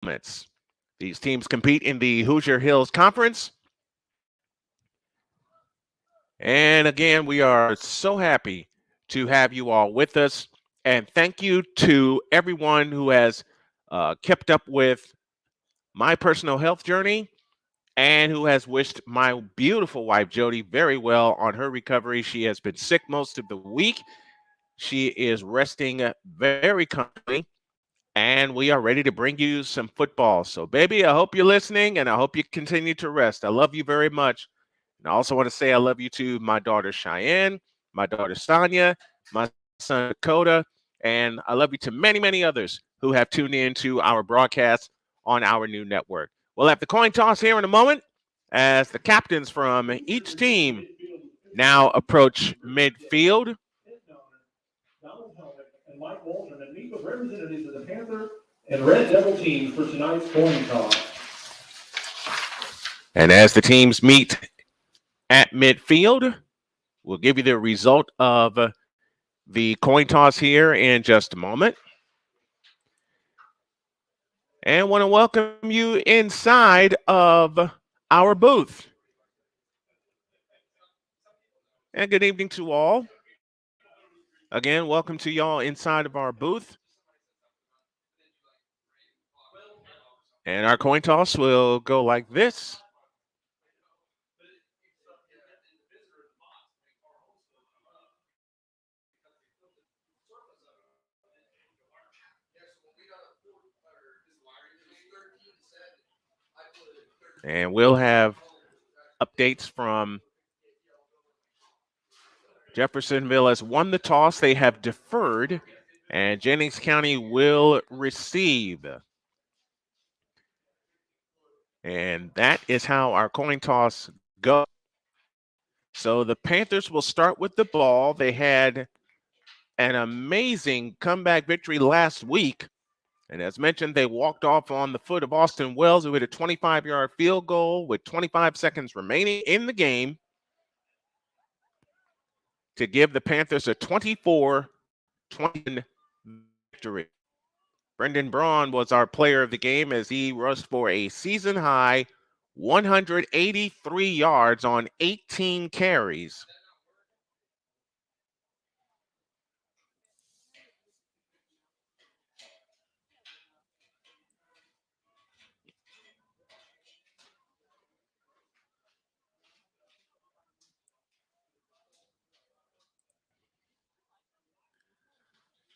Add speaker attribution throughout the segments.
Speaker 1: Helmets. These teams compete in the Hoosier Hills Conference. And again, we are so happy to have you all with us. And thank you to everyone who has kept up with my personal health journey and who has wished my beautiful wife, Jody, very well on her recovery. She has been sick most of the week. She is resting very comfortably, and we are ready to bring you some football. So, baby, I hope you're listening, and I hope you continue to rest. I love you very much. And I also want to say I love you to my daughter, Cheyenne, my daughter, Sonia, my son, Dakota, and I love you to many, many others who have tuned in to our broadcast on our new network. We'll have the coin toss here in a moment as the captains from each team now approach midfield.
Speaker 2: And Mike Walton and meet with representatives of the Panther and Red Devil teams for tonight's coin toss.
Speaker 1: And as the teams meet at midfield, we'll give you the result of the coin toss here in just a moment. And want to welcome you inside of our booth. And good evening to all. Again, welcome to y'all inside of our booth. And our coin toss will go like this. And we'll have updates from Jeffersonville has won the toss. They have deferred, and Jennings County will receive. And that is how our coin toss goes. So the Panthers will start with the ball. They had an amazing comeback victory last week. And as mentioned, they walked off on the foot of Austin Wells, who hit a 25-yard field goal with 25 seconds remaining in the game to give the Panthers a 24-20 victory. Brendan Braun was our player of the game as he rushed for a season-high 183 yards on 18 carries.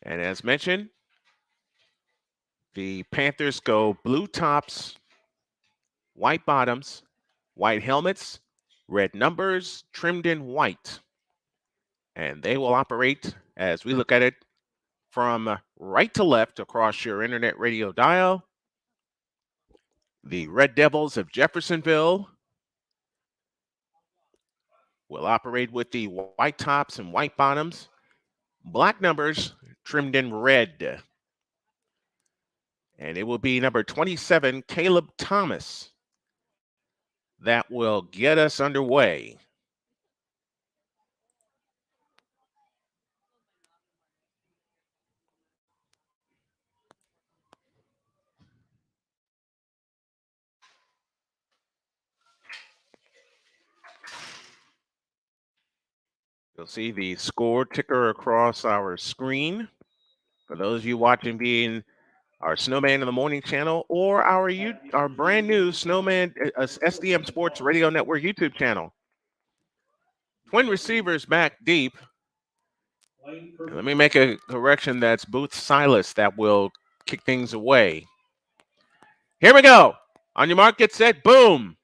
Speaker 1: And as mentioned, the Panthers go blue tops, white bottoms, white helmets, red numbers, trimmed in white. And they will operate, as we look at it, from right to left across your internet radio dial. The Red Devils of Jeffersonville will operate with the white tops and white bottoms, black numbers trimmed in red. And it will be number 27, Caleb Thomas, that will get us underway. You'll see the score ticker across our screen. For those of you watching via our Snowman in the Morning channel or our brand new Snowman SDM Sports Radio Network YouTube channel. Twin receivers back deep. And let me make a correction. That's Booth Silas that will kick things away. Here we go. On your mark, get set, boom.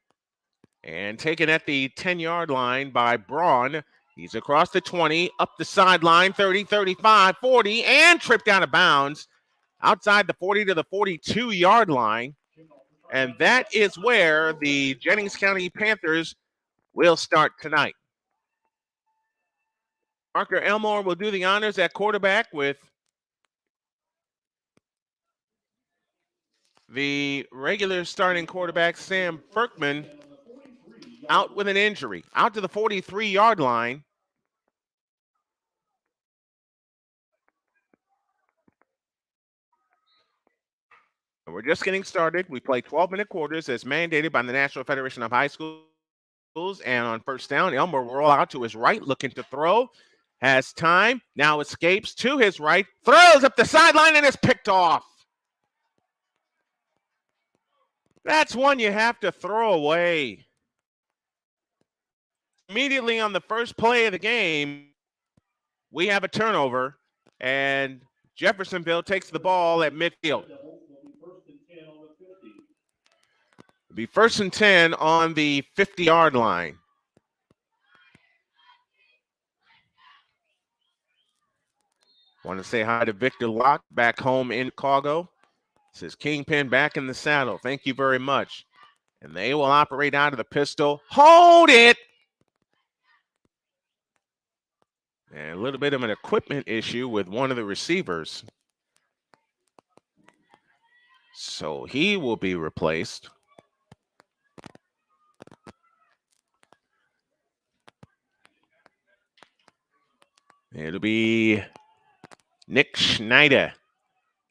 Speaker 1: And taken at the 10-yard line by Braun. He's across the 20, up the sideline, 30, 35, 40, and tripped out of bounds outside the 40 to the 42-yard line. And that is where the Jennings County Panthers will start tonight. Parker Elmore will do the honors at quarterback with the regular starting quarterback, Sam Ferkman, out with an injury, out to the 43-yard line. And we're just getting started. We play 12-minute quarters as mandated by the National Federation of High Schools. And on first down, Elmer will roll out to his right, looking to throw. Has time, now escapes to his right, throws up the sideline, and is picked off. That's one you have to throw away. Immediately on the first play of the game, we have a turnover, and Jeffersonville takes the ball at midfield. It'll be 1st and 10 on the 50-yard line. Want to say hi to Victor Locke back home in Chicago. Says Kingpin back in the saddle. Thank you very much. And they will operate out of the pistol. Hold it! And a little bit of an equipment issue with one of the receivers. So he will be replaced. It'll be Nick Schneider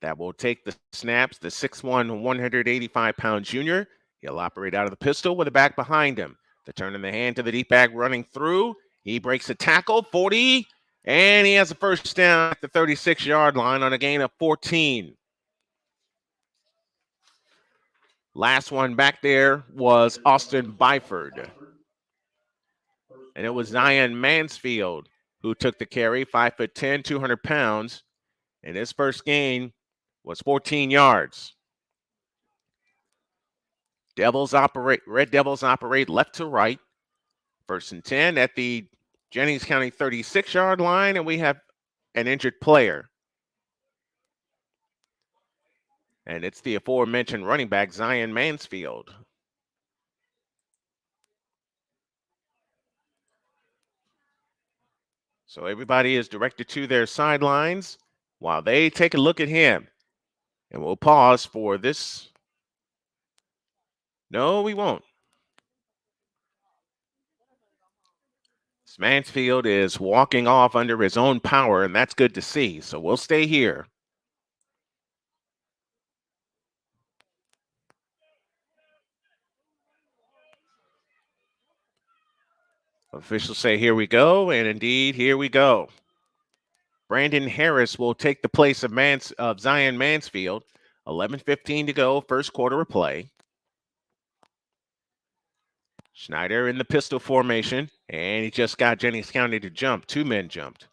Speaker 1: that will take the snaps, the 6'1", 185-pound junior. He'll operate out of the pistol with a back behind him. The turn in the hand to the deep back running through. He breaks a tackle, 40, and he has a first down at the 36-yard line on a gain of 14. Last one back there was Austin Byford. And it was Zion Mansfield who took the carry, 5'10", 200 pounds. And his first gain was 14 yards. Red Devils operate left to right. 1st and 10 at the Jennings County 36-yard line, and we have an injured player. And it's the aforementioned running back, Zion Mansfield. So everybody is directed to their sidelines while they take a look at him. And we'll pause for this. No, we won't. Mansfield is walking off under his own power, and that's good to see. So we'll stay here. Officials say, here we go, and indeed, here we go. Brandon Harris will take the place of Zion Mansfield. 11:15 to go, first quarter of play. Schneider in the pistol formation, and he just got Jennings County to jump. 2 men jumped.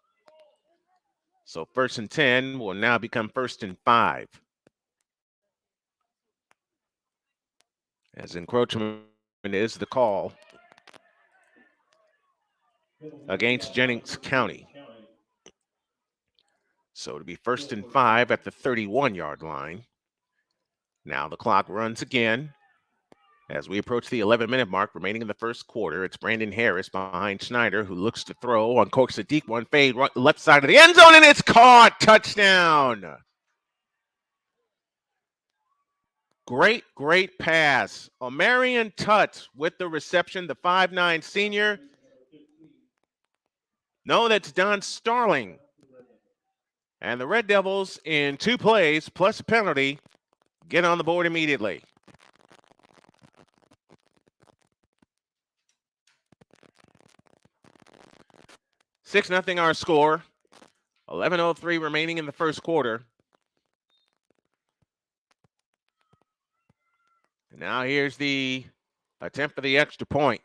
Speaker 1: So 1st and 10 will now become 1st and 5. As encroachment is the call against Jennings County. So it'll be 1st and 5 at the 31-yard line. Now the clock runs again. As we approach the 11-minute mark remaining in the first quarter, it's Brandon Harris behind Schneider, who looks to throw on course a deep one, fade right, left side of the end zone, and it's caught. Touchdown. Great pass. Omarion Tutt with the reception, the 5'9" senior. No, that's Don Starling. And the Red Devils, in 2 plays plus a penalty, get on the board immediately. $6-0 our score. 11:03 remaining in the first quarter. And now here's the attempt for the extra point.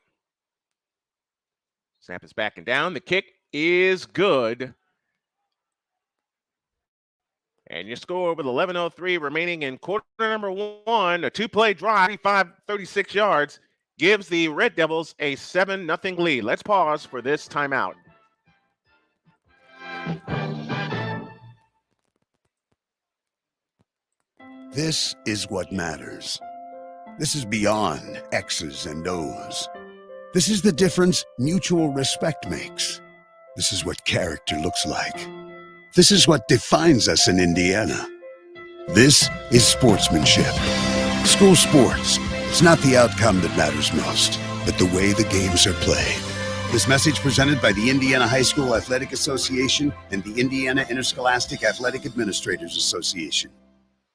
Speaker 1: Snap is backing down. The kick is good. And you score with 11:03 remaining in quarter number 1. A 2-play drive, 36 yards, gives the Red Devils a 7-0 lead. Let's pause for this timeout.
Speaker 3: This is what matters. This is beyond X's and O's. This is the difference mutual respect makes. This is what character looks like. This is what defines us in Indiana. This is sportsmanship. School sports. It's not the outcome that matters most, but the way the games are played. This message presented by the Indiana High School Athletic Association and the Indiana Interscholastic Athletic Administrators Association.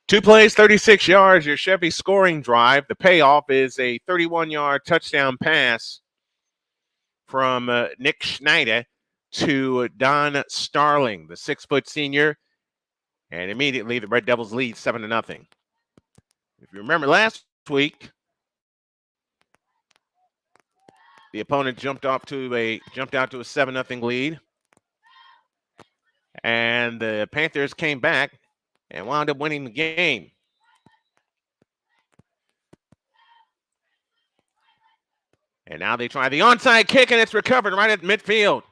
Speaker 1: 2 plays, 36 yards, your Chevy scoring drive. The payoff is a 31-yard touchdown pass from Nick Schneider to Don Starling, the 6-foot senior. And immediately the Red Devils lead 7-0. If you remember last week, the opponent jumped out to a 7-0 lead. And the Panthers came back and wound up winning the game. And now they try the onside kick, and it's recovered right at midfield.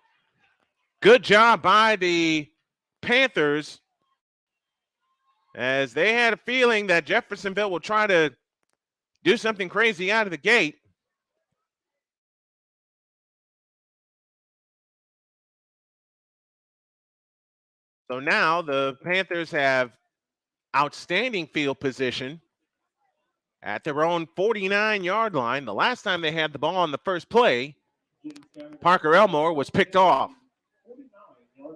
Speaker 1: Good job by the Panthers, as they had a feeling that Jeffersonville will try to do something crazy out of the gate. So now the Panthers have outstanding field position at their own 49-yard line. The last time they had the ball on the first play, Parker Elmore was picked off.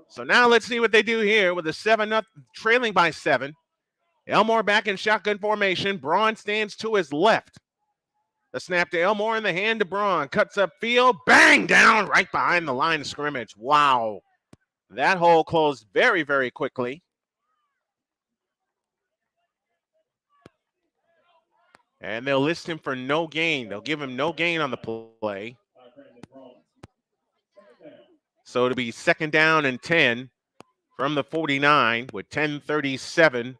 Speaker 1: So now let's see what they do here with a 7-0, trailing by 7. Elmore back in shotgun formation. Braun stands to his left. The snap to Elmore in the hand to Braun. Cuts up field. Bang! Down right behind the line of scrimmage. Wow. That hole closed very, very quickly. And they'll list him for no gain. They'll give him no gain on the play. So it'll be 2nd down and 10 from the 49 with 10:37.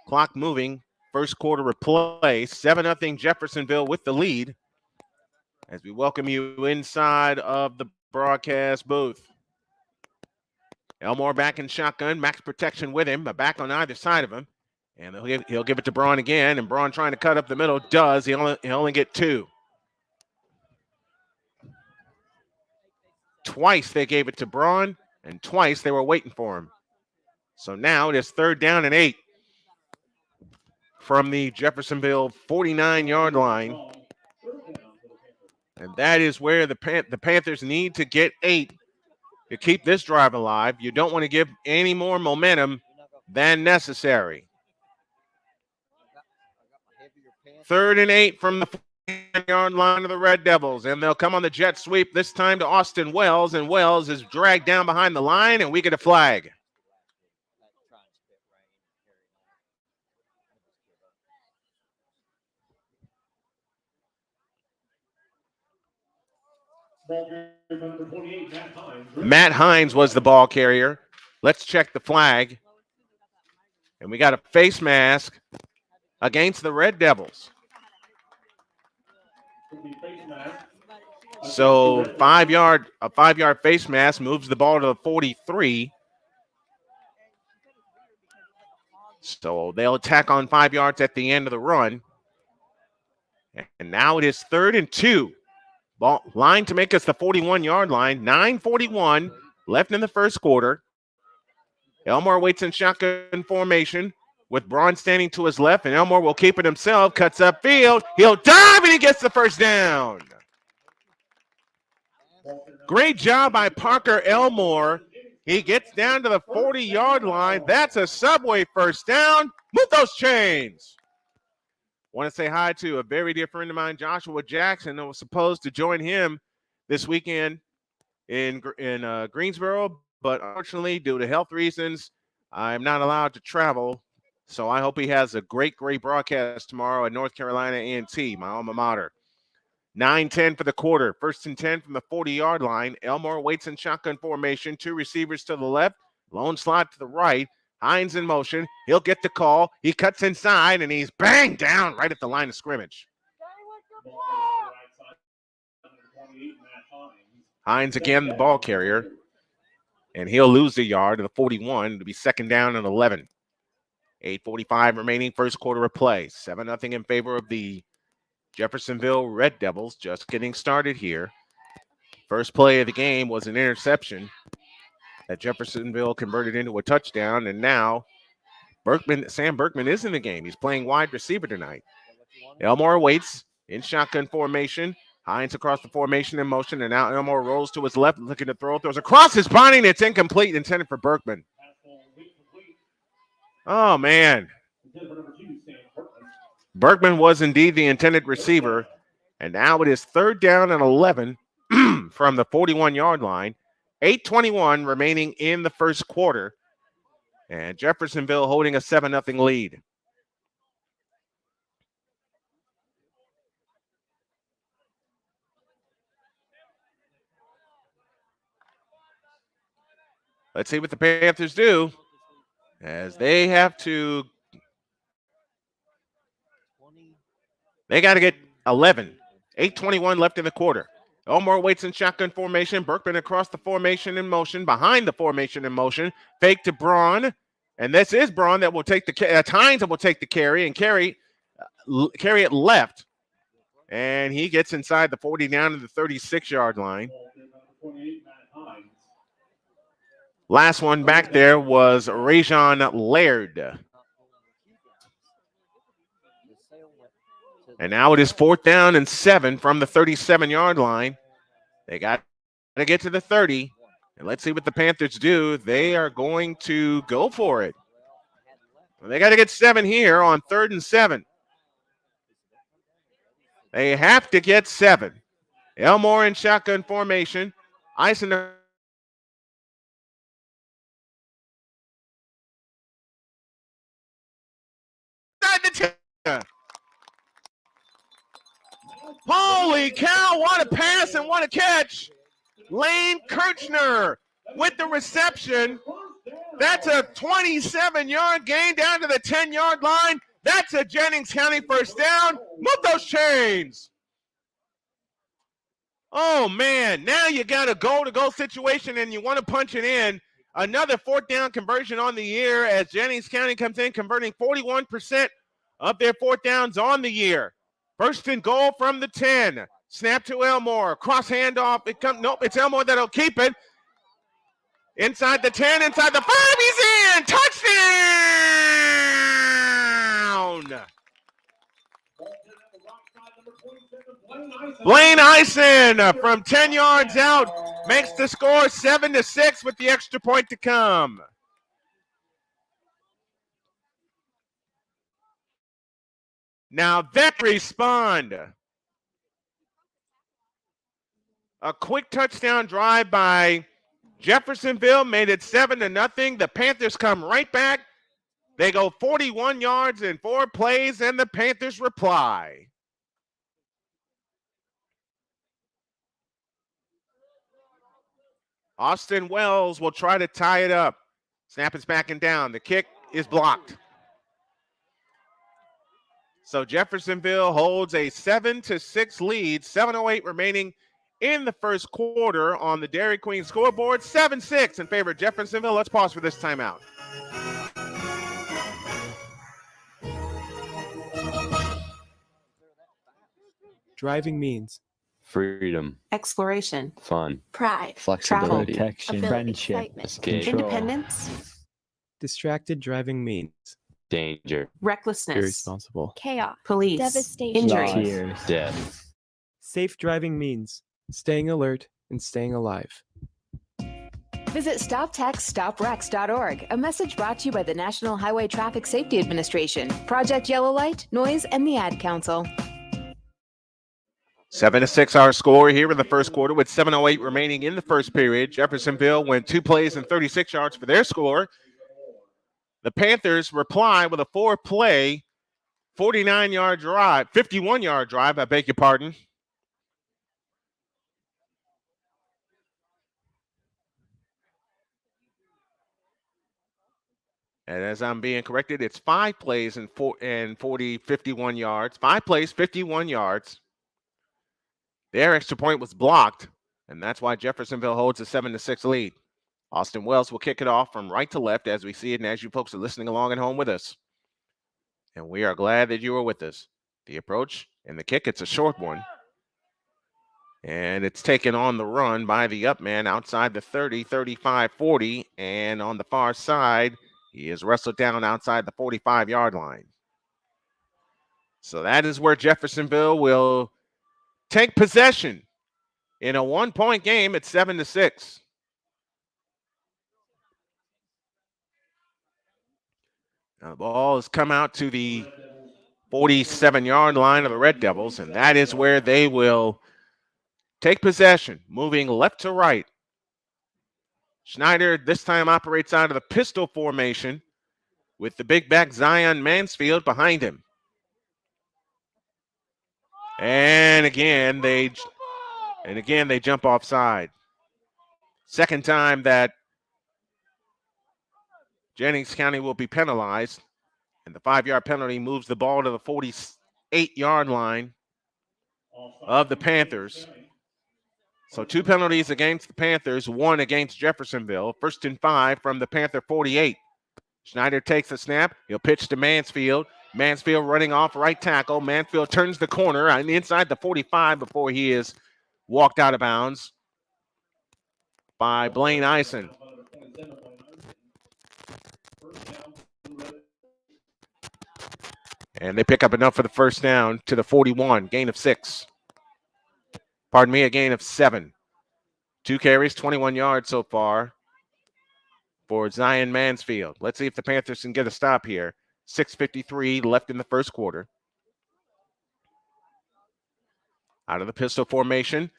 Speaker 1: Clock moving. First quarter of play. 7-0 Jeffersonville with the lead. As we welcome you inside of the broadcast booth. Elmore back in shotgun. Max protection with him. But back on either side of him. And he'll give it to Braun again. And Braun trying to cut up the middle. Does. He'll only get 2. Twice they gave it to Braun. And twice they were waiting for him. So now it is 3rd down and 8. From the Jeffersonville 49-yard line. And that is where the Panthers need to get 8 to keep this drive alive. You don't want to give any more momentum than necessary. 3rd and 8 from the 49-yard line of the Red Devils. And they'll come on the jet sweep, this time to Austin Wells. And Wells is dragged down behind the line, and we get a flag. Matt Hines was the ball carrier. Let's check the flag. And we got a face mask against the Red Devils. So a 5-yard face mask moves the ball to the 43. So they'll attack on 5 yards at the end of the run. And now it is 3rd and 2. Ball line to make us the 41-yard line. 9:41 left in the first quarter. Elmore waits in shotgun formation with Braun standing to his left, and Elmore will keep it himself. Cuts upfield. He'll dive, and he gets the first down. Great job by Parker Elmore. He gets down to the 40-yard line. That's a Subway first down. Move those chains. Want to say hi to a very dear friend of mine, Joshua Jackson, that was supposed to join him this weekend in Greensboro, but unfortunately, due to health reasons, I'm not allowed to travel. So I hope he has a great, great broadcast tomorrow at North Carolina A&T, my alma mater. 9-10 for the quarter. 1st and 10 from the 40-yard line. Elmore waits in shotgun formation. 2 receivers to the left. Lone slot to the right. Hines in motion. He'll get the call. He cuts inside, and he's banged down right at the line of scrimmage. Hines again, the ball carrier. And he'll lose the yard to the 41 to be 2nd down and 11. 8:45 remaining, first quarter of play. 7-0 in favor of the Jeffersonville Red Devils. Just getting started here. First play of the game was an interception that Jeffersonville converted into a touchdown, and now Sam Berkman is in the game. He's playing wide receiver tonight. Elmore waits in shotgun formation. Hines across the formation in motion, and now Elmore rolls to his left, looking to throw. Throws across his body, and it's incomplete, intended for Berkman. Oh, man. Bergman was indeed the intended receiver. And now it is 3rd down and 11 from the 41-yard line. 8:21 remaining in the first quarter. And Jeffersonville holding a 7-0 lead. Let's see what the Panthers do, as they have to. They got to get 11. 8:21 left in the quarter. Elmore waits in shotgun formation. Berkman across the formation in motion, behind the formation in motion. Fake to Braun. And this is Braun that will take the Hines that will take the carry and carry it left. And he gets inside the 40 down to the 36-yard line. Last one back there was Rajon Laird. And now it is 4th down and 7 from the 37-yard line. They got to get to the 30. And let's see what the Panthers do. They are going to go for it. They got to get 7 here on 3rd and 7. They have to get 7. Elmore in shotgun formation. Eisen Holy cow, what a pass and what a catch. Lane Kirchner with the reception. That's a 27-yard gain down to the 10-yard line. That's a Jennings County first down. Move those chains. Oh, man, now you got a goal-to-goal situation and you want to punch it in. Another 4th down conversion on the year as Jennings County comes in, converting 41% of their 4th downs on the year. 1st and goal from the 10. Snap to Elmore. Cross handoff. Nope, it's Elmore that'll keep it. Inside the 10, inside the 5, he's in! Touchdown! Blaine Eisen from 10 yards out makes the score 7-6 with the extra point to come. Now that respond. A quick touchdown drive by Jeffersonville made it 7-0. The Panthers come right back. They go 41 yards in 4 plays, and the Panthers reply. Austin Wells will try to tie it up. Snap is backing down. The kick is blocked. So Jeffersonville holds a 7-6 lead. 7:08 remaining in the first quarter on the Dairy Queen scoreboard. 7-6 in favor of Jeffersonville. Let's pause for this timeout.
Speaker 4: Driving means
Speaker 5: freedom,
Speaker 6: exploration,
Speaker 5: fun,
Speaker 7: pride,
Speaker 5: flexibility,
Speaker 8: protection,
Speaker 7: ability,
Speaker 8: friendship,
Speaker 7: excitement,
Speaker 5: escape,
Speaker 6: independence,
Speaker 4: distracted driving means
Speaker 5: danger,
Speaker 6: recklessness,
Speaker 4: irresponsible,
Speaker 7: chaos,
Speaker 6: police,
Speaker 7: devastation,
Speaker 6: injury,
Speaker 8: tears,
Speaker 5: death.
Speaker 4: safe driving means staying alert and staying alive.
Speaker 9: Visit StopTextsStopWrecks.org, a message brought to you by the National Highway Traffic Safety Administration, Project Yellow Light, Noise, and the Ad Council.
Speaker 1: 7-6 our score here in the first quarter with 7:08 remaining in the first period. Jeffersonville went 2 plays and 36 yards for their score. The Panthers reply with a 4-play, 51-yard drive, I beg your pardon. And as I'm being corrected, it's 5 plays and 51 yards. 5 plays, 51 yards. Their extra point was blocked, and that's why Jeffersonville holds a 7-6 lead. Austin Wells will kick it off from right to left as we see it and as you folks are listening along at home with us. And we are glad that you are with us. The approach and the kick, it's a short one. And it's taken on the run by the up man outside the 30, 35, 40. And on the far side, he is wrestled down outside the 45-yard line. So that is where Jeffersonville will take possession in a 1-point game at 7-6. Now the ball has come out to the 47-yard line of the Red Devils, and that is where they will take possession, moving left to right. Schneider this time operates out of the pistol formation with the big back Zion Mansfield behind him. And again, they jump offside. Second time that Jennings County will be penalized, and the 5-yard penalty moves the ball to the 48-yard line of the Panthers. So 2 penalties against the Panthers, 1 against Jeffersonville. 1st and 5 from the Panther 48. Schneider takes the snap. He'll pitch to Mansfield. Mansfield running off right tackle. Mansfield turns the corner and inside the 45 before he is walked out of bounds by Blaine Eisen. And they pick up enough for the first down to the 41, gain of 6. Pardon me, a gain of 7. 2 carries, 21 yards so far for Zion Mansfield. Let's see if the Panthers can get a stop here. 6:53 left in the first quarter. Out of the pistol formation.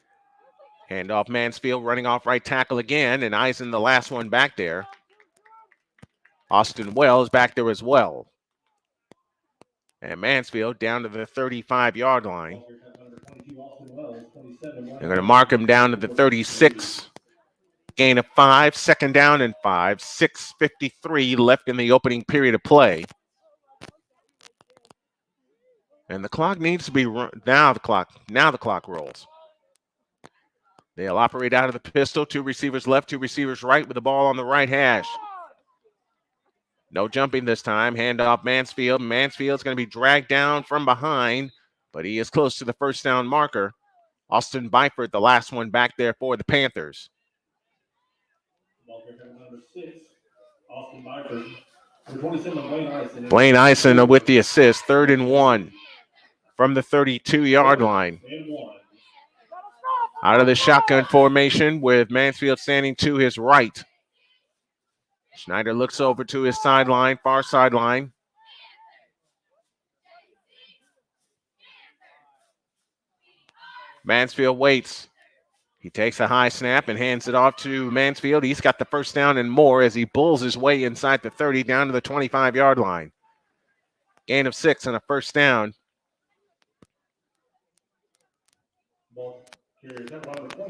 Speaker 1: Hand off Mansfield, running off right tackle again, and Eisen the last one back there. Austin Wells back there as well. And Mansfield down to the 35-yard line. They're going to mark him down to the 36. Gain of 5, 2nd down and 5. 6:53 left in the opening period of play. And the clock needs to be now the clock rolls. They'll operate out of the pistol. 2 receivers left, 2 receivers right with the ball on the right hash. No jumping this time. Hand off Mansfield. Mansfield's going to be dragged down from behind, but he is close to the first down marker. Austin Byford, the last one back there for the Panthers. Blaine Eisen with the assist. 3rd and 1 from the 32-yard line. Out of the shotgun formation with Mansfield standing to his right. Schneider looks over to his sideline, far sideline. Mansfield waits. He takes a high snap and hands it off to Mansfield. He's got the first down and more as he bulls his way inside the 30 down to the 25-yard line. Gain of 6 and a first down.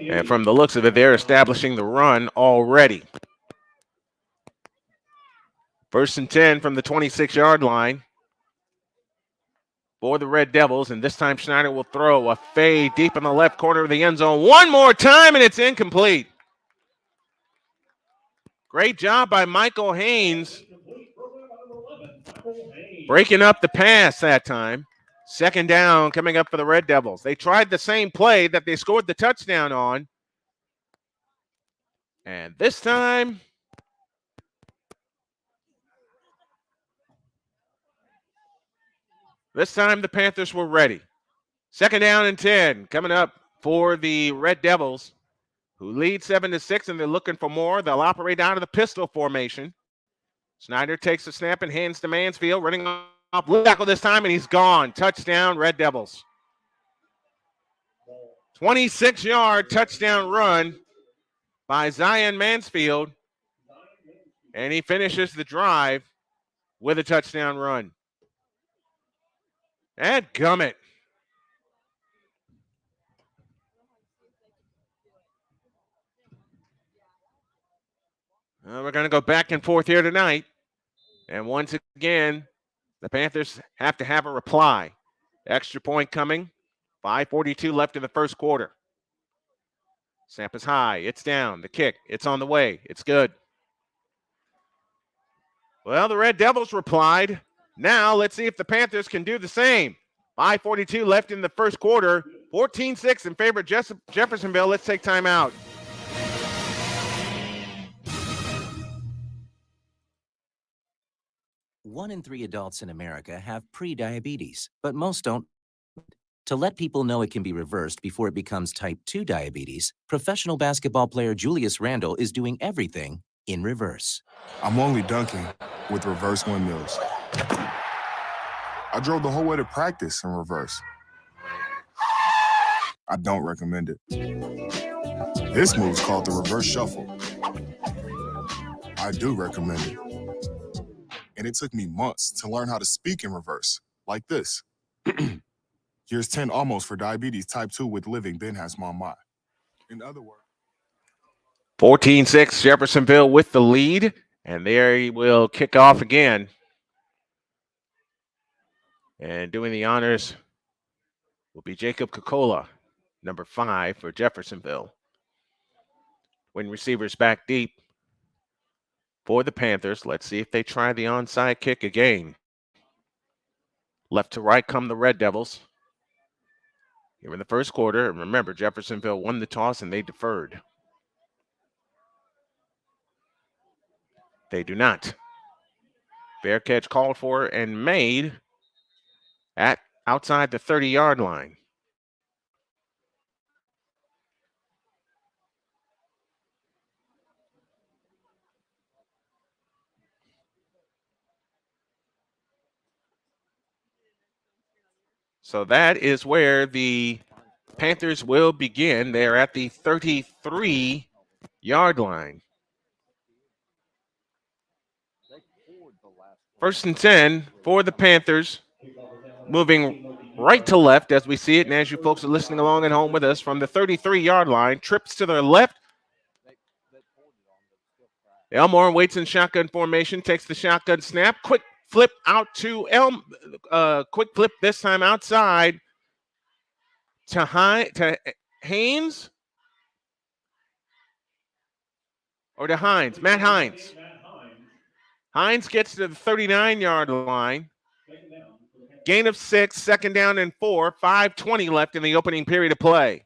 Speaker 1: And from the looks of it, they're establishing the run already. 1st and 10 from the 26-yard line for the Red Devils. And this time Schneider will throw a fade deep in the left corner of the end zone. One more time, and it's incomplete. Great job by Michael Haynes breaking up the pass that time. 2nd down coming up for the Red Devils. They tried the same play that they scored the touchdown on. And this time, the Panthers were ready. 2nd down and 10 coming up for the Red Devils, who lead 7-6, and they're looking for more. They'll operate out of the pistol formation. Schneider takes the snap and hands to Mansfield, running off left tackle this time, and he's gone. Touchdown, Red Devils. 26-yard touchdown run by Zion Mansfield, and he finishes the drive with a touchdown run. Dadgummit. We're going to go back and forth here tonight. And once again, the Panthers have to have a reply. Extra point coming. 5:42 left in the first quarter. Snap is high. It's down. The kick. It's on the way. It's good. Well, the Red Devils replied. Now let's see if the Panthers can do the same. 5:42 left in the first quarter. 14-6 in favor of Jeffersonville. Let's take time out.
Speaker 7: One in 3 adults in America have pre-diabetes, but most don't. To let people know it can be reversed before it becomes type 2 diabetes, professional basketball player Julius Randle is doing everything in reverse.
Speaker 8: I'm only dunking with reverse windmills. I drove the whole way to practice in reverse. I don't recommend it. This move's called the reverse shuffle. I do recommend it. And it took me months to learn how to speak in reverse, like this. Here's 10 almost for diabetes type 2 with living Ben has mama. In other words,
Speaker 1: 14-6, Jeffersonville with the lead, and there he will kick off again. And doing the honors will be Jacob Kokola, number 5 for Jeffersonville. When receivers back deep for the Panthers, let's see if they try the onside kick again. Left to right come the Red Devils. Here in the first quarter, and remember, Jeffersonville won the toss and they deferred. They do not. Fair catch called for and made at outside the 30-yard line. So that is where the Panthers will begin. They're at the 33-yard line. 1st and 10 for the Panthers, moving right to left as we see it. And as you folks are listening along at home with us from the 33-yard line, trips to their left. Elmore waits in shotgun formation, takes the shotgun snap, quick flip out to quick flip this time outside to Haynes or to Hines. Matt Hines. Hines gets to the 39-yard line. Gain of 6, 2nd down and 4, 5:20 left in the opening period of play.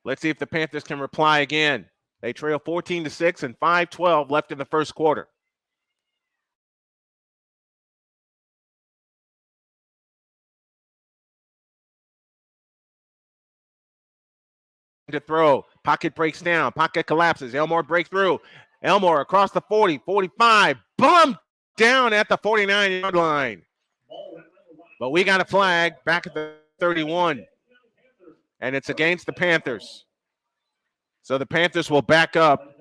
Speaker 1: Let's see if the Panthers can reply again. They trail 14-6 and 5:12 left in the first quarter. To throw, pocket breaks down, pocket collapses. Elmore breaks through. Elmore across the 40, 45, bumped down at the 49-yard line. But we got a flag back at the 31, and it's against the Panthers. So the Panthers will back up.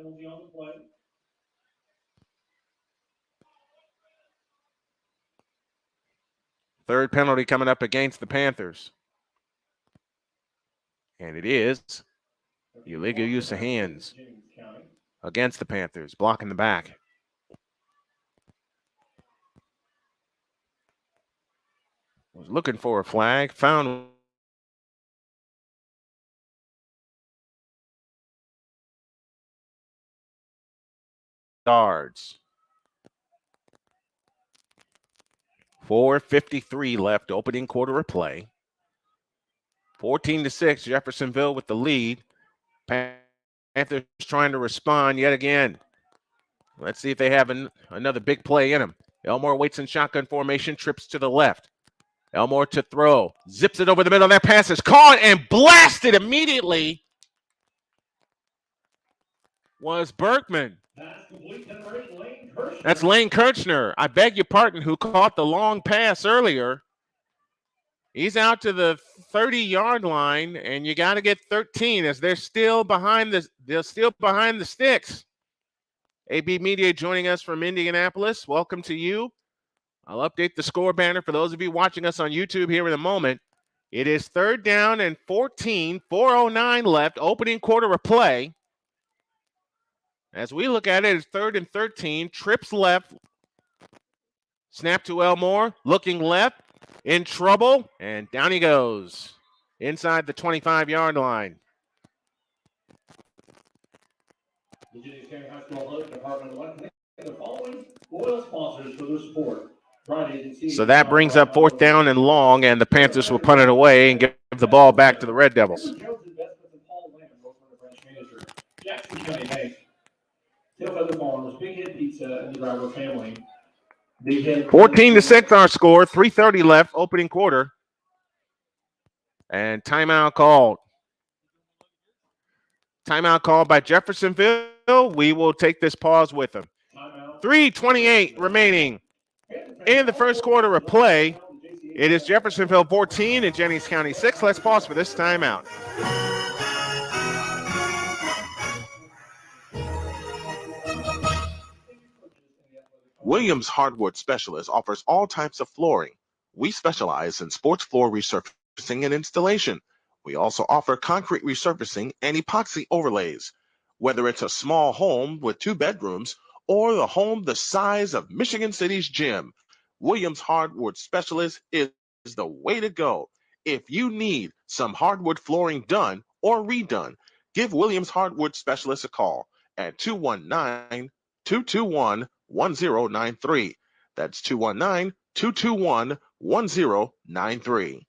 Speaker 1: Third penalty coming up against the Panthers. And it is illegal use of hands against the Panthers, blocking the back. Was looking for a flag, found yards. 4:53 left, opening quarter of play. 14-6, Jeffersonville with the lead. Panthers trying to respond yet again. Let's see if they have another big play in them. Elmore waits in shotgun formation, trips to the left. Elmore to throw, zips it over the middle. That pass is caught and blasted immediately. Was Berkman. That's Lane Kirchner. I beg your pardon, who caught the long pass earlier. He's out to the 30-yard line, and you got to get 13 as they're still behind the sticks. AB Media joining us from Indianapolis. Welcome to you. I'll update the score banner for those of you watching us on YouTube here in a moment. It is 3rd down and 14, 4:09 left, opening quarter of play. As we look at it, it's 3rd and 13, trips left, snap to Elmore, looking left, in trouble, and down he goes inside the 25-yard line.
Speaker 2: The Jennings County High School Athletic Department would like to thank the following loyal sponsors for their support.
Speaker 1: So that brings up 4th down and long, and the Panthers will punt it away and give the ball back to the Red Devils.
Speaker 2: Jackson County Bank, Tailfeather Farmers, Big Head Pizza, and the Driver family.
Speaker 1: 14-6 our score, 3:30 left, opening quarter. And timeout called. Timeout called by Jeffersonville. We will take this pause with them.
Speaker 2: Timeout
Speaker 1: 3:28 remaining in the first quarter of play. It is Jeffersonville 14 and Jennings County 6. Let's pause for this timeout.
Speaker 10: Williams Hardwood Specialist offers all types of flooring. We specialize in sports floor resurfacing and installation. We also offer concrete resurfacing and epoxy overlays. Whether it's a small home with 2 bedrooms or the home the size of Michigan City's gym, Williams Hardwood Specialist is the way to go. If you need some hardwood flooring done or redone, give Williams Hardwood Specialist a call at 219-221-1093. That's 219-221-1093.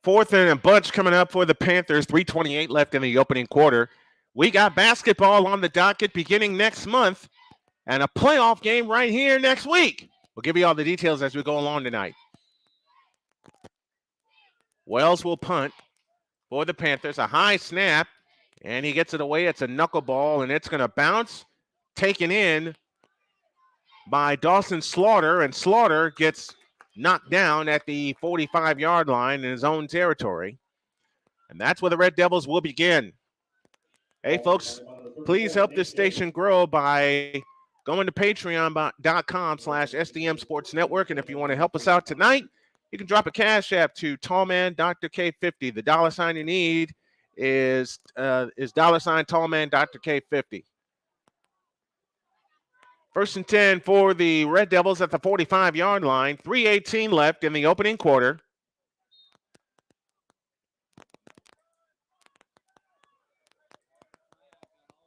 Speaker 1: Fourth and a bunch coming up for the Panthers. 3:28 left in the opening quarter. We got basketball on the docket beginning next month and a playoff game right here next week. We'll give you all the details as we go along tonight. Wells will punt for the Panthers. A high snap, and he gets it away. It's a knuckleball, and it's going to bounce. Taken in by Dawson Slaughter, and Slaughter gets knocked down at the 45-yard line in his own territory. And that's where the Red Devils will begin. Hey, folks, please help this station grow by going to patreon.com/SDM Sports Network. And if you want to help us out tonight, you can drop a cash app to Tallman Dr. K50. The dollar sign you need is $ Tallman Dr. K50. First and 10 for the Red Devils at the 45-yard line. 3:18 left in the opening quarter.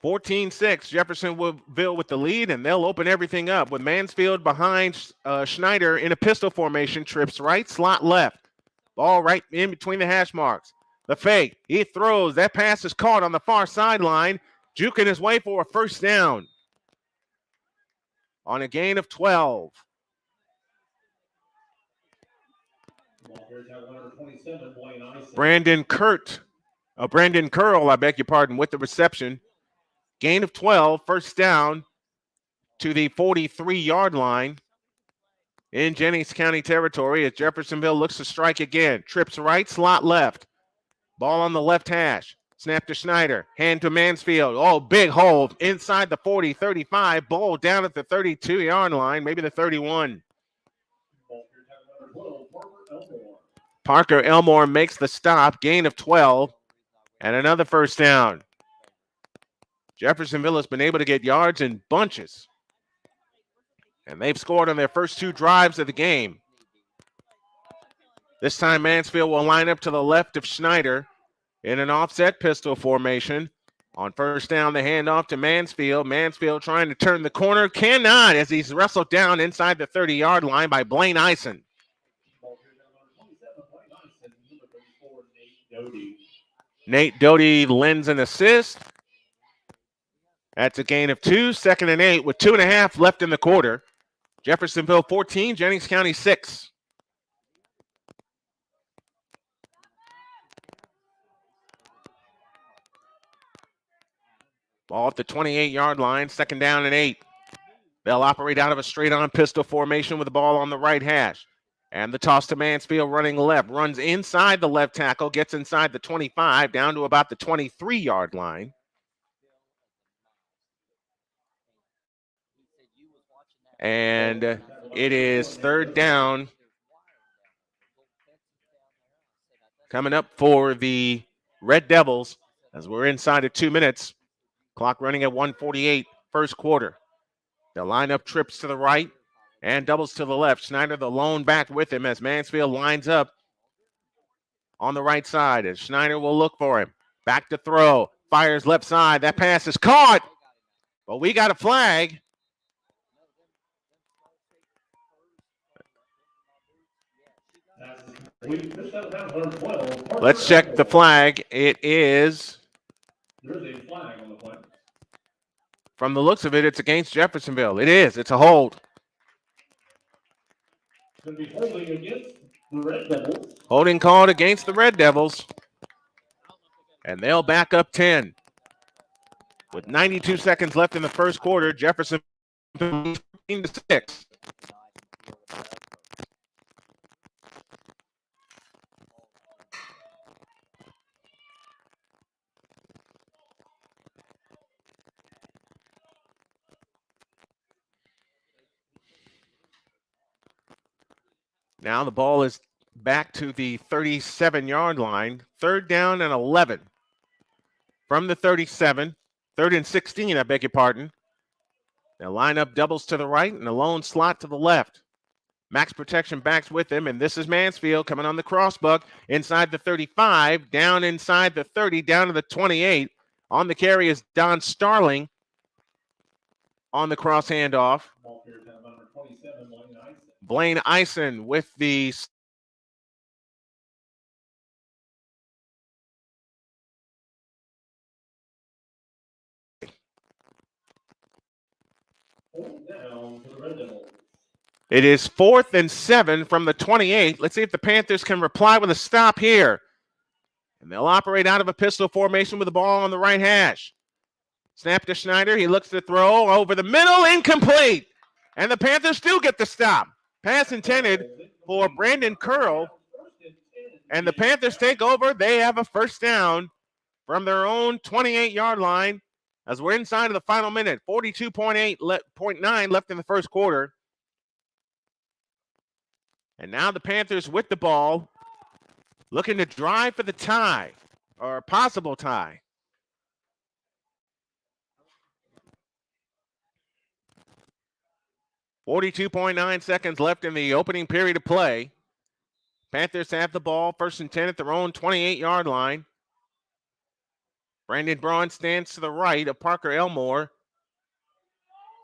Speaker 1: (14-6) Jeffersonville with the lead, and they'll open everything up with Mansfield behind Schneider in a pistol formation. Trips right, slot left. Ball right in between the hash marks. The fake. He throws. That pass is caught on the far sideline. Juking his way for a first down on a gain of 12. Brandon Curl, I beg your pardon, with the reception. Gain of 12, first down to the 43-yard line in Jennings County territory as Jeffersonville looks to strike again. Trips right, slot left. Ball on the left hash. Snap to Schneider. Hand to Mansfield. Oh, big hole inside the 40, 35. Ball down at the 32-yard line, maybe the 31. Parker Elmore makes the stop. Gain of 12 and another first down. Jeffersonville has been able to get yards in bunches. And they've scored on their first 2 drives of the game. This time Mansfield will line up to the left of Schneider in an offset pistol formation. On first down, the handoff to Mansfield. Mansfield trying to turn the corner. Cannot as he's wrestled down inside the 30-yard line by Blaine Eisen. Nate Doty lends an assist. That's a gain of 2, 2nd and 8 with 2.5 left in the quarter. Jeffersonville 14, Jennings County 6. Ball at the 28-yard line, 2nd down and 8. They'll operate out of a straight-on pistol formation with the ball on the right hash. And the toss to Mansfield running left. Runs inside the left tackle, gets inside the 25, down to about the 23-yard line. And it is 3rd down coming up for the Red Devils as we're inside of 2 minutes. Clock running at 1:48, first quarter. They'll line up trips to the right and doubles to the left. Schneider, the lone back with him as Mansfield lines up on the right side as Schneider will look for him. Back to throw, fires left side. That pass is caught, but we got a flag. Let's check the flag. It is.
Speaker 2: There's a flag on the play.
Speaker 1: From the looks of it, it's against Jeffersonville. It is. It's a hold.
Speaker 2: It's going to be holding against the Red Devils.
Speaker 1: Holding called against the Red Devils. And they'll back up 10. With 92 seconds left in the first quarter, Jefferson 14-6. Now the ball is back to the 37-yard line. 3rd down and 11 from the 37. 3rd and 16, I beg your pardon. They'll line up doubles to the right and a lone slot to the left. Max protection backs with him, and this is Mansfield coming on the crossbuck inside the 35, down inside the 30, down to the 28. On the carry is Don Starling on the cross handoff. Blaine Eisen with the It is 4th and 7 from the 28. Let's see if the Panthers can reply with a stop here. And they'll operate out of a pistol formation with the ball on the right hash. Snap to Schneider. He looks to throw over the middle, incomplete. And the Panthers do get the stop. Pass intended for Brandon Curl. And the Panthers take over. They have a first down from their own 28-yard line as we're inside of the final minute. 42.9 left in the first quarter. And now the Panthers with the ball, looking to drive for the tie, or a possible tie. .9 seconds left in the opening period of play. Panthers have the ball, 1st and 10 at their own 28-yard line. Brandon Braun stands to the right of Parker Elmore.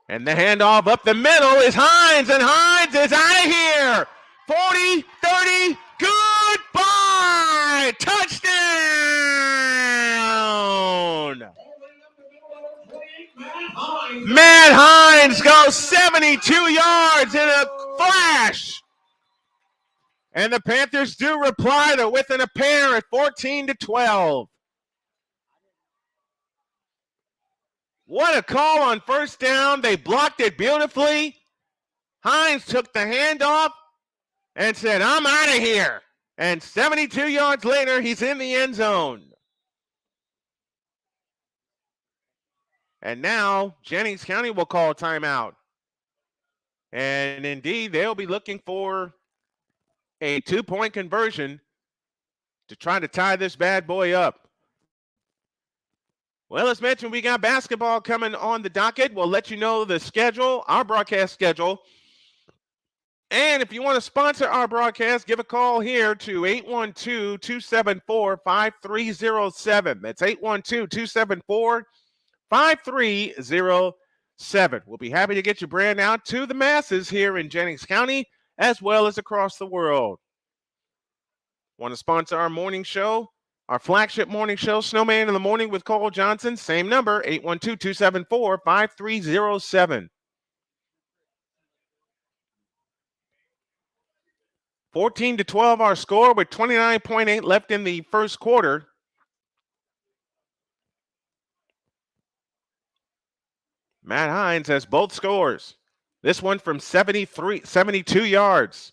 Speaker 1: And the handoff up the middle is Hines, and Hines is out of here. 40, 30, goodbye! Touchdown! Matt Hines goes 72 yards in a flash. And the Panthers do reply. They're within a pair at 14-12. What a call on 1st down. They blocked it beautifully. Hines took the handoff and said, I'm out of here. And 72 yards later, he's in the end zone. And now Jennings County will call a timeout. And indeed, they'll be looking for a 2-point conversion to try to tie this bad boy up. Well, as mentioned, we got basketball coming on the docket. We'll let you know the schedule, our broadcast schedule. And if you want to sponsor our broadcast, give a call here to 812-274-5307. That's 812-274-5307. We'll be happy to get your brand out to the masses here in Jennings County as well as across the world. Want to sponsor our morning show? Our flagship morning show, Snowman in the Morning with Cole Johnson. Same number, 812-274-5307. 14-12 our score with 29.8 left in the first quarter. Matt Hines has both scores. This one from 72 yards.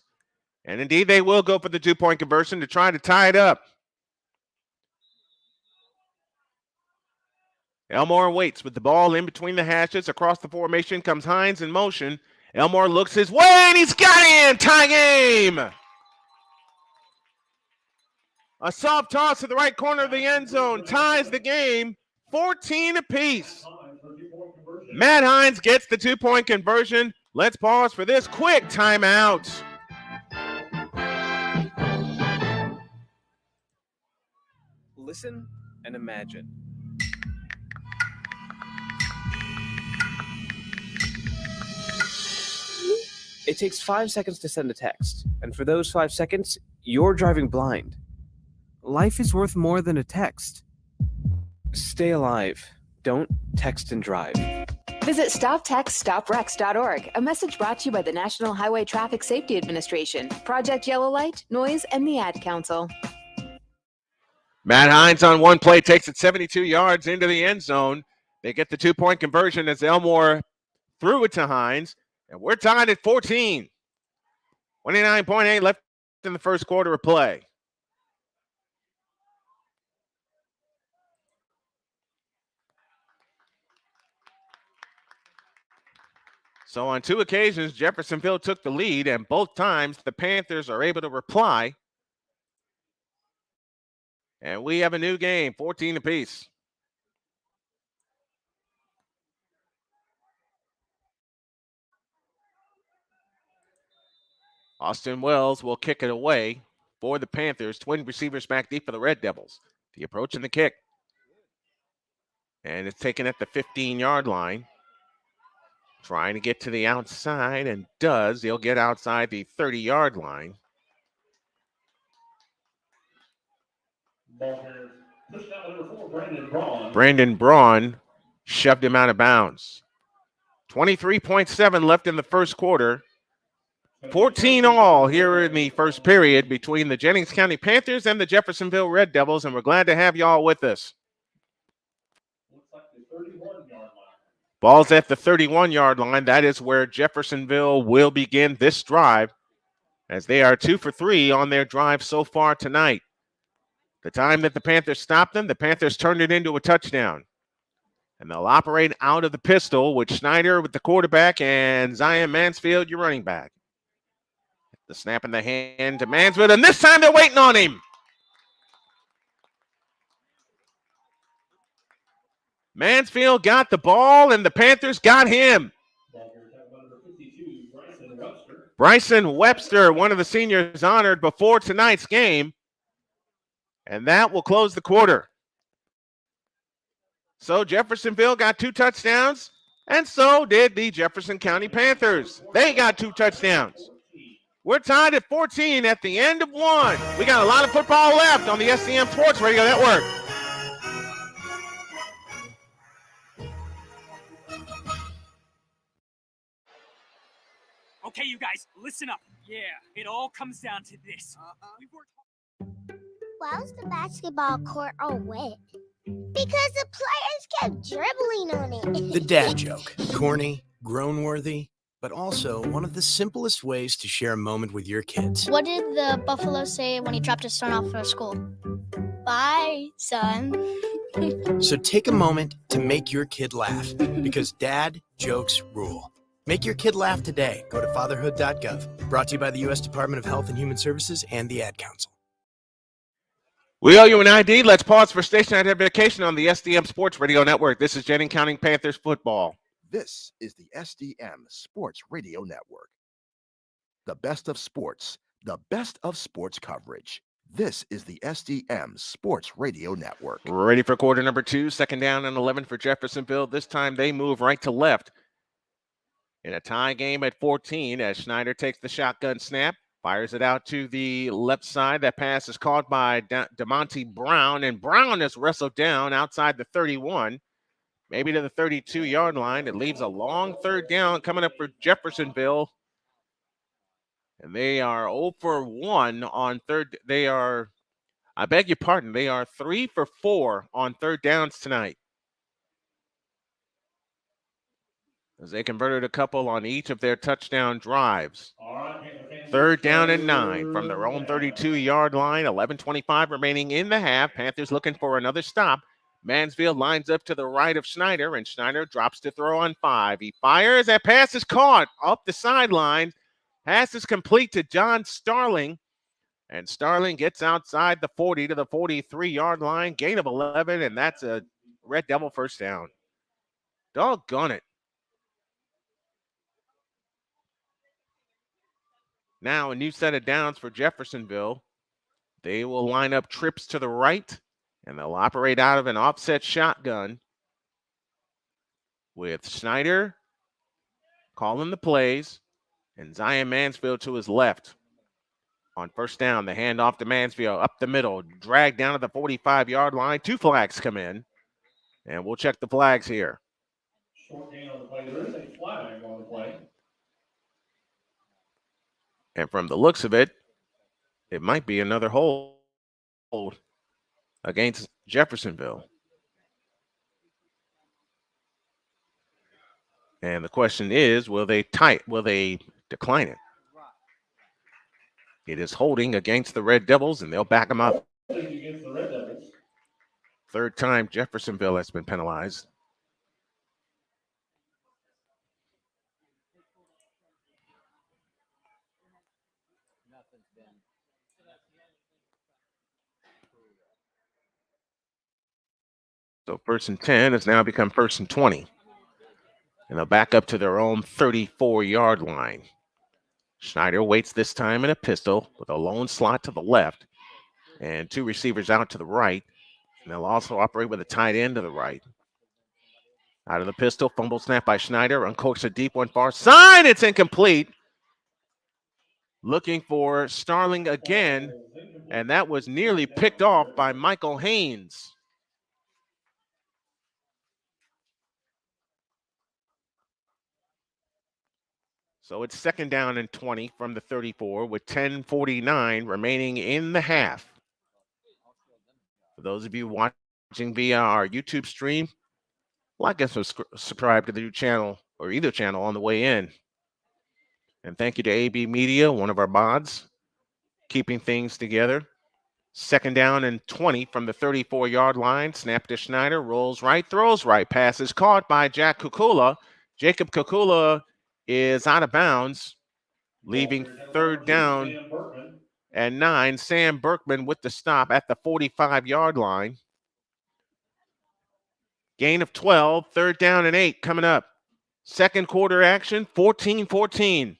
Speaker 1: And indeed, they will go for the 2-point conversion to try to tie it up. Elmore waits with the ball in between the hashes. Across the formation comes Hines in motion. Elmore looks his way, and he's got in. Tie game. A soft toss to the right corner of the end zone ties the game, 14 apiece. Matt Hines gets the 2-point conversion. Let's pause for this quick timeout.
Speaker 4: Listen and imagine. It takes 5 seconds to send a text, and for those 5 seconds, you're driving blind. Life is worth more than a text. Stay alive. Don't text and drive.
Speaker 9: Visit StopTextStopWrecks.org, a message brought to you by the National Highway Traffic Safety Administration, Project Yellow Light, Noise, and the Ad Council.
Speaker 1: Matt Hines on one play takes it 72 yards into the end zone. They get the 2-point conversion as Elmore threw it to Hines, and we're tied at 14. 29.8 left in the first quarter of play. So on 2 occasions, Jeffersonville took the lead, and both times the Panthers are able to reply. And we have a new game, 14 apiece. Austin Wells will kick it away for the Panthers. Twin receivers back deep for the Red Devils. The approach and the kick. And it's taken at the 15-yard line. Trying to get to the outside, and does. He'll get outside the 30-yard line. Brandon Braun shoved him out of bounds. 23.7 left in the first quarter. 14 all here in the first period between the Jennings County Panthers and the Jeffersonville Red Devils, and we're glad to have y'all with us. Ball's at the 31-yard line. That is where Jeffersonville will begin this drive, as they are 2 for 3 on their drive so far tonight. The time that the Panthers stopped them, the Panthers turned it into a touchdown. And they'll operate out of the pistol with Schneider with the quarterback and Zion Mansfield, your running back. The snap in the hand to Mansfield, and this time they're waiting on him. Mansfield got the ball, and the Panthers got him. Bryson Webster, one of the seniors honored before tonight's game. And that will close the quarter. So Jeffersonville got 2 touchdowns, and so did the Jefferson County Panthers. They got 2 touchdowns. We're tied at 14 at the end of 1. We got a lot of football left on the SCM Sports Radio Network.
Speaker 11: Okay, you guys, listen up. Yeah, it all comes down to this.
Speaker 12: Why was the basketball court all wet? Because the players kept dribbling on it.
Speaker 13: The dad joke. Corny, groan-worthy, but also one of the simplest ways to share a moment with your kids.
Speaker 12: What did the buffalo say when he dropped his son off for school? Bye, son.
Speaker 13: So take a moment to make your kid laugh, because dad jokes rule. Make your kid laugh today. Go to fatherhood.gov. Brought to you by the U.S. Department of Health and Human Services and the Ad Council.
Speaker 1: We owe you an ID. Let's pause for station identification on the SDM Sports Radio Network. This is Jennings County Panthers football.
Speaker 14: This is the SDM Sports Radio Network. The best of sports, the best of sports coverage. This is the SDM Sports Radio Network.
Speaker 1: Ready for quarter number 2, second down and 11 for Jeffersonville. This time they move right to left in a tie game at 14 as Schneider takes the shotgun snap. Fires it out to the left side. That pass is caught by DeMonte Brown, and Brown is wrestled down outside the 31, maybe to the 32-yard line. It leaves a long third down coming up for Jeffersonville. And they are 0 for 1 on third. They are 3 for 4 on third downs tonight, as they converted a couple on each of their touchdown drives. Third down and 9 from their own 32-yard line. 11:25 remaining in the half. Panthers looking for another stop. Mansfield lines up to the right of Schneider, and Schneider drops to throw on 5. He fires. That pass is caught up the sideline. Pass is complete to John Starling, and Starling gets outside the 40 to the 43-yard line. Gain of 11, and that's a Red Devil first down. Doggone it. Now a new set of downs for Jeffersonville. They will line up trips to the right, and they'll operate out of an offset shotgun with Schneider calling the plays and Zion Mansfield to his left. On first down, the handoff to Mansfield up the middle, dragged down to the 45-yard line. 2 flags come in, and we'll check the flags here.
Speaker 2: Short gain on the play. There is a flag on the play.
Speaker 1: And from the looks of it, it might be another hold against Jeffersonville. And the question is, will they decline it? It is holding against the Red Devils, and they'll back them up.
Speaker 2: Against the Red Devils.
Speaker 1: Third time Jeffersonville has been penalized. So 1st and 10 has now become 1st and 20. And they'll back up to their own 34-yard line. Schneider waits this time in a pistol with a lone slot to the left and two receivers out to the right. And they'll also operate with a tight end to the right. Out of the pistol, fumble snap by Schneider, uncorks a deep one far side. It's incomplete. Looking for Starling again, and that was nearly picked off by Michael Haynes. So it's 2nd down and 20 from the 34 with 10:49 remaining in the half. For those of you watching via our YouTube stream, like and subscribe to the new channel or either channel on the way in. And thank you to AB Media, one of our mods, keeping things together. 2nd down and 20 from the 34-yard line. Snap to Schneider, rolls right, throws right. Pass is caught by Jack Kukula. Jacob Kukula is out of bounds, leaving 3rd down and 9. Sam Berkman with the stop at the 45-yard line. Gain of 12, 3rd down and 8 coming up. 2nd quarter action, 14-14.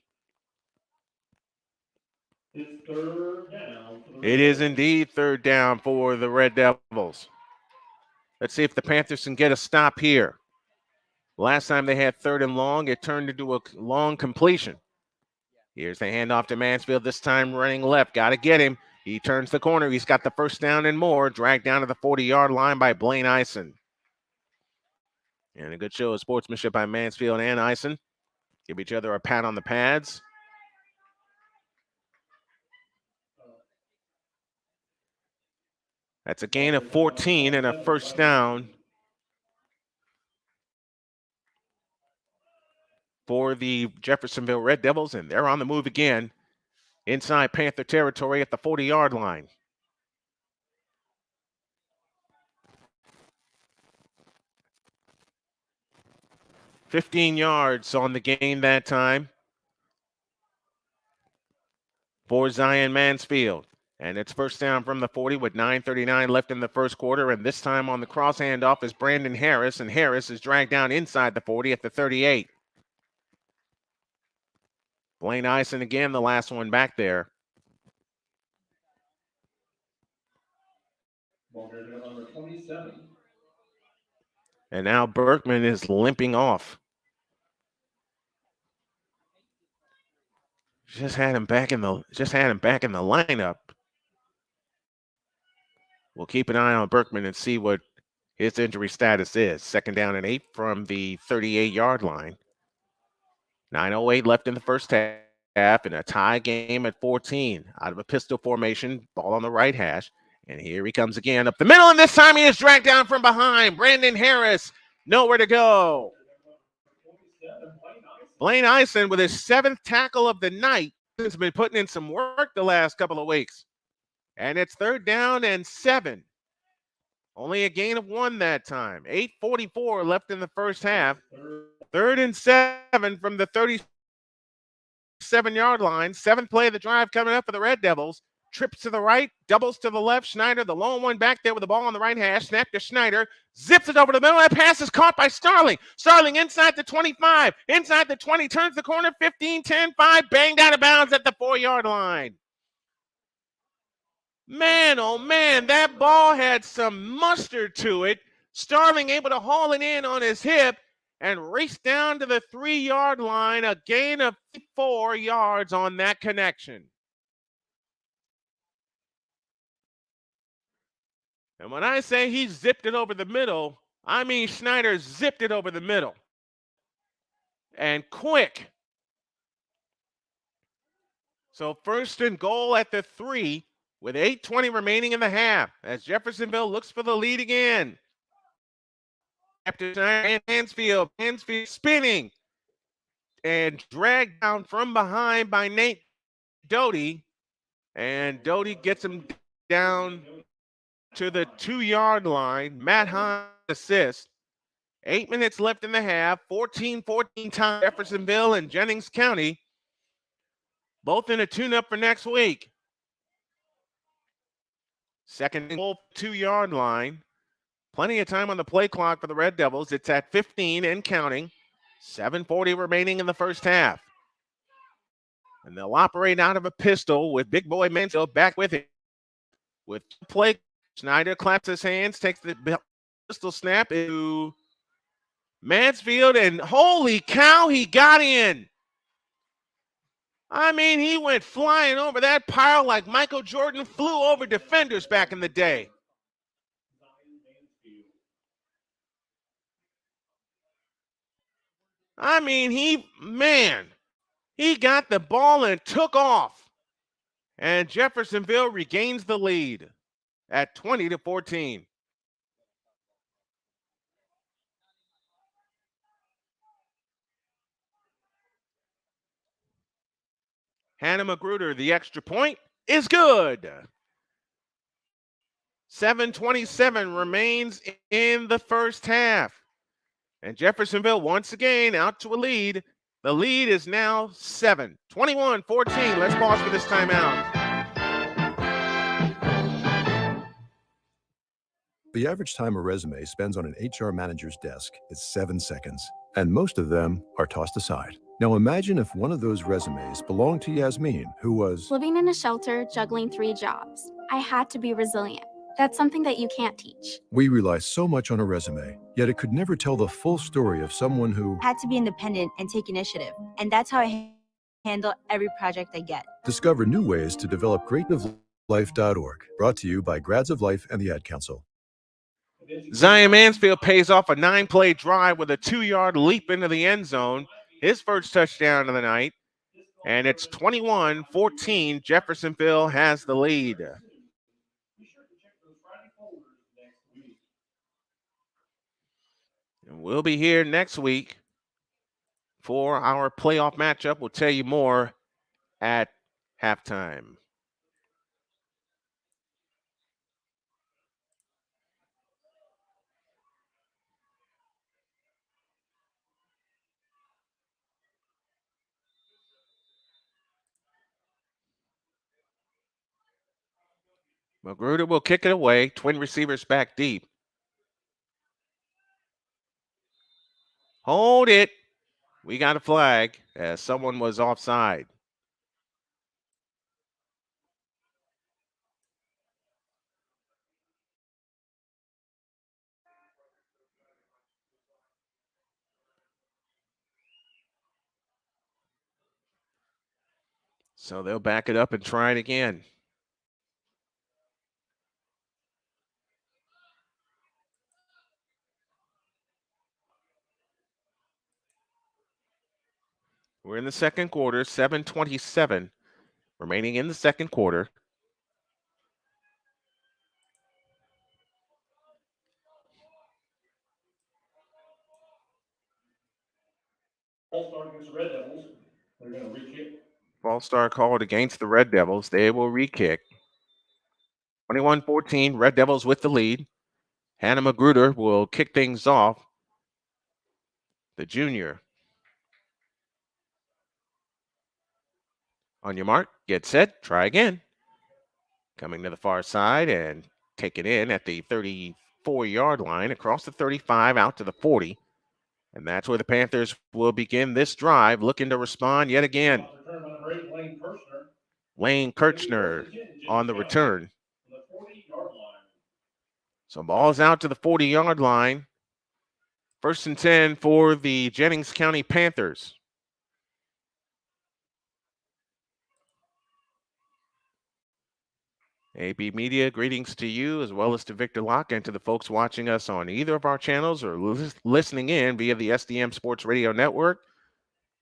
Speaker 2: It's 3rd down.
Speaker 1: It is indeed 3rd down for the Red Devils. Let's see if the Panthers can get a stop here. Last time they had 3rd and long, it turned into a long completion. Here's the handoff to Mansfield, this time running left. Got to get him. He turns the corner. He's got the 1st down and more. Dragged down to the 40-yard line by Blaine Eisen. And a good show of sportsmanship by Mansfield and Eisen. Give each other a pat on the pads. That's a gain of 14 and a 1st down for the Jeffersonville Red Devils, and they're on the move again inside Panther territory at the 40-yard line. $15 yards on the gain that time for Zion Mansfield. And it's 1st down from the 40 with 9:39 left in the 1st quarter. And this time on the cross handoff is Brandon Harris. And Harris is dragged down inside the 40 at the 38. Blaine Eisen again, the last one back there.
Speaker 2: Number 27.
Speaker 1: And now Berkman is limping off. Just had him back in the lineup. We'll keep an eye on Berkman and see what his injury status is. 2nd down and 8 from the 38-yard line. 9:08 left in the 1st half in a tie game at 14. Out of a pistol formation, ball on the right hash. And here he comes again up the middle, and this time he is dragged down from behind. Brandon Harris, nowhere to go. Blaine Eisen with his 7th tackle of the night. Has been putting in some work the last couple of weeks. And it's 3rd down and 7. Only a gain of 1 that time. 8:44 left in the 1st half. 3rd and 7 from the 37-yard line. 7th play of the drive coming up for the Red Devils. Trips to the right, doubles to the left. Schneider, the lone one back there with the ball on the right hash. Snap to Schneider. Zips it over the middle. That pass is caught by Starling. Starling inside the 25. Inside the 20. Turns the corner. 15, 10, 5. Banged out of bounds at the 4-yard line. Man, oh man, that ball had some mustard to it. Starling able to haul it in on his hip and race down to the 3-yard line. A gain of 4 yards on that connection. And when I say he zipped it over the middle, I mean Schneider zipped it over the middle. And quick. So 1st and goal at the 3 with 8:20 remaining in the half as Jeffersonville looks for the lead again. After Mansfield spinning. and dragged down from behind by Nate Doty. And Doty gets him down to the 2-yard line. Matt Hines assist. 8 minutes left in the half. 14-14 tie Jeffersonville and Jennings County. Both in a tune-up for next week. Second goal, 2-yard line. Plenty of time on the play clock for the Red Devils. It's at 15 and counting. 7:40 remaining in the first half. And they'll operate out of a pistol with big boy Mansfield back with it. With play, Schneider claps his hands, takes the pistol snap to Mansfield, and holy cow, he got in. I mean, he went flying over that pile like Michael Jordan flew over defenders back in the day. I mean, he got the ball and took off. And Jeffersonville regains the lead at 20-14. Hannah Magruder, the extra point is good. 7:27 remains in the first half. And Jeffersonville once again out to a lead. The lead is now 7. 21-14. Let's pause for this timeout.
Speaker 15: The average time a resume spends on an HR manager's desk is 7 seconds, and most of them are tossed aside. Now imagine if one of those resumes belonged to Yasmin, who was
Speaker 16: living in a shelter, juggling 3 jobs. I had to be resilient. That's something that you can't teach.
Speaker 15: We rely so much on a resume, yet it could never tell the full story of someone who
Speaker 17: had to be independent and take initiative. And that's how I handle every project I get.
Speaker 15: Discover new ways to develop creativelife.org. Brought to you by Grads of Life and the Ad Council.
Speaker 1: Zion Mansfield pays off a 9-play drive with a 2-yard leap into the end zone. His first touchdown of the night. And it's 21-14. Jeffersonville has the lead. And we'll be here next week for our playoff matchup. We'll tell you more at halftime. Magruder will kick it away. Twin receivers back deep. Hold it. We got a flag as someone was offside. So they'll back it up and try it again. We're in the second quarter, 7:27 remaining in the second quarter.
Speaker 2: False start against the Red Devils. They're going to re-kick.
Speaker 1: False start called against the Red Devils. They will re-kick. 21-14, Red Devils with the lead. Hannah Magruder will kick things off. The junior. On your mark, get set, try again. Coming to the far side and take it in at the 34-yard line, across the 35, out to the 40. And that's where the Panthers will begin this drive, looking to respond yet again. Lane Kirchner on the return. So ball's out to the 40-yard line. 1st and 10 for the Jennings County Panthers. AB Media, greetings to you as well as to Victor Locke and to the folks watching us on either of our channels or listening in via the SDM Sports Radio Network.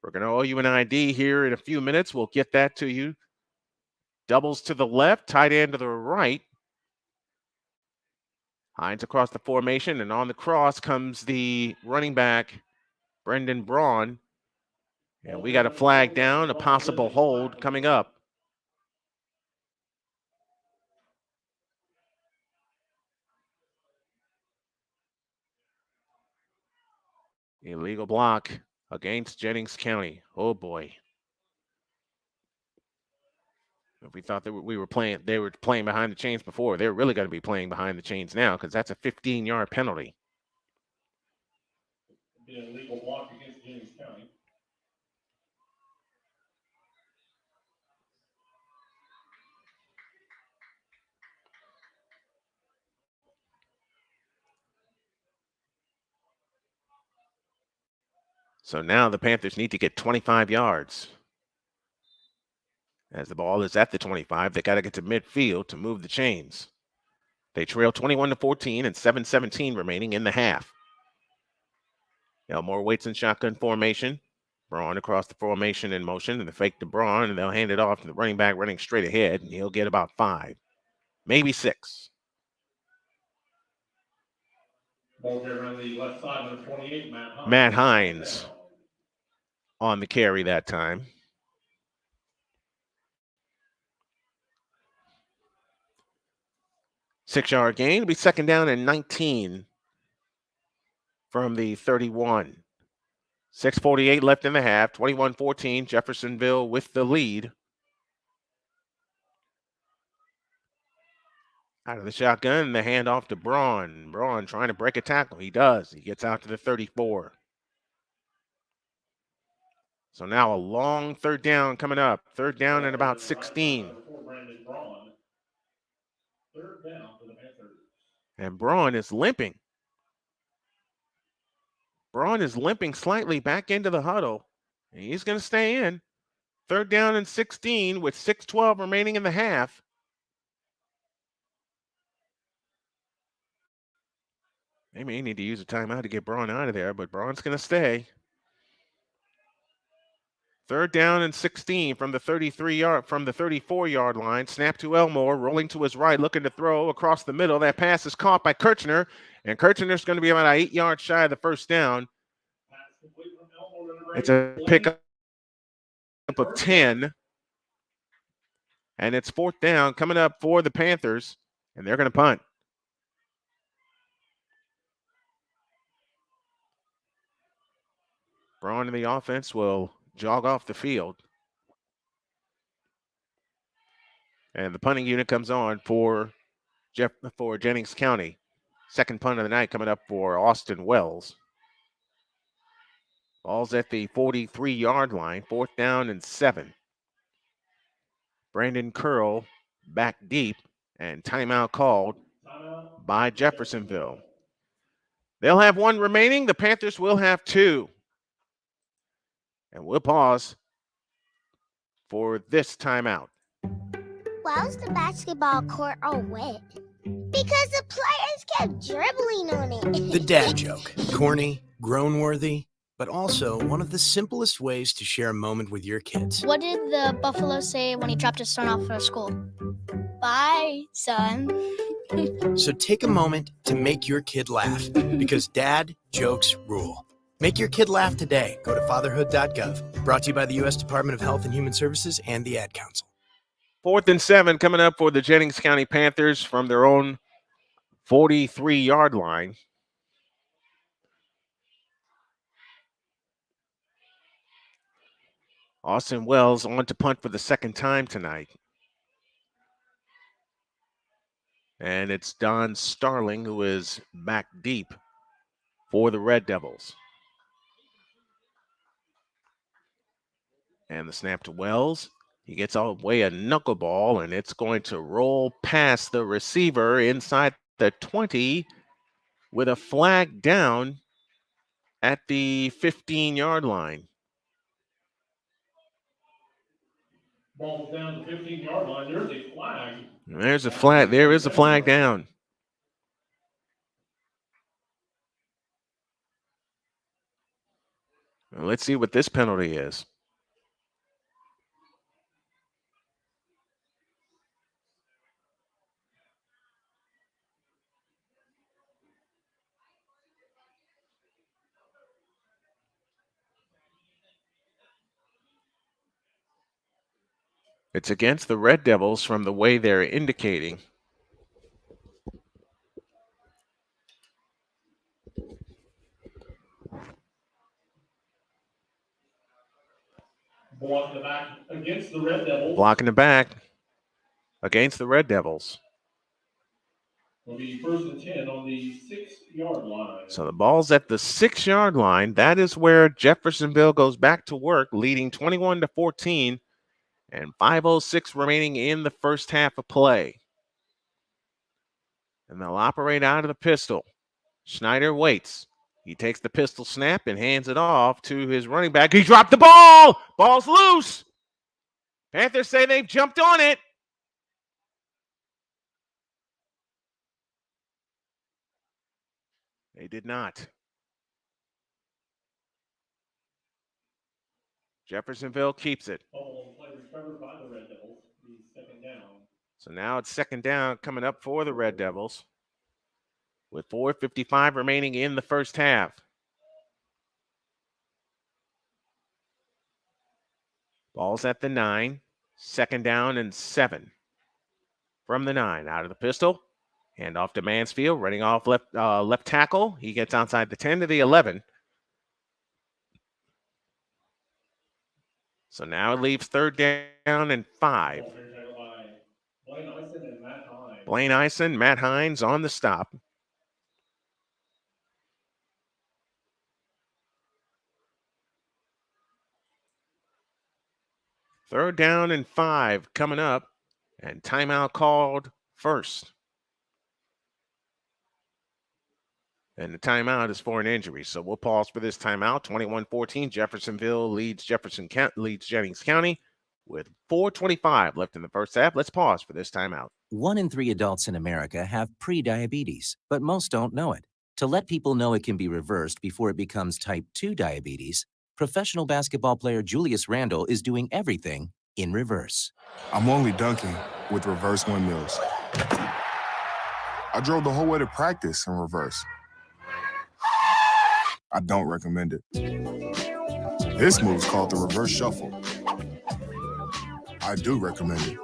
Speaker 1: We're going to owe you an ID here in a few minutes. We'll get that to you. Doubles to the left, tight end to the right. Hines across the formation, and on the cross comes the running back, Brendan Braun. And we got a flag down, a possible hold coming up. Illegal block against Jennings County. Oh boy. If we thought that they were playing behind the chains before, they're really going to be playing behind the chains now because that's a 15-yard penalty.
Speaker 2: Be an illegal block against Jennings County.
Speaker 1: So now the Panthers need to get 25 yards. As the ball is at the 25, they got to get to midfield to move the chains. They trail 21-14 and 7:17 remaining in the half. Elmore waits in shotgun formation. Braun across the formation in motion, and they fake to Braun, and they'll hand it off to the running back running straight ahead, and he'll get about 5, maybe 6.
Speaker 2: Ball carrier on the left side, number 28,
Speaker 1: Matt Hines on the carry that time. Six-yard gain. It'll be second down and 19 from the 31. 6:48 left in the half. 21-14. Jeffersonville with the lead. Out of the shotgun, the handoff to Braun. Braun trying to break a tackle. He does. He gets out to the 34. So now a long third down coming up. Third down and about 16.
Speaker 2: Third down for the Panthers.
Speaker 1: And Braun is limping. Braun is limping slightly back into the huddle. And he's going to stay in. Third down and 16 with 6:12 remaining in the half. They may need to use a timeout to get Braun out of there, but Braun's going to stay. Third down and 16 from the 34-yard line. Snap to Elmore, rolling to his right, looking to throw across the middle. That pass is caught by Kirchner, and Kirchner's going to be about 8 yards shy of the first down. It's a pickup of 10, and it's fourth down coming up for the Panthers, and they're going to punt. Braun in the offense will jog off the field. And the punting unit comes on for Jennings County. Second punt of the night coming up for Austin Wells. Ball's at the 43-yard line. Fourth down and 7. Brandon Curl back deep, and timeout called by Jeffersonville. They'll have 1 remaining. The Panthers will have 2. And we'll pause for this timeout.
Speaker 12: Why was the basketball court all wet? Because the players kept dribbling on it.
Speaker 13: The dad joke. Corny, groan-worthy, but also one of the simplest ways to share a moment with your kids.
Speaker 18: What did the buffalo say when he dropped his son off for school? Bye, son.
Speaker 13: So take a moment to make your kid laugh, because dad jokes rule. Make your kid laugh today. Go to fatherhood.gov. Brought to you by the U.S. Department of Health and Human Services and the Ad Council.
Speaker 1: 4th and 7 coming up for the Jennings County Panthers from their own 43-yard line. Austin Wells on to punt for the second time tonight. And it's Don Starling who is back deep for the Red Devils. And the snap to Wells. He gets away a knuckleball, and it's going to roll past the receiver inside the 20 with a flag down at the 15-yard line.
Speaker 2: Ball down the 15-yard line. There's a flag.
Speaker 1: There's a flag. There is a flag down. Well, let's see what this penalty is. It's against the Red Devils from the way they're indicating.
Speaker 2: Blocking the back against the Red Devils.
Speaker 1: Blocking the back against the Red Devils.
Speaker 2: Will be 1st and 10 on the 6-yard line.
Speaker 1: So the ball's at the 6-yard line. That is where Jeffersonville goes back to work, leading 21-14, and 5:06 remaining in the first half of play. And they'll operate out of the pistol. Schneider waits. He takes the pistol snap and hands it off to his running back. He dropped the ball. Ball's loose. Panthers say they've jumped on it. They did not. Jeffersonville keeps it.
Speaker 2: Play recovered by the Red Devils. The 2nd down.
Speaker 1: So now it's 2nd down coming up for the Red Devils with 4:55 remaining in the first half. Ball's at the 9. 2nd down and 7. From the 9, out of the pistol. Hand off to Mansfield, running off left tackle. He gets outside the 10 to the 11. So now it leaves 3rd down and 5. Blaine Eisen, Matt Hines on the stop. Third down and 5 coming up, and timeout called first. And the timeout is for an injury, so we'll pause for this timeout. 21-14, Jeffersonville leads Jennings County with 4:25 left in the first half. Let's pause for this timeout.
Speaker 7: 1 in 3 adults in America have prediabetes, but most don't know it. To let people know it can be reversed before it becomes type 2 diabetes, professional basketball player Julius Randle is doing everything in reverse.
Speaker 8: I'm only dunking with reverse windmills. I drove the whole way to practice in reverse. I don't recommend it. This move's called the reverse shuffle. I do recommend it.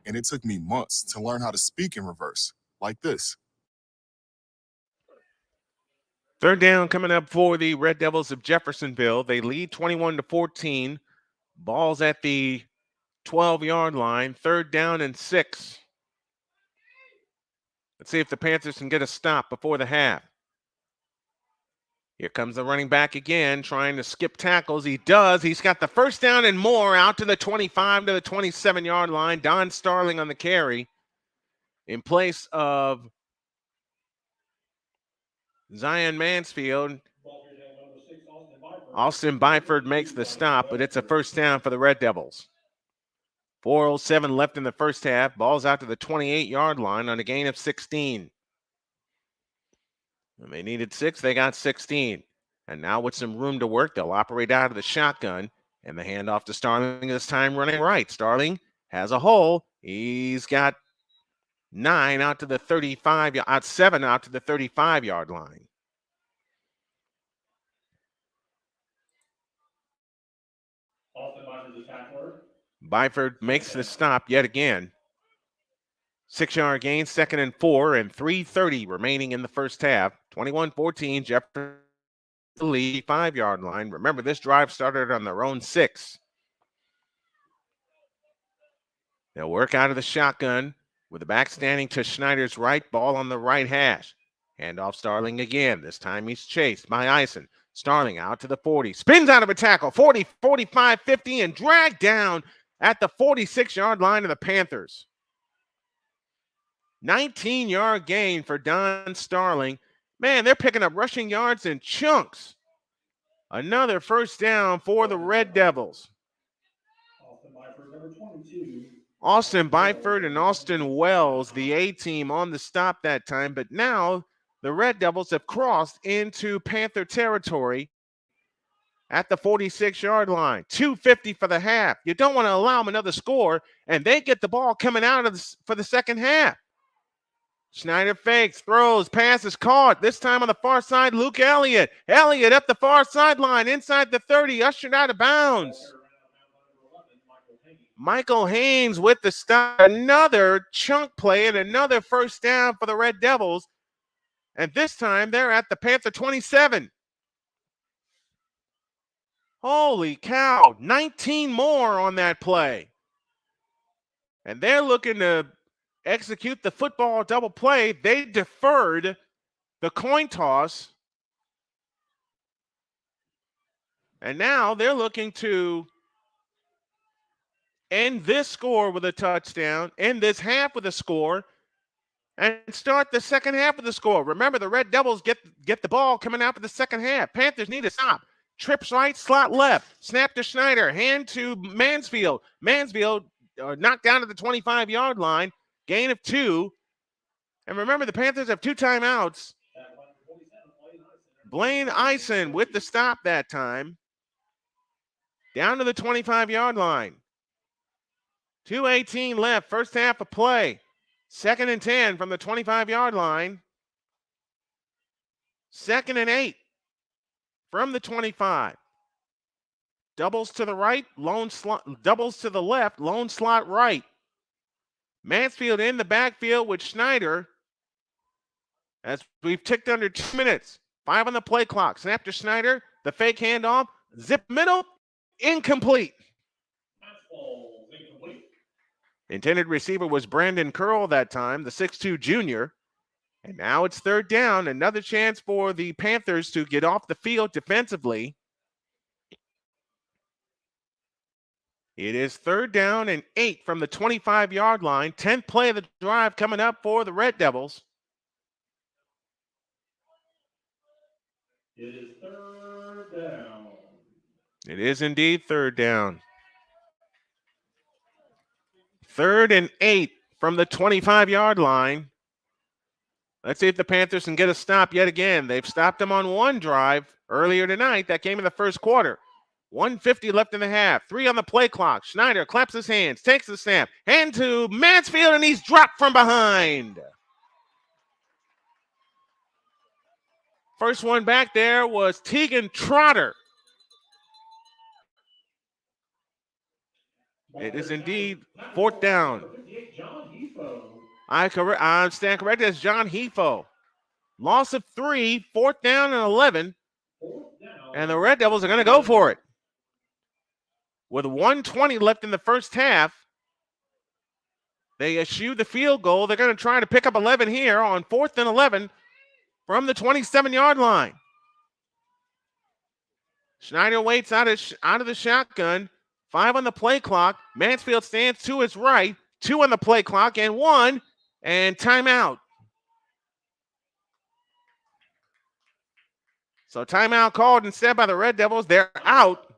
Speaker 8: And it took me months to learn how to speak in reverse, like this.
Speaker 1: Third down coming up for the Red Devils of Jeffersonville. They lead 21-14. Ball's at the 12-yard line. 3rd down and 6. Let's see if the Panthers can get a stop before the half. Here comes the running back again, trying to skip tackles. He does. He's got the 1st down and more out to the 25 to the 27-yard line. Don Starling on the carry in place of Zion Mansfield. Austin Byford makes the stop, but it's a 1st down for the Red Devils. 4:07 left in the first half. Ball's out to the 28-yard line on a gain of 16. And they needed 6, they got 16. And now with some room to work, they'll operate out of the shotgun. And the handoff to Starling this time running right. Starling has a hole. He's got 9 out to the 35, 7 out to the 35-yard line. Byford makes the stop yet again. 6-yard gain, 2nd and 4, and 3:30 remaining in the first half. 21-14, Jefferson lead, 5-yard line. Remember, this drive started on their own 6. They'll work out of the shotgun with the back standing to Schneider's right, ball on the right hash. Handoff Starling again. This time he's chased by Eisen. Starling out to the 40, spins out of a tackle, 40, 45, 50, and dragged down at the 46-yard line of the Panthers. 19-yard gain for Don Starling. Man, they're picking up rushing yards in chunks. Another 1st down for the Red Devils. Austin Byford and Austin Wells, the A-team, on the stop that time. But now the Red Devils have crossed into Panther territory at the 46-yard line. 2:50 for the half. You don't want to allow them another score, and they get the ball coming out of for the second half. Schneider fakes, throws, pass is caught. This time on the far side, Luke Elliott. Elliott up the far sideline, inside the 30, ushered out of bounds. Michael Haynes with the stop. Another chunk play and another first down for the Red Devils. And this time they're at the Panther 27. Holy cow, 19 more on that play. And they're looking to execute the football double play. They deferred the coin toss. And now they're looking to end this score with a touchdown, end this half with a score, and start the second half with the score. Remember, the Red Devils get the ball coming out for the second half. Panthers need to stop. Trips right, slot left. Snap to Schneider. Hand to Mansfield. Mansfield knocked down to the 25-yard line. Gain of 2. And remember, the Panthers have 2 timeouts. Blaine Eisen with the stop that time. Down to the 25-yard line. 2:18 left, first half of play. 2nd and 10 from the 25-yard line. 2nd and 8 from the 25. Doubles to the right, lone slot, doubles to the left, lone slot right. Mansfield in the backfield with Schneider. As we've ticked under 2 minutes. 5 on the play clock. Snap to Schneider. The fake handoff. Zip middle. Incomplete. Intended receiver was Brandon Curl that time, the 6'2 junior. And now it's 3rd down. Another chance for the Panthers to get off the field defensively. It is 3rd down and 8 from the 25-yard line. 10th play of the drive coming up for the Red Devils.
Speaker 2: It is 3rd down.
Speaker 1: It is indeed 3rd down. 3rd and 8 from the 25-yard line. Let's see if the Panthers can get a stop yet again. They've stopped them on one drive earlier tonight. That came in the first quarter. 1:50 left in the half. 3 on the play clock. Schneider claps his hands, takes the snap, hand to Mansfield, and he's dropped from behind. First one back there was Tegan Trotter. It is indeed 4th down. I stand corrected as John Hefo. Loss of 3, 4th down and 11. And the Red Devils are going to go for it. With 1:20 left in the first half, they eschew the field goal. They're going to try to pick up 11 here on 4th and 11 from the 27-yard line. Schneider waits out of the shotgun. 5 on the play clock. Mansfield stands to his right. 2 on the play clock and 1. And timeout. So timeout called instead by the Red Devils. They're out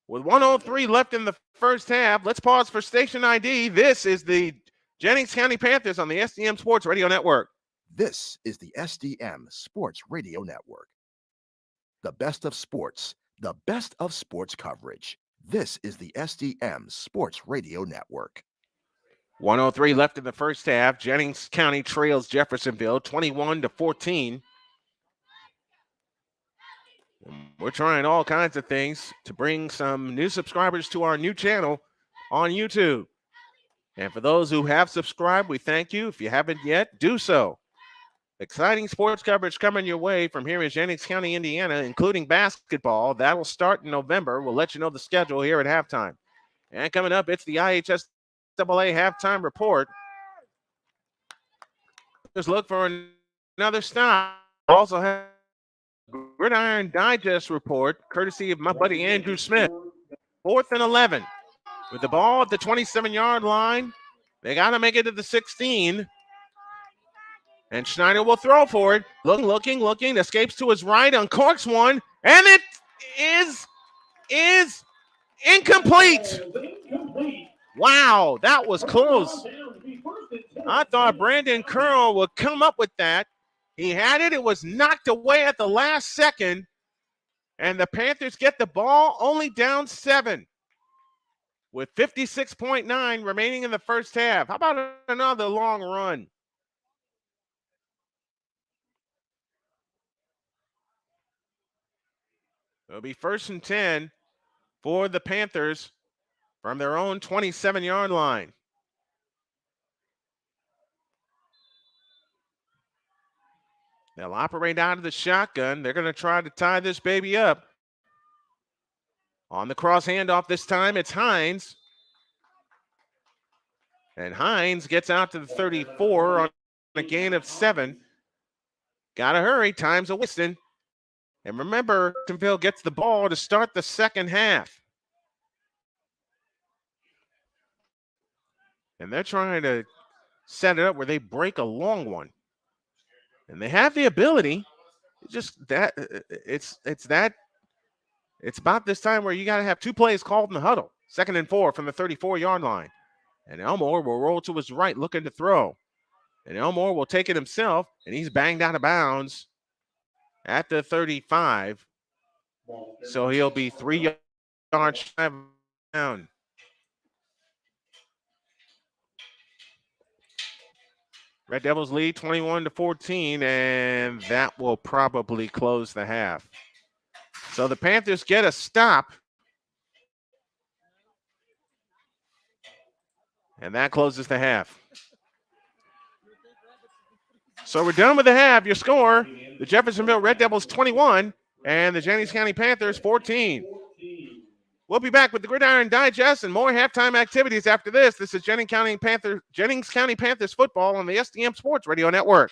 Speaker 1: with 1:03 left in the first half. Let's pause for station ID. This is the Jennings County Panthers on the SDM Sports Radio Network.
Speaker 14: This is the SDM Sports Radio Network. The best of sports, the best of sports coverage. This is the SDM Sports Radio Network.
Speaker 1: 1:03 left in the first half. Jennings County trails Jeffersonville 21-14. We're trying all kinds of things to bring some new subscribers to our new channel on YouTube. And for those who have subscribed, we thank you. If you haven't yet, do so. Exciting sports coverage coming your way from here in Jennings County, Indiana, including basketball. That will start in November. We'll let you know the schedule here at halftime. And coming up, it's the IHSAA halftime report. Just look for another stop. Also have Gridiron Digest report, courtesy of my buddy Andrew Smith. 4th and 11. With the ball at the 27-yard line. They got to make it to the 16. And Schneider will throw for it. Looking. Escapes to his right, uncorks one. And it is incomplete. Wow, that was close. I thought Brandon Curl would come up with that. He had it. It was knocked away at the last second. And the Panthers get the ball only down 7 with 56.9 remaining in the first half. How about another long run? It'll be 1st and 10 for the Panthers from their own 27-yard line. They'll operate out of the shotgun. They're going to try to tie this baby up. On the cross handoff this time, it's Hines. And Hines gets out to the 34 on a gain of 7. Got to hurry. Time's a wasting. And remember, Jeffersonville gets the ball to start the second half. And they're trying to set it up where they break a long one. And they have the ability. It's about this time where you got to have 2 plays called in the huddle. 2nd and 4 from the 34-yard line. And Elmore will roll to his right looking to throw. And Elmore will take it himself, and he's banged out of bounds at the 35. So he'll be 3 yards shy of down. Red Devils lead 21-14, and that will probably close the half. So the Panthers get a stop. And that closes the half. So we're done with the half. Your score, the Jeffersonville Red Devils 21 and the Jennings County Panthers 14. We'll be back with the Gridiron Digest and more halftime activities after this. This is Jennings County Panthers football on the SDM Sports Radio Network.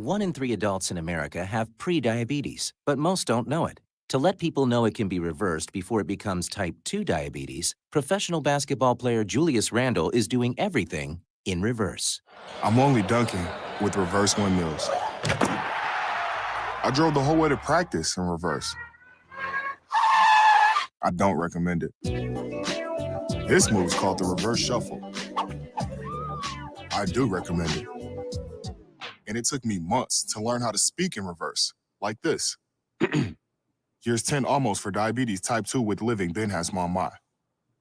Speaker 7: 1 in 3 adults in America have prediabetes, but most don't know it. To let people know it can be reversed before it becomes type 2 diabetes, professional basketball player Julius Randle is doing everything in reverse.
Speaker 8: I'm only dunking with reverse windmills. I drove the whole way to practice in reverse. I don't recommend it. This move is called the reverse shuffle. I do recommend it. And it took me months to learn how to speak in reverse, like this. Here's 10 almost for diabetes type 2 with living then has mama.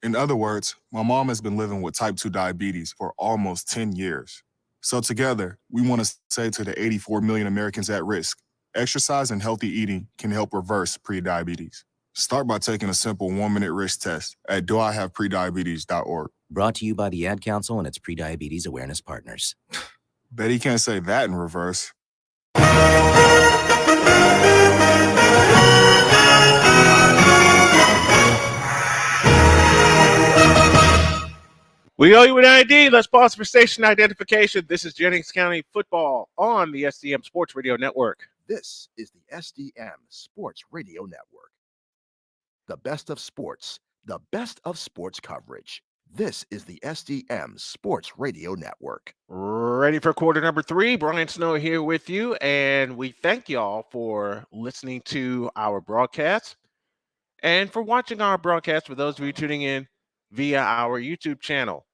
Speaker 8: In other words, my mom has been living with type 2 diabetes for almost 10 years. So together, we want to say to the 84 million Americans at risk, exercise and healthy eating can help reverse prediabetes. Start by taking a simple 1-minute risk test at doihaveprediabetes.org.
Speaker 7: Brought to you by the Ad Council and its prediabetes awareness partners.
Speaker 8: Bet he can't say that in reverse.
Speaker 1: We owe you an ID. Let's pause for station identification. This is Jennings County Football on the SDM Sports Radio Network.
Speaker 14: This is the SDM Sports Radio Network. The best of sports, the best of sports coverage. This is the SDM Sports Radio Network.
Speaker 1: Ready for quarter number 3. Brian Snow here with you, and we thank y'all for listening to our broadcast and for watching our broadcast for those of you tuning in via our YouTube channel.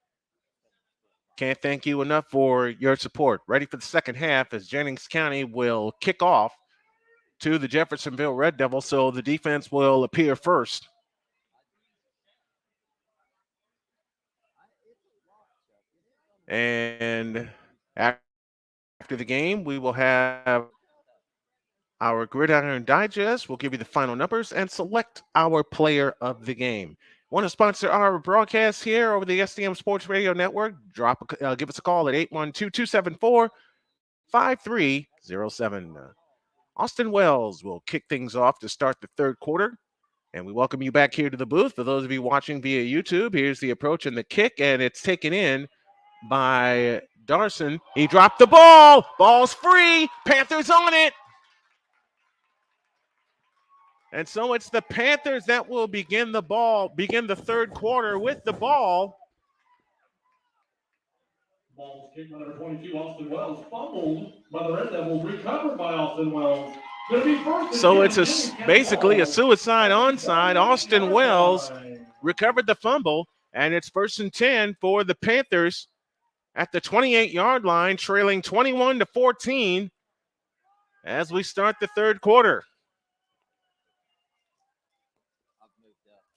Speaker 1: Can't thank you enough for your support. Ready for the second half as Jennings County will kick off to the Jeffersonville Red Devils, so the defense will appear first. And after the game, we will have our Gridiron Digest. We'll give you the final numbers and select our player of the game. Want to sponsor our broadcast here over the SDM Sports Radio Network? Give us a call at 812-274-5307. Austin Wells will kick things off to start the third quarter. And we welcome you back here to the booth. For those of you watching via YouTube, here's the approach and the kick, and it's taken in by Darson. He dropped the ball. Ball's free. Panthers on it. And so it's the Panthers that will begin the third quarter with the ball.
Speaker 2: Ball's kicked by number 22, Austin Wells. Fumbled by the Red Devils. Recovered by Austin Wells.
Speaker 1: So it's basically a suicide onside. Austin Wells recovered the fumble, and it's 1st and 10 for the Panthers at the 28-yard line, trailing 21-14 as we start the third quarter.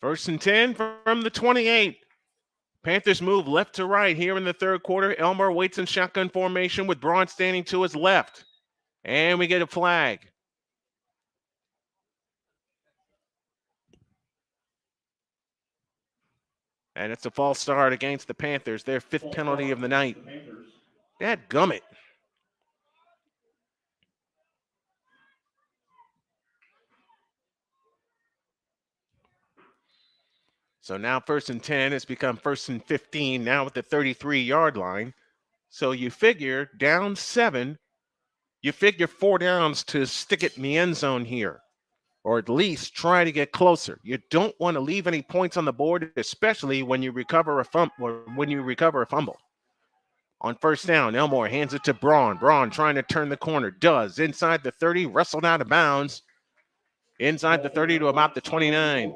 Speaker 1: 1st and 10 from the 28. Panthers move left to right here in the third quarter. Elmore waits in shotgun formation with Braun standing to his left. And we get a flag. And it's a false start against the Panthers, their 5th penalty of the night. Dadgummit. So now 1st and 10 has become 1st and 15, now at the 33-yard line. So you figure down 7, you figure 4 downs to stick it in the end zone here, or at least try to get closer. You don't want to leave any points on the board, especially when you recover a fumble. On 1st down, Elmore hands it to Braun. Braun trying to turn the corner. Does. Inside the 30, wrestled out of bounds. Inside the 30 to about the 29.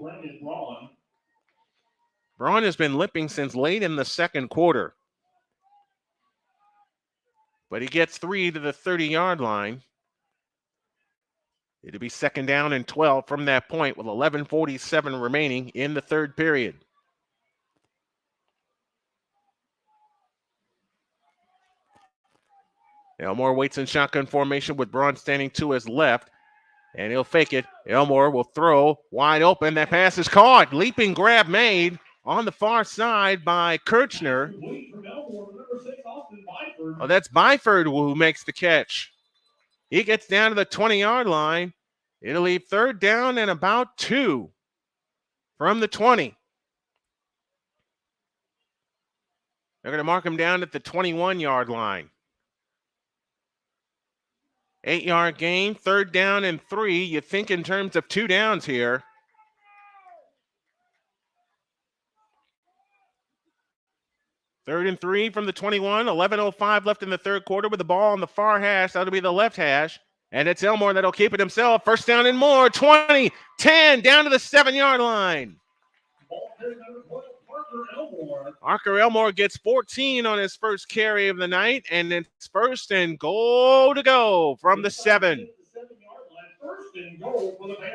Speaker 1: Braun has been limping since late in the second quarter. But he gets 3 to the 30-yard line. It'll be 2nd down and 12 from that point with 11:47 remaining in the third period. Elmore waits in shotgun formation with Braun standing to his left, and he'll fake it. Elmore will throw wide open. That pass is caught. Leaping grab made on the far side by Kirchner. Oh, that's Byford who makes the catch. He gets down to the 20-yard line. It'll leave 3rd down and about 2 from the 20. They're going to mark him down at the 21-yard line. 8-yard gain, 3rd down and 3. You think in terms of 2 downs here. Third and 3 from the 21. 11:05 left in the third quarter with the ball on the far hash. That'll be the left hash. And it's Elmore that'll keep it himself. 1st down and more. 20, 10, down to the 7-yard line. Parker Elmore gets 14 on his first carry of the night, and it's 1st and goal to go from the 7.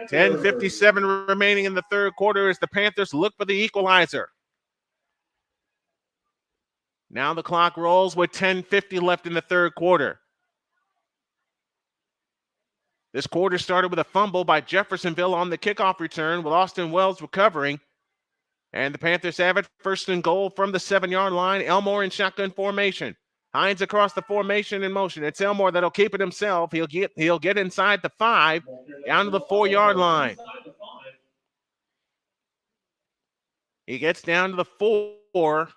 Speaker 1: 10:57 remaining in the third quarter as the Panthers look for the equalizer. Now the clock rolls with 10:50 left in the third quarter. This quarter started with a fumble by Jeffersonville on the kickoff return with Austin Wells recovering. And the Panthers have it 1st and goal from the 7-yard line. Elmore in shotgun formation. Hines across the formation in motion. It's Elmore that'll keep it himself. He'll get inside the 5, down to the 4-yard line. He gets down to the 4.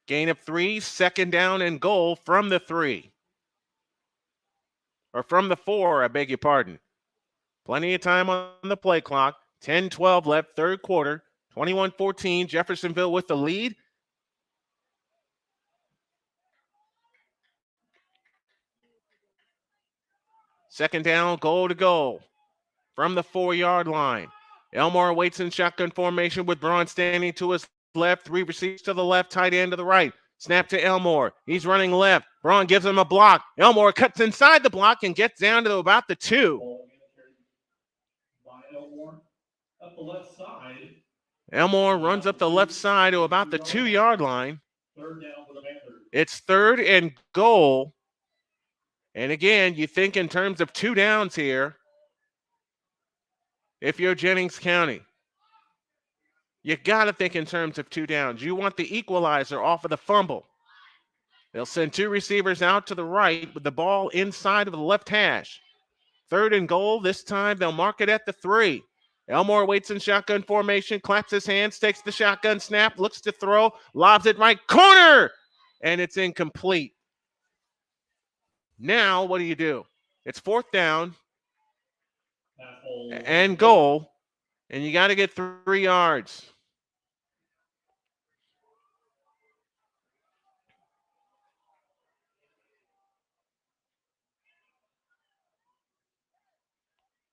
Speaker 1: Gain of 3, 2nd down and goal from the 3. Or from the 4, I beg your pardon. Plenty of time on the play clock. 10-12 left, third quarter. 21-14, Jeffersonville with the lead. Second down, goal to goal from the 4-yard line. Elmore waits in shotgun formation with Braun standing to his left. 3 receivers to the left, tight end to the right. Snap to Elmore. He's running left. Braun gives him a block. Elmore cuts inside the block and gets down to about the 2.
Speaker 2: Up the left side.
Speaker 1: Elmore runs up the left side to about the 2-yard line.
Speaker 2: Third down for the Panthers.
Speaker 1: It's 3rd and goal. And again, you think in terms of 2 downs here. If you're Jennings County, you got to think in terms of 2 downs. You want the equalizer off of the fumble. They'll send 2 receivers out to the right with the ball inside of the left hash. 3rd and goal. This time they'll mark it at the 3. Elmore waits in shotgun formation, claps his hands, takes the shotgun snap, looks to throw, lobs it right corner, and it's incomplete. Now what do? It's 4th down and goal, and you got to get 3 yards.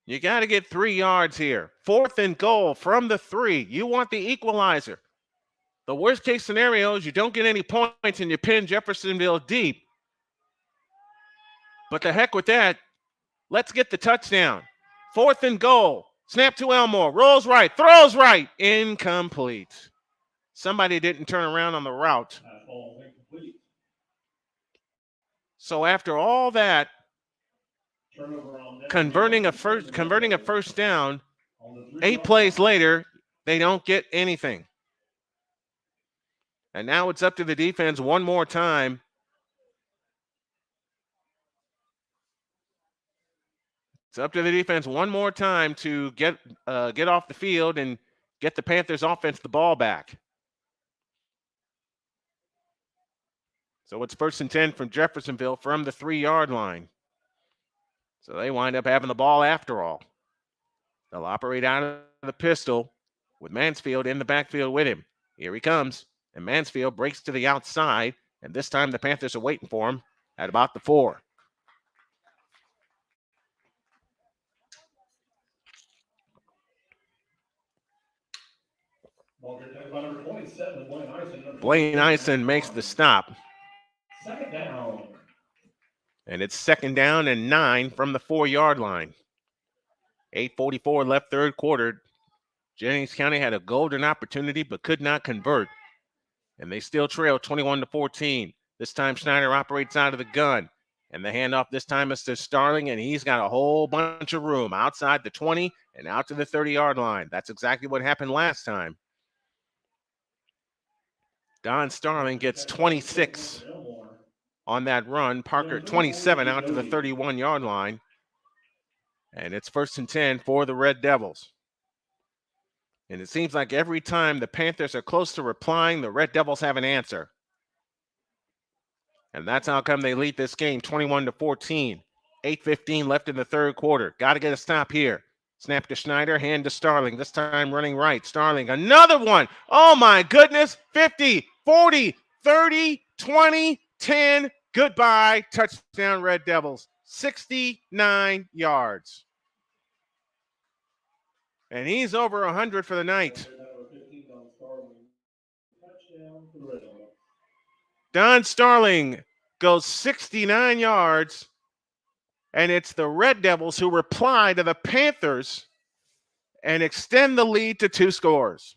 Speaker 1: You got to get 3 yards here. 4th and goal from the 3. You want the equalizer. The worst case scenario is you don't get any points and you pin Jeffersonville deep. But the heck with that. Let's get the touchdown. 4th and goal. Snap to Elmore. Rolls right. Throws right. Incomplete. Somebody didn't turn around on the route. So after all that, converting a first down, 8 plays later, they don't get anything. And now it's up to the defense one more time. It's up to the defense one more time to get off the field and get the Panthers offense the ball back. So it's 1st and 10 from Jeffersonville from the 3-yard line. So they wind up having the ball after all. They'll operate out of the pistol with Mansfield in the backfield with him. Here he comes. And Mansfield breaks to the outside. And this time the Panthers are waiting for him at about the 4. Blaine Eisen makes the stop.
Speaker 2: Second down.
Speaker 1: And it's 2nd down and 9 from the 4-yard line. 8:44 left, 3rd quarter. Jennings County had a golden opportunity but could not convert. And they still trail 21-14. This time Schneider operates out of the gun. And the handoff this time is to Starling, and he's got a whole bunch of room outside the 20 and out to the 30-yard line. That's exactly what happened last time. Don Starling gets 26 on that run. Parker 27 out to the 31-yard line. And it's 1st and 10 for the Red Devils. And it seems like every time the Panthers are close to replying, the Red Devils have an answer. And that's how come they lead this game 21-14. 8:15 left in the 3rd quarter. Got to get a stop here. Snap to Schneider, hand to Starling. This time running right. Starling, another one. Oh my goodness. 50, 40, 30, 20, 10. Goodbye. Touchdown, Red Devils. 69 yards. And he's over 100 for the night. Don Starling goes 69 yards, and it's the Red Devils who reply to the Panthers and extend the lead to 2 scores.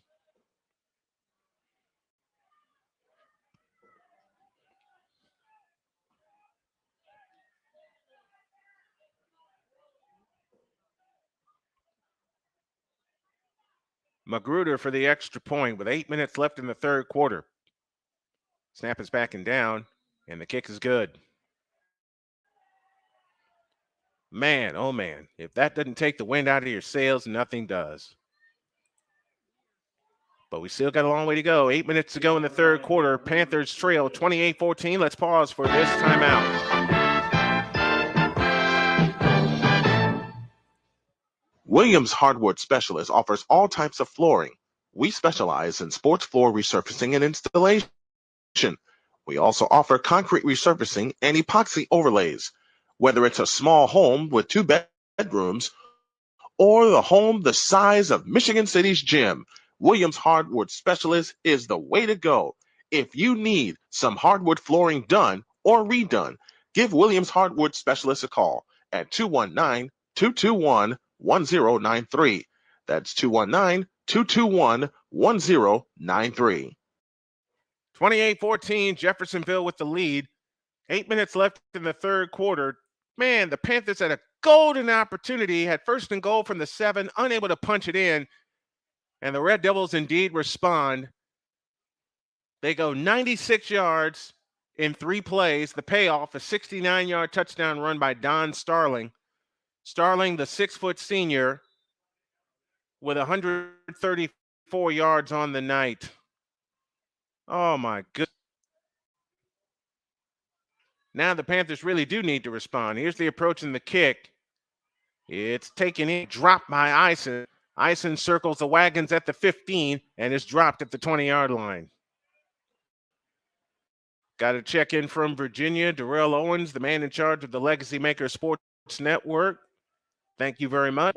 Speaker 1: Magruder for the extra point with 8 minutes left in the 3rd quarter. Snap is backing down, and the kick is good. Man, oh man, if that doesn't take the wind out of your sails, nothing does. But we still got a long way to go. 8 minutes to go in the 3rd quarter. Panthers trail 28-14. Let's pause for this timeout.
Speaker 10: Williams Hardwood Specialist offers all types of flooring. We specialize in sports floor resurfacing and installation. We also offer concrete resurfacing and epoxy overlays. Whether it's a small home with 2 bedrooms or the home the size of Michigan City's gym, Williams Hardwood Specialist is the way to go. If you need some hardwood flooring done or redone, give Williams Hardwood Specialist a call at 219-221-1093. That's 219-221-1093.
Speaker 1: 28-14, Jeffersonville with the lead. 8 minutes left in the third quarter. Man, the Panthers had a golden opportunity, had first and goal from the 7, unable to punch it in. And the Red Devils indeed respond. They go 96 yards in 3 plays. The payoff, a 69-yard touchdown run by Don Starling. Starling, the 6-foot senior, with 134 yards on the night. Oh, my goodness. Now the Panthers really do need to respond. Here's the approach and the kick. It's taken in, dropped by Eisen. Eisen circles the wagons at the 15 and is dropped at the 20-yard line. Got a check in from Virginia. Darrell Owens, the man in charge of the Legacy Maker Sports Network. Thank you very much.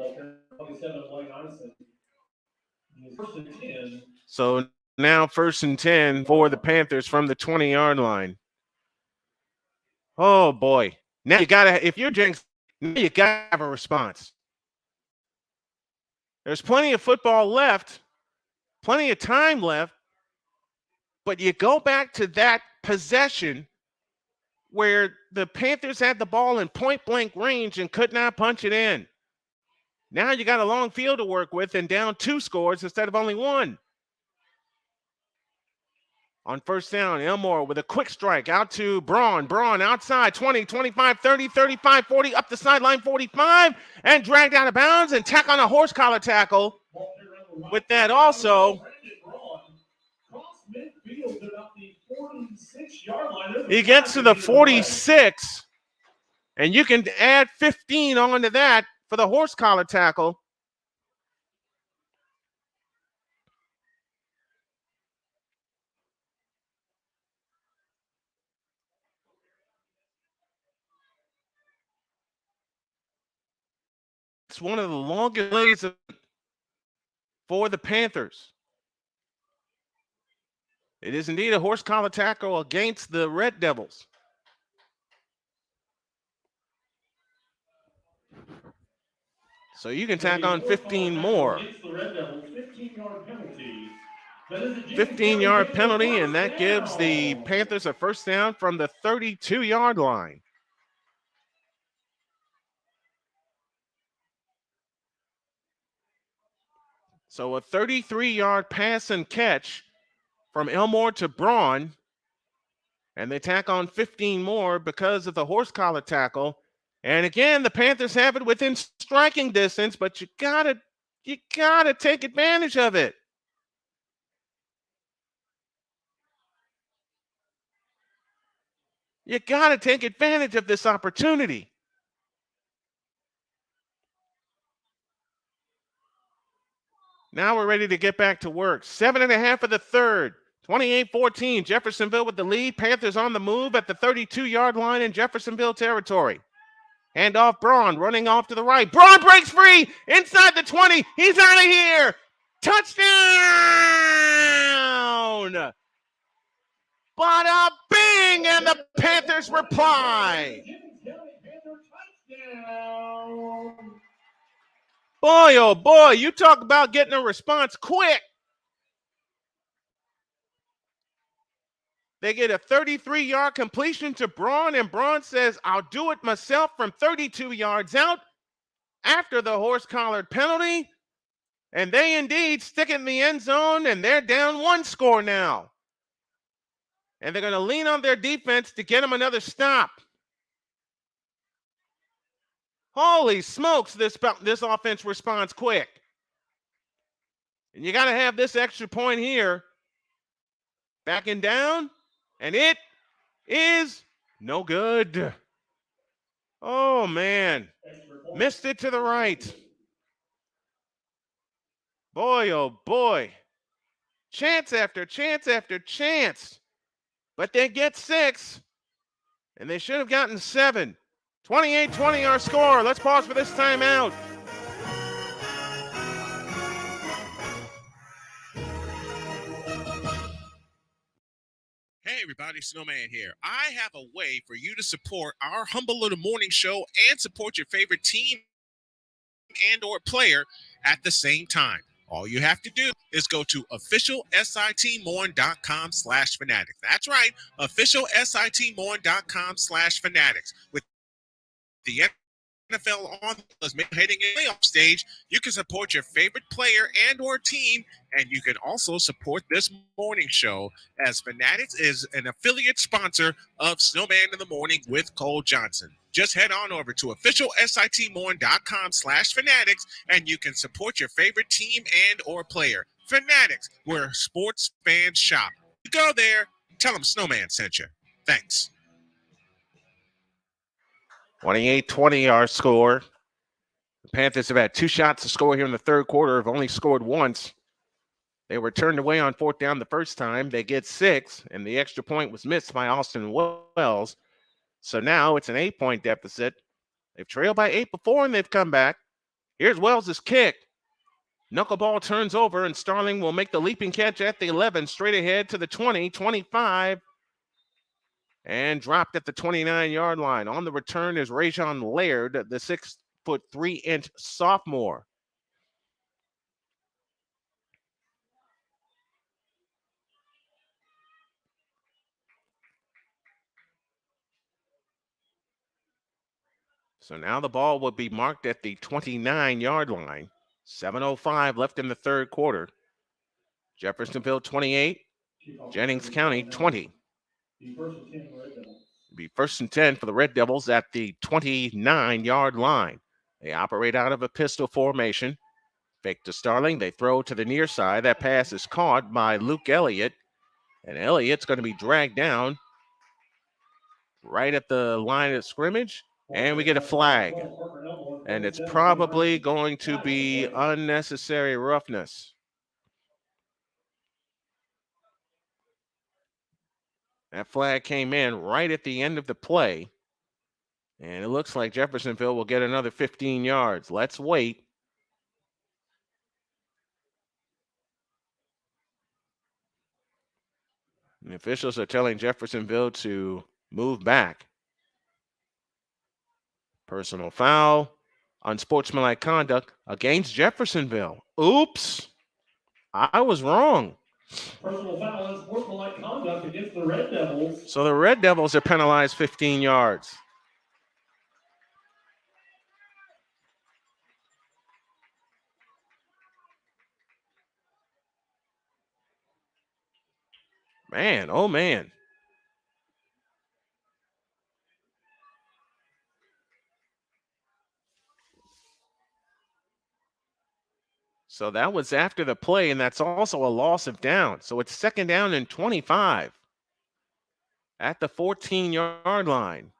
Speaker 1: So now 1st and 10 for the Panthers from the 20-yard line. Oh, boy. Now you got to, if you're Jennings, now you got to have a response. There's plenty of football left, plenty of time left, but you go back to that possession where the Panthers had the ball in point-blank range and could not punch it in. Now you got a long field to work with and down 2 scores instead of only 1. On 1st down, Elmore with a quick strike out to Braun. Braun outside, 20, 25, 30, 35, 40, up the sideline, 45, and dragged out of bounds and tack on a horse collar tackle. With that also, he gets to the 46, and you can add 15 onto that for the horse collar tackle. It's one of the longest plays for the Panthers. It is indeed a horse collar tackle against the Red Devils. So you can tack on 15 more. 15-yard penalty, and that gives the Panthers a 1st down from the 32-yard line. So a 33-yard pass and catch from Elmore to Braun, and they tack on 15 more because of the horse collar tackle. And again, the Panthers have it within striking distance, but you gotta take advantage of it. You gotta take advantage of this opportunity. Now we're ready to get back to work. 7.5 of the third. 28-14. Jeffersonville with the lead. Panthers on the move at the 32-yard line in Jeffersonville territory. Hand off Braun, running off to the right. Braun breaks free inside the 20. He's out of here. Touchdown! Bada bing, and the Panthers reply. Boy, oh boy, you talk about getting a response quick. They get a 33-yard completion to Braun, and Braun says, I'll do it myself from 32 yards out after the horse-collared penalty. And they indeed stick it in the end zone, and they're down 1 score now. And they're going to lean on their defense to get them another stop. Holy smokes, this offense responds quick. And you got to have this extra point here. Backing down, and it is no good. Oh, man. Missed it to the right. Boy, oh, boy. Chance after chance after chance. But they get 6, and they should have gotten 7. 28-20 our score. Let's pause for this timeout. Hey everybody, Snowman here. I have a way for you to support our humble little morning show and support your favorite team and or player at the same time. All you have to do is go to officialsitmorn.com/fanatics. That's right, officialsitmorn.com/fanatics. With the NFL on the heading in the playoff stage, you can support your favorite player and or team, and you can also support this morning show, as Fanatics is an affiliate sponsor of Snowman in the Morning with Cole Johnson. Just head on over to officialsitmorn.com/fanatics, and you can support your favorite team and or player. Fanatics, where sports fans shop. You go there, tell them Snowman sent you. Thanks. 28-20 our score. The Panthers have had 2 shots to score here in the third quarter, have only scored once. They were turned away on 4th down the first time. They get 6, and the extra point was missed by Austin Wells. So now it's an 8-point deficit. They've trailed by 8 before, and they've come back. Here's Wells' kick. Knuckleball turns over, and Starling will make the leaping catch at the 11, straight ahead to the 20, 25, and dropped at the 29-yard line. On the return is Rajon Laird, the 6'3" sophomore. So now the ball will be marked at the 29-yard line. 7:05 left in the third quarter. Jeffersonville 28, Jennings County 20. Be 1st and 10 for the Red Devils at the 29-yard line. They operate out of a pistol formation. Fake to Starling. They throw to the near side. That pass is caught by Luke Elliott. And Elliott's going to be dragged down right at the line of scrimmage. And we get a flag. And it's probably going to be unnecessary roughness. That flag came in right at the end of the play. And it looks like Jeffersonville will get another 15 yards. Let's wait. The officials are telling Jeffersonville to move back. Personal foul, unsportsmanlike conduct against Jeffersonville. Oops, I was wrong.
Speaker 2: Personal foul and sportsmanlike conduct against the Red Devils.
Speaker 1: So the Red Devils are penalized 15 yards. Man, oh man. So that was after the play, and that's also a loss of down. So it's 2nd down and 25 at the 14-yard line.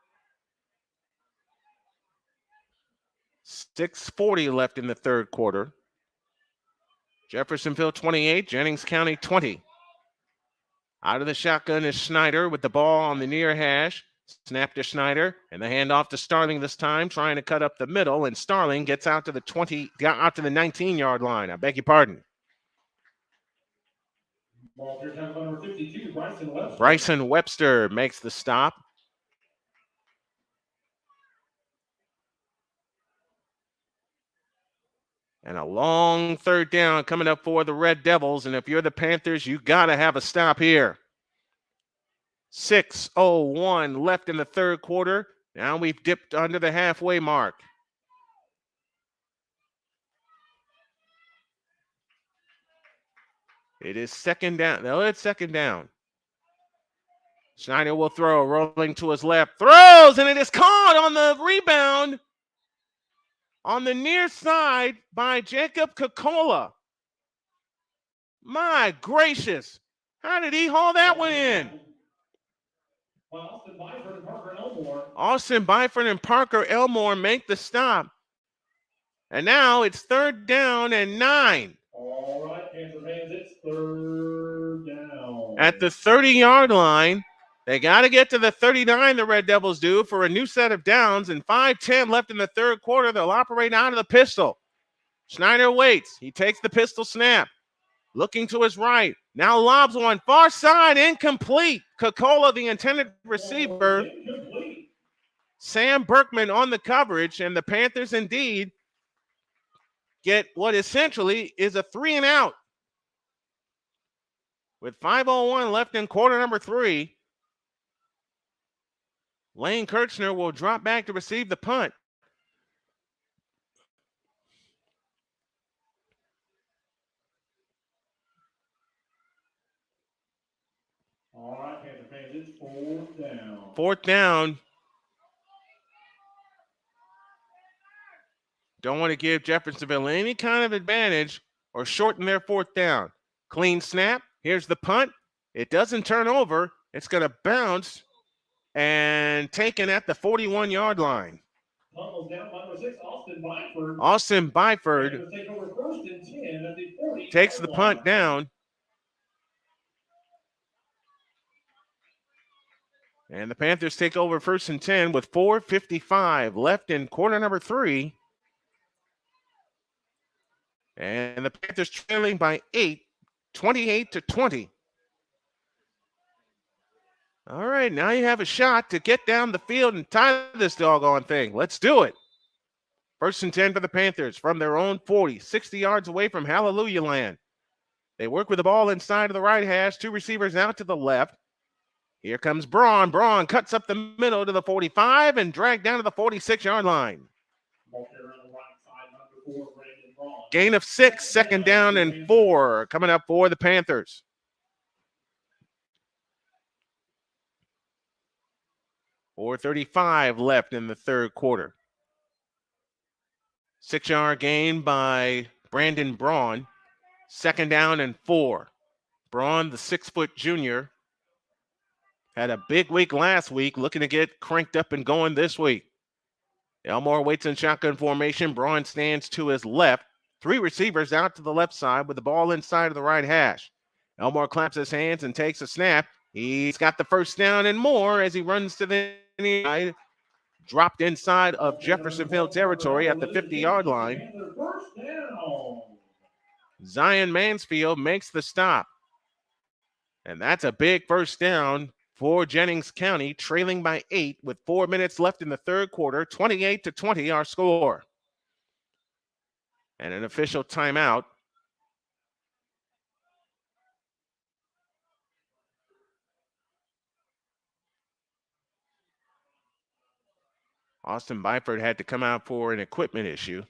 Speaker 1: 6:40 left in the third quarter. Jeffersonville 28, Jennings County 20. Out of the shotgun is Schneider with the ball on the near hash. Snap to Schneider, and the handoff to Starling this time, trying to cut up the middle, and Starling gets out to the 19-yard line. I beg your pardon.
Speaker 2: Ball here, number 52, Bryson Webster.
Speaker 1: Bryson Webster makes the stop. And a long 3rd down coming up for the Red Devils. And if you're the Panthers, you got to have a stop here. 6:01 left in the third quarter. Now we've dipped under the halfway mark. It is 2nd down. No, it's 2nd down. Schneider will throw, rolling to his left. Throws, and it is caught on the rebound on the near side by Jacob Kokola. My gracious. How did he haul that one in?
Speaker 2: Austin Byford and Parker Elmore.
Speaker 1: Austin Byford and Parker Elmore make the stop. And now it's 3rd down and 9.
Speaker 2: All right, Panther fans, it's It's third down.
Speaker 1: At the 30-yard line. They got to get to the 39, the Red Devils do, for a new set of downs. And 5:10 left in the third quarter. They'll operate out of the pistol. Schneider waits. He takes the pistol snap. Looking to his right. Now lobs one. Far side, incomplete. Kokola, the intended receiver. Sam Berkman on the coverage. And the Panthers indeed get what essentially is a 3-and-out. With 5:01 left in quarter number 3. Lane Kirchner will drop back to receive the punt.
Speaker 2: All right, Panther fans, it's fourth down.
Speaker 1: Fourth down. Don't want to give Jeffersonville any kind of advantage or shorten their fourth down. Clean snap. Here's the punt. It doesn't turn over. It's going to bounce and taken at the 41-yard line.
Speaker 2: Down by number 6, Austin Byford.
Speaker 1: Austin Byford
Speaker 2: Take over first and 10 at the 40
Speaker 1: takes the punt down. And the Panthers take over first and 10 with 4:55 left in quarter number 3. And the Panthers trailing by 8, 28-20. All right, now you have a shot to get down the field and tie this doggone thing. Let's do it. First and 10 for the Panthers from their own 40, 60 yards away from Hallelujah Land. They work with the ball inside of the right hash, 2 receivers out to the left. Here comes Braun. Braun cuts up the middle to the 45 and dragged down to the 46-yard line. Gain of 6, second down and 4 coming up for the Panthers. .435 left in the third quarter. 6-yard gain by Brandon Braun. Second down and 4. Braun, the 6-foot junior, had a big week last week, looking to get cranked up and going this week. Elmore waits in shotgun formation. Braun stands to his left. 3 receivers out to the left side with the ball inside of the right hash. Elmore claps his hands and takes a snap. He's got the first down and more as he runs to the side. Dropped inside of Jeffersonville territory at the 50-yard line. Zion Mansfield makes the stop. And that's a big first down for Jennings County, trailing by 8 with 4 minutes left in the third quarter. 28-20 our score. And an official timeout. Austin Byford had to come out for an equipment issue.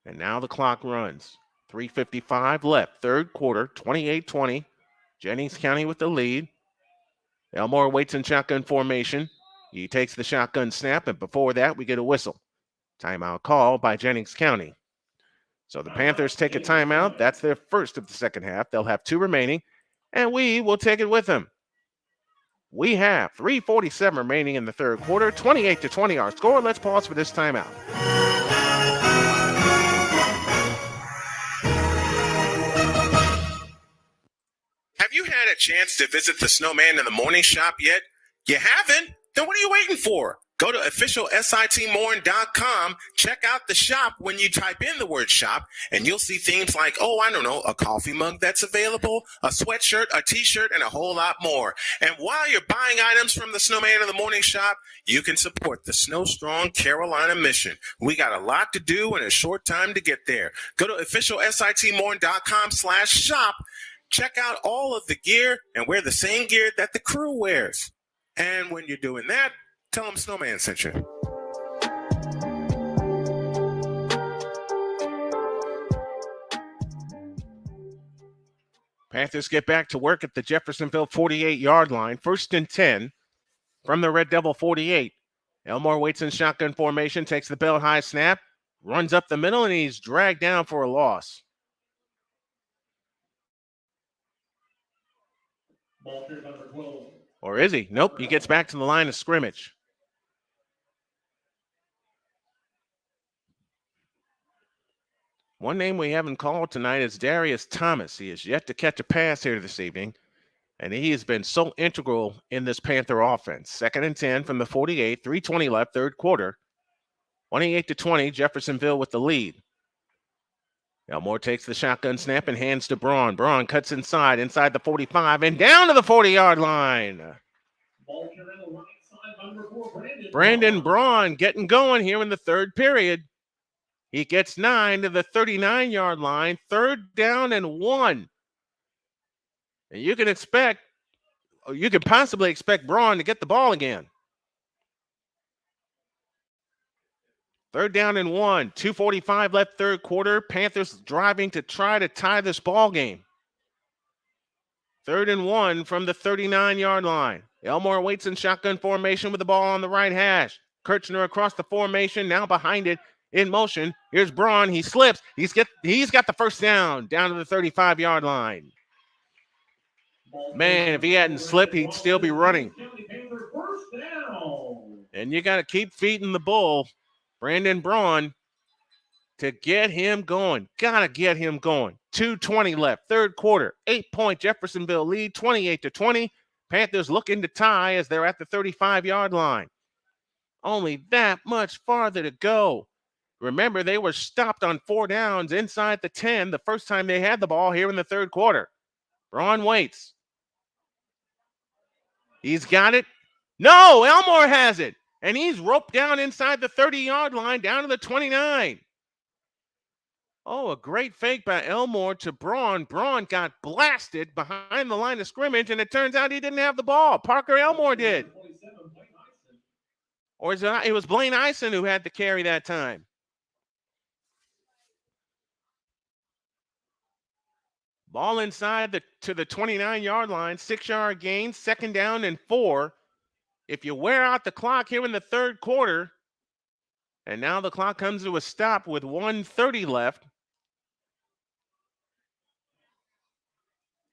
Speaker 1: And now the clock runs. 3:55 left, third quarter, 28-20. Jennings County with the lead. Elmore waits in shotgun formation. He takes the shotgun snap, and before that, we get a whistle. Timeout call by Jennings County. So the Panthers take a timeout. That's their first of the second half. They'll have 2 remaining, and we will take it with them. We have 3:47 remaining in the third quarter, 28-20 our score. Let's pause for this timeout. Have you had a chance to visit the Snowman in the Morning shop yet? You haven't? Then what are you waiting for? Go to officialsitmorning.com, check out the shop when you type in the word shop, and you'll see things like, a coffee mug that's available, a sweatshirt, a t-shirt, and a whole lot more. And while you're buying items from the Snowman in the Morning shop, you can support the Snow Strong Carolina mission. We got a lot to do and a short time to get there. Go to officialsitmorning.com/shop. Check out all of the gear and wear the same gear that the crew wears. And when you're doing that, tell them Snowman sent you. Panthers get back to work at the Jeffersonville 48-yard line. First and 10 from the Red Devil 48. Elmore waits in shotgun formation, takes the belt high snap, runs up the middle, and he's dragged down for a loss. Or is he? Nope, he gets back to the line of scrimmage. One name we haven't called tonight is Darius Thomas. He has yet to catch a pass here this evening, and he has been so integral in this Panther offense. 2nd and 10 from the 48, 3:20 left, third quarter. 28-20, Jeffersonville with the lead. Elmore takes the shotgun snap and hands to Braun. Braun cuts inside the 45, and down to the 40-yard line. Brandon Braun getting going here in the third period. He gets 9 to the 39-yard line, 3rd down and 1. And you can possibly expect Braun to get the ball again. 3rd down and 1, 2:45 left third quarter. Panthers driving to try to tie this ball game. 3rd and 1 from the 39-yard line. Elmore waits in shotgun formation with the ball on the right hash. Kirchner across the formation, now behind it in motion. Here's Braun. He slips. He's got the first down to the 35-yard line. Man, if he hadn't slipped, he'd still be running. And you got to keep feeding the bull, Brandon Braun, to get him going. Got to get him going. 2:20 left, third quarter. 8-point Jeffersonville lead, 28-20. Panthers looking to tie as they're at the 35-yard line. Only that much farther to go. Remember, they were stopped on 4 downs inside the 10 the first time they had the ball here in the third quarter. Braun waits. He's got it. No, Elmore has it. And he's roped down inside the 30-yard line, down to the 29. Oh, a great fake by Elmore to Braun. Braun got blasted behind the line of scrimmage, and it turns out he didn't have the ball. Parker Elmore did. Or it was Blaine Eisen who had to carry that time. Ball inside to the 29-yard line, 6-yard gain, 2nd down and 4. If you wear out the clock here in the third quarter, and now the clock comes to a stop with 1:30 left,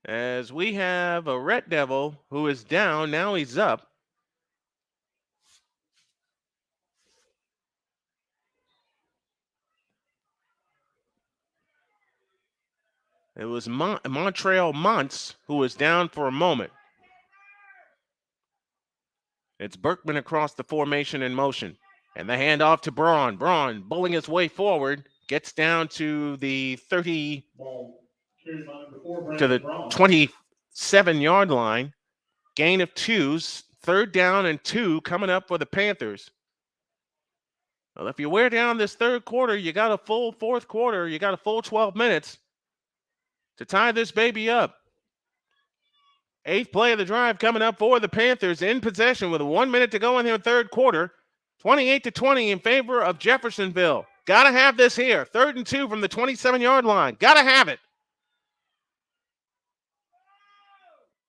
Speaker 1: as we have a Red Devil who is down. Now he's up. It was Montreal Montz who was down for a moment. It's Berkman across the formation in motion. And the handoff to Braun. Braun bullying his way forward. Gets down to the 27-yard line. Gain of 2. 3rd down and 2 coming up for the Panthers. Well, if you wear down this third quarter, you got a full fourth quarter. You got a full 12 minutes to tie this baby up. 8th play of the drive coming up for the Panthers, in possession with 1 minute to go in their third quarter. 28-20 in favor of Jeffersonville. Got to have this here. 3rd and 2 from the 27-yard line. Got to have it.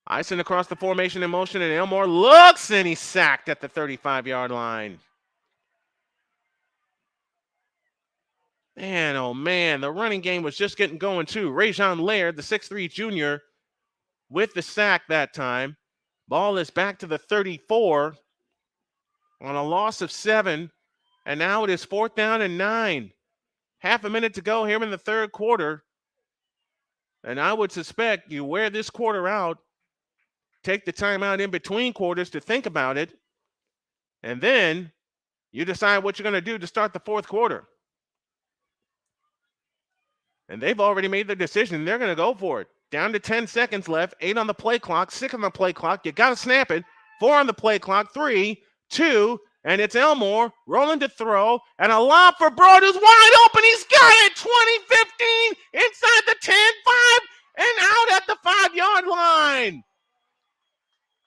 Speaker 1: Eisen across the formation in motion, and Elmore looks, and he's sacked at the 35-yard line. Man, oh man, the running game was just getting going too. Rajon Laird, the 6'3 junior, with the sack that time. Ball is back to the 34 on a loss of 7, and now it is 4th down and 9. Half a minute to go here in the third quarter, and I would suspect you wear this quarter out, take the time out in between quarters to think about it, and then you decide what you're going to do to start the fourth quarter. And they've already made their decision. They're going to go for it. Down to 10 seconds left. 8 on the play clock. 6 on the play clock. You got to snap it. 4 on the play clock. 3, 2, and it's Elmore rolling to throw. And a lob for Broad, who's wide open. He's got it. 20-15 inside the 10-5 and out at the 5-yard line.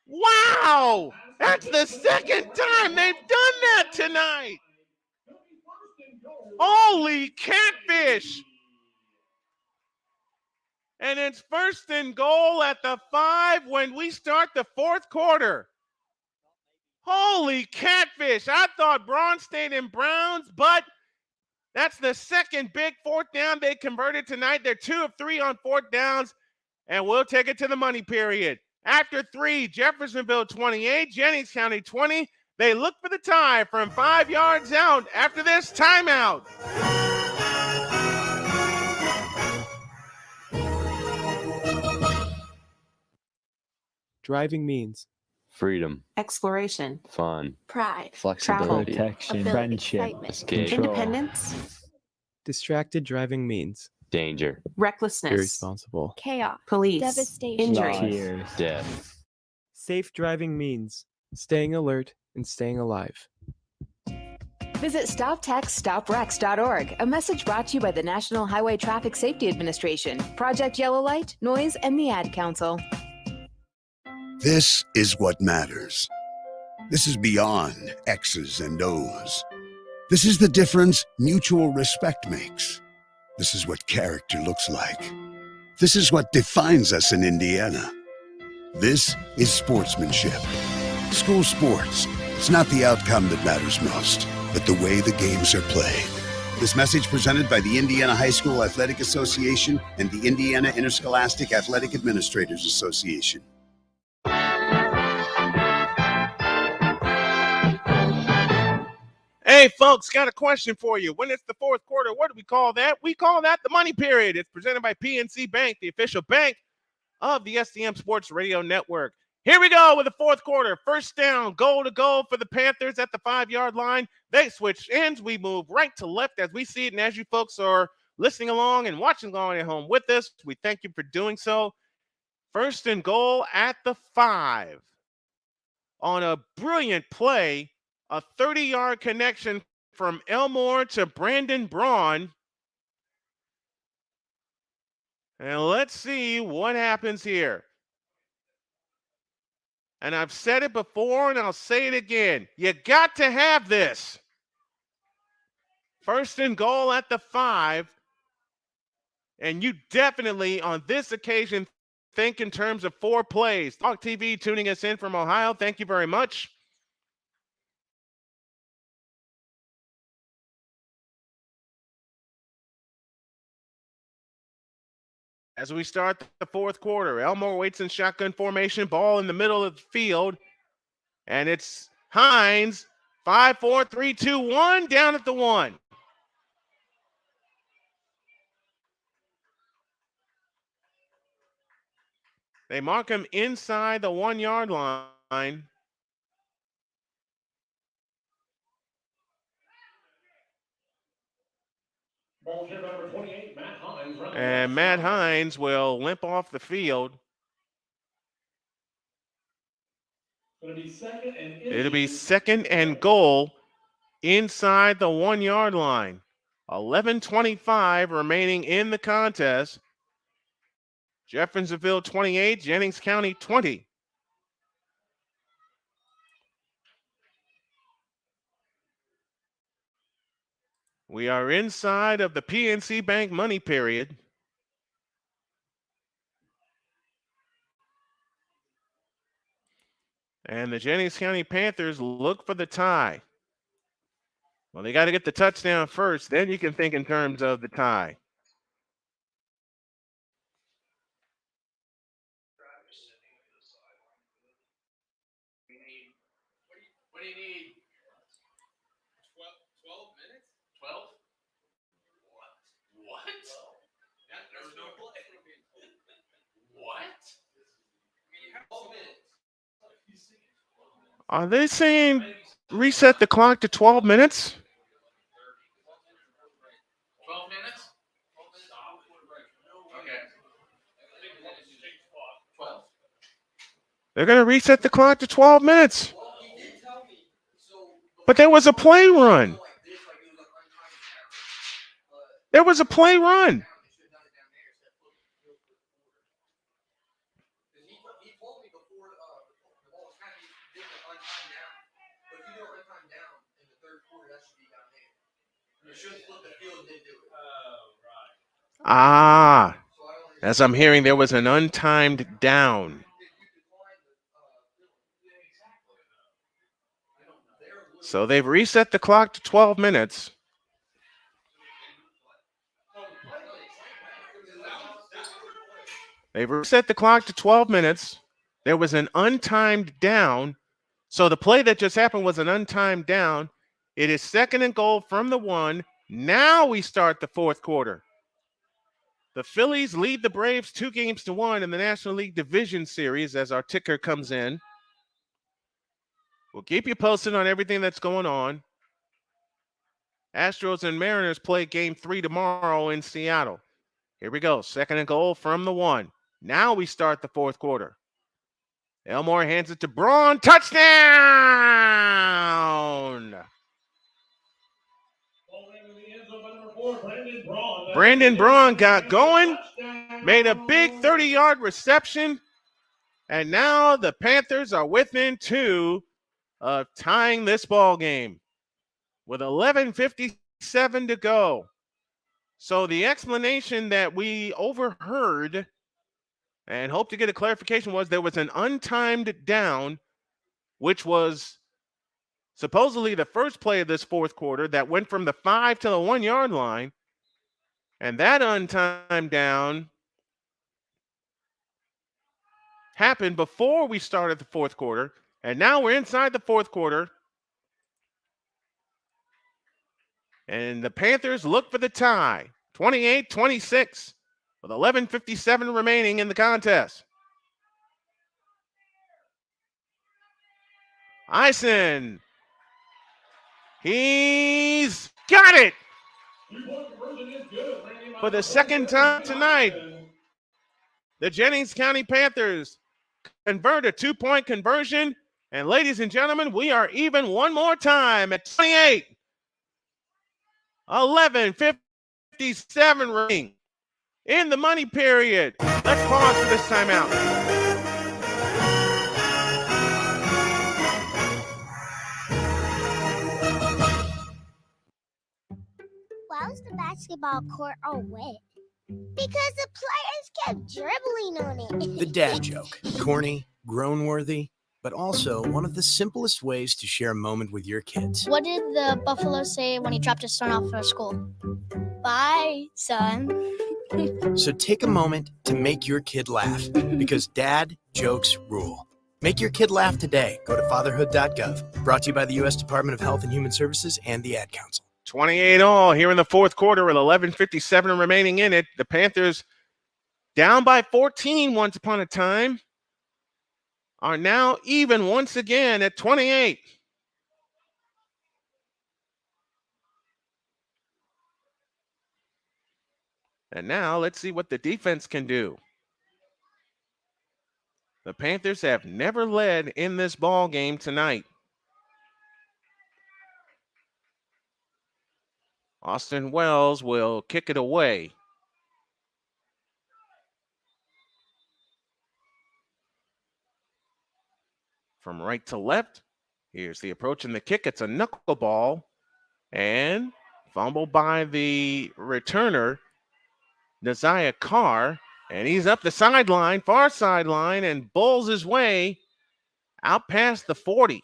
Speaker 1: Wow. That's the second time they've done that tonight. Holy catfish. And it's 1st and goal at the 5 when we start the fourth quarter. Holy catfish. I thought Braun stayed in Browns, but that's the second big 4th down they converted tonight. They're 2 of 3 on 4th downs, and we'll take it to the money period. After 3, Jeffersonville 28, Jennings County 20. They look for the tie from 5 yards out after this timeout.
Speaker 4: Driving means
Speaker 5: Freedom.
Speaker 6: Exploration.
Speaker 5: Fun.
Speaker 6: Pride.
Speaker 5: Flexibility.
Speaker 6: Travel.
Speaker 5: Protection.
Speaker 6: Ability,
Speaker 5: Friendship.
Speaker 6: excitement,
Speaker 5: Escape.
Speaker 6: Independence.
Speaker 4: distracted driving means
Speaker 5: Danger.
Speaker 6: Recklessness.
Speaker 4: irresponsible.
Speaker 18: Chaos.
Speaker 6: Police.
Speaker 18: Devastation.
Speaker 6: Injury.
Speaker 5: Death.
Speaker 4: Safe driving means staying alert and staying alive.
Speaker 9: Visit StopTextStopWrecks.org. A message brought to you by the National Highway Traffic Safety Administration, Project Yellow Light, Noise, and the Ad Council.
Speaker 3: This is what matters. This is beyond X's and O's. This is the difference mutual respect makes. This is what character looks like. This is what defines us in Indiana. This is sportsmanship. School sports. It's not the outcome that matters most, but the way the games are played. This message presented by the Indiana High School Athletic Association and the Indiana Interscholastic Athletic Administrators Association.
Speaker 1: Hey, folks, got a question for you. When it's the fourth quarter, what do we call that? We call that the money period. It's presented by PNC Bank, the official bank of the SDM Sports Radio Network. Here we go with the fourth quarter. First down, goal to goal for the Panthers at the 5-yard line. They switch ends. We move right to left as we see it. And as you folks are listening along and watching along at home with us, we thank you for doing so. First and goal at the 5. On a brilliant play, a 30-yard connection from Elmore to Brandon Braun. And let's see what happens here. And I've said it before and I'll say it again. You got to have this. First and goal at the 5. And you definitely, on this occasion, think in terms of 4 plays. Talk TV tuning us in from Ohio. Thank you very much. As we start the fourth quarter, Elmore waits in shotgun formation, ball in the middle of the field, and it's Hines, 5, 4, 3, 2, 1, down at the 1. They mark him inside the 1-yard line.
Speaker 2: Number 28, Matt Hines.
Speaker 1: And Matt Hines will limp off the field. It'll be second and goal inside the 1-yard line. 11:25 remaining in the contest. Jeffersonville 28, Jennings County 20. We are inside of the PNC Bank money period. And the Jennings County Panthers look for the tie. Well, they got to get the touchdown first. Then you can think in terms of the tie.
Speaker 2: What do you need? 12 minutes? 12? What? There's no play. What? You have 12 minutes.
Speaker 1: Are they saying reset the clock to 12 minutes?
Speaker 2: 12 minutes? Okay. 12.
Speaker 1: They're going to reset the clock to 12 minutes. But there was a play run. There was a play run. Ah, as I'm hearing, there was an untimed down. So they've reset the clock to 12 minutes. They've reset the clock to 12 minutes. There was an untimed down. So the play that just happened was an untimed down. It is second and goal from the 1. Now we start the fourth quarter. The Phillies lead the Braves 2-1 in the National League Division Series as our ticker comes in. We'll keep you posted on everything that's going on. Astros and Mariners play Game 3 tomorrow in Seattle. Here we go. 2nd and goal from the 1. Now we start the 4th quarter. Elmore hands it to Braun. Touchdown! Brandon Braun got going, made a big 30-yard reception, and now the Panthers are within 2 of tying this ball game with 11:57 to go. So the explanation that we overheard and hope to get a clarification was there was an untimed down, which was supposedly the first play of this 4th quarter that went from the 5 to the 1-yard line. And that untimed down happened before we started the 4th quarter. And now we're inside the 4th quarter. And the Panthers look for the tie, 28-26, with 11:57 remaining in the contest. Eisen, he's got it for the 2nd time tonight. The Jennings County Panthers convert a 2-point conversion. And ladies and gentlemen, we are even one more time at 28. 11:57 remaining in the money period. Let's pause for this timeout.
Speaker 12: Why was the basketball court all wet? Because the players kept dribbling on it.
Speaker 13: The dad joke. Corny, groan-worthy, but also one of the simplest ways to share a moment with your kids.
Speaker 18: What did the buffalo say when he dropped his son off for school? Bye, son.
Speaker 13: So take a moment to make your kid laugh, because dad jokes rule. Make your kid laugh today. Go to fatherhood.gov. Brought to you by the U.S. Department of Health and Human Services and the Ad Council.
Speaker 1: 28 all here in the 4th quarter with 11:57 remaining in it. The Panthers, down by 14 once upon a time, are now even once again at 28. And now let's see what the defense can do. The Panthers have never led in this ball game tonight. Austin Wells will kick it away. From right to left, here's the approach and the kick. It's a knuckleball and fumbled by the returner, Naziah Carr, and he's up the sideline, far sideline, and bowls his way out past the 40.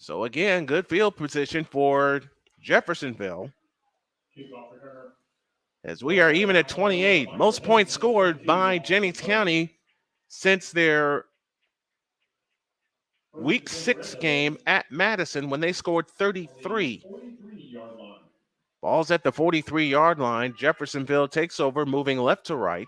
Speaker 1: So again, good field position for Jeffersonville, as we are even at 28. Most points scored by Jennings County since their Week 6 game at Madison when they scored 33. Ball's at the 43-yard line. Jeffersonville takes over, moving left to right.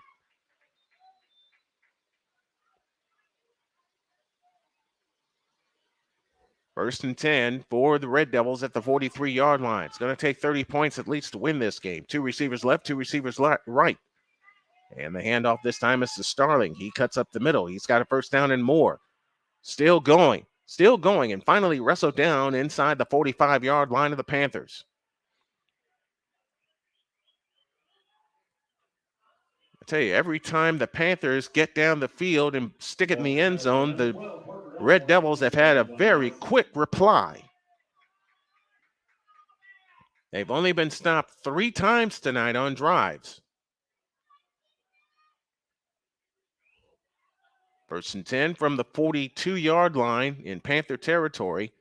Speaker 1: First and 10 for the Red Devils at the 43-yard line. It's going to take 30 points at least to win this game. 2 receivers left, 2 receivers right. And the handoff this time is to Starling. He cuts up the middle. He's got a first down and more. Still going, and finally wrestled down inside the 45-yard line of the Panthers. I tell you, every time the Panthers get down the field and stick it in the end zone, the Red Devils have had a very quick reply. They've only been stopped 3 times tonight on drives. First and 10 from the 42-yard line in Panther territory.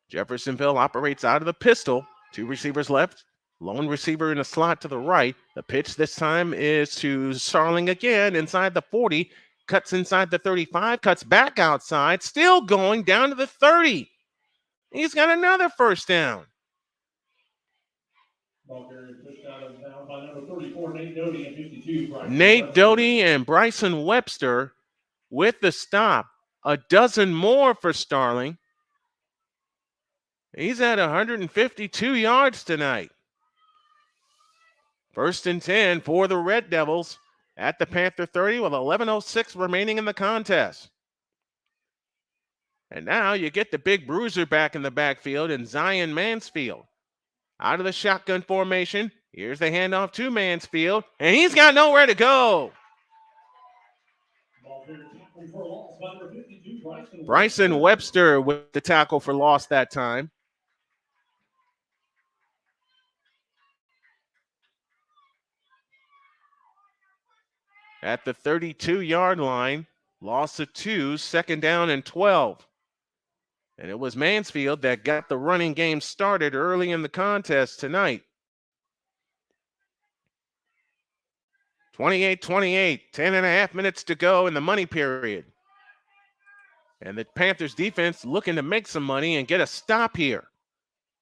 Speaker 1: Jeffersonville operates out of the pistol. 2 receivers left. Lone receiver in the slot to the right. The pitch this time is to Starling again inside the 40. Cuts inside the 35. Cuts back outside. Still going down to the 30. He's got another first down.
Speaker 2: by number 34, Nate Doty, and 52, Bryson
Speaker 1: Nate
Speaker 2: Webster.
Speaker 1: Doty and Bryson Webster with the stop. A dozen more for Starling. He's at 152 yards tonight. 1st and 10 for the Red Devils at the Panther 30 with 11:06 remaining in the contest. And now you get the big bruiser back in the backfield and Zion Mansfield. Out of the shotgun formation. Here's the handoff to Mansfield, and he's got nowhere to go.
Speaker 2: Ball here tackle for loss by number 52,
Speaker 1: Bryson Webster with the tackle for loss that time. At the 32-yard line, loss of 2, 2nd down and 12. And it was Mansfield that got the running game started early in the contest tonight. 28-28, 10.5 minutes to go in the money period. And the Panthers defense looking to make some money and get a stop here.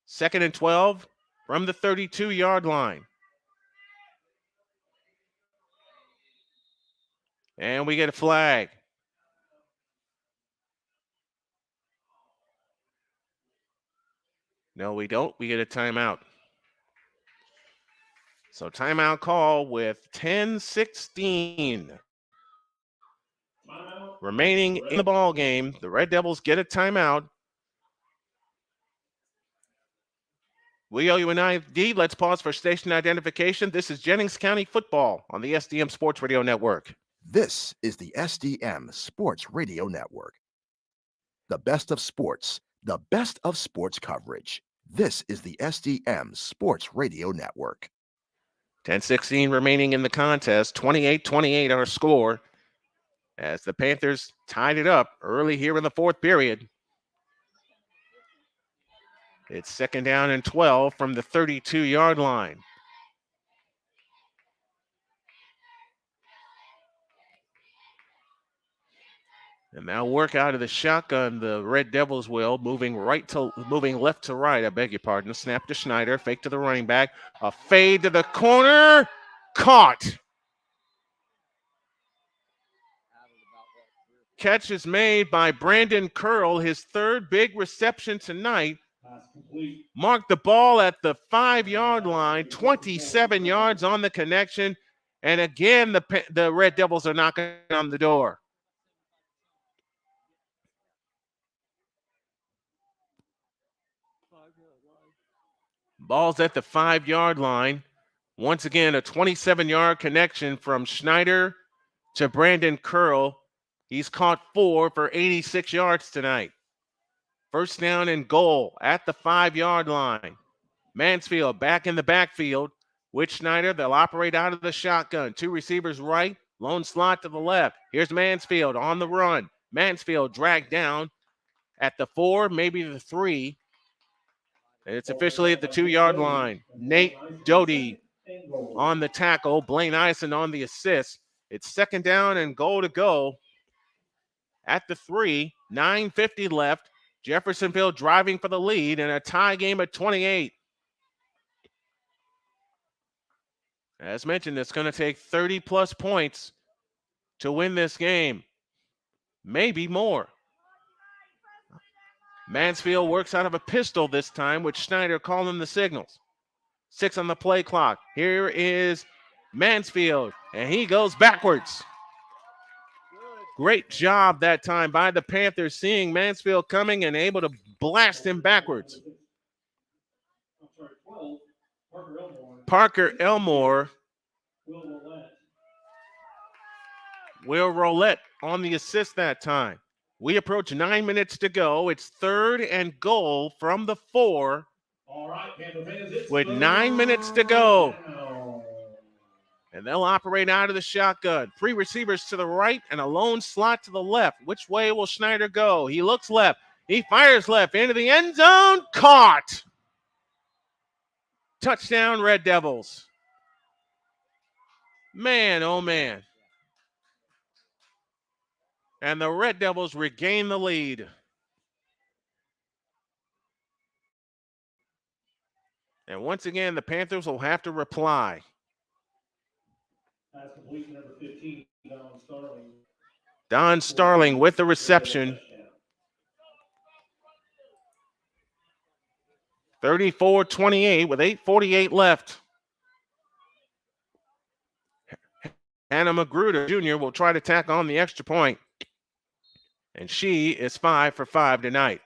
Speaker 1: 2nd and 12 from the 32-yard line. And we get a flag. No, we don't. We get a timeout. So timeout call with 10:16 remaining in the ball game. The Red Devils get a timeout. We owe you an ID. Let's pause for station identification. This is Jennings County Football on the SDM Sports Radio Network.
Speaker 14: This is the SDM Sports Radio Network. The best of sports, the best of sports coverage. This is the SDM Sports Radio Network.
Speaker 1: 10:16 remaining in the contest. 28-28 our score as the Panthers tied it up early here in the 4th period. It's 2nd down and 12 from the 32-yard line. And now work out of the shotgun, the Red Devils will, moving left to right, I beg your pardon. Snap to Schneider, fake to the running back, a fade to the corner, caught. Catch is made by Brandon Curl, his 3rd big reception tonight. Marked the ball at the 5-yard line, 27 yards on the connection. And again, the Red Devils are knocking on the door. Ball's at the 5-yard line. Once again, a 27-yard connection from Schneider to Brandon Curl. He's caught 4 for 86 yards tonight. 1st down and goal at the 5-yard line. Mansfield back in the backfield with Schneider. They'll operate out of the shotgun. 2 receivers right, lone slot to the left. Here's Mansfield on the run. Mansfield dragged down at the 4, maybe the 3. And it's officially at the 2-yard line. Nate Doty on the tackle. Blaine Eisen on the assist. It's 2nd down and goal to go at the 3. 9:50 left. Jeffersonville driving for the lead and a tie game at 28. As mentioned, it's going to take 30-plus points to win this game. Maybe more. Mansfield works out of a pistol this time with Schneider calling the signals. 6 on the play clock. Here is Mansfield, and he goes backwards. Great job that time by the Panthers, seeing Mansfield coming and able to blast him backwards. Parker Elmore will roulette on the assist that time. We approach 9 minutes to go. It's 3rd and goal from the 4.
Speaker 2: All right, Panther fans, it's
Speaker 1: with 9 minutes to go. And they'll operate out of the shotgun. 3 receivers to the right and a lone slot to the left. Which way will Schneider go? He looks left. He fires left into the end zone. Caught. Touchdown, Red Devils. Man, oh man. And the Red Devils regain the lead. And once again, the Panthers will have to reply.
Speaker 2: Pass complete to number 15, Don Starling.
Speaker 1: Don Starling with the reception. 34-28 with 8:48 left. Hannah Magruder Jr. will try to tack on the extra point. And she is 5 for 5 tonight.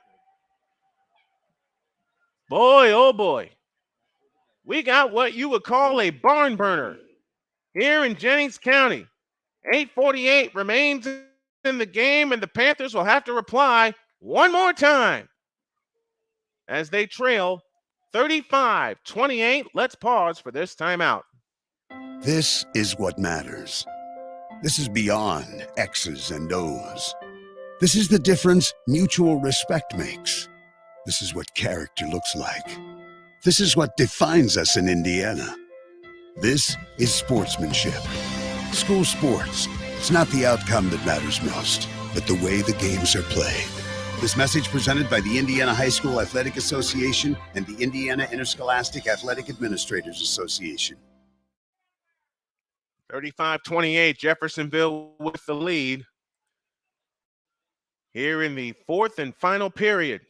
Speaker 1: Boy, oh boy. We got what you would call a barn burner here in Jennings County. 8:48 remains in the game, and the Panthers will have to reply one more time as they trail 35-28. Let's pause for this timeout.
Speaker 3: This is what matters. This is beyond X's and O's. This is the difference mutual respect makes. This is what character looks like. This is what defines us in Indiana. This is sportsmanship. School sports. It's not the outcome that matters most, but the way the games are played. This message presented by the Indiana High School Athletic Association and the Indiana Interscholastic Athletic Administrators Association.
Speaker 1: 35-28, Jeffersonville with the lead here in the fourth and final period.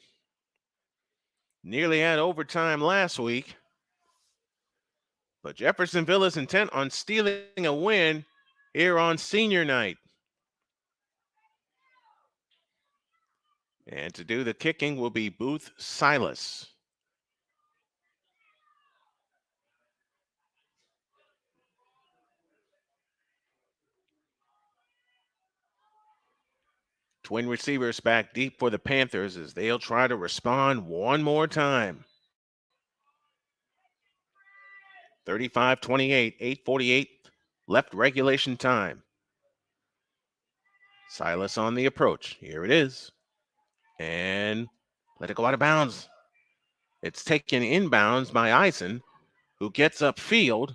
Speaker 1: Nearly had overtime last week, but Jeffersonville is intent on stealing a win here on senior night. And to do the kicking will be Booth Silas. Twin receivers back deep for the Panthers as they'll try to respond one more time. 35-28, 8:48 left regulation time. Silas on the approach. Here it is. And let it go out of bounds. It's taken inbounds by Eisen, who gets upfield.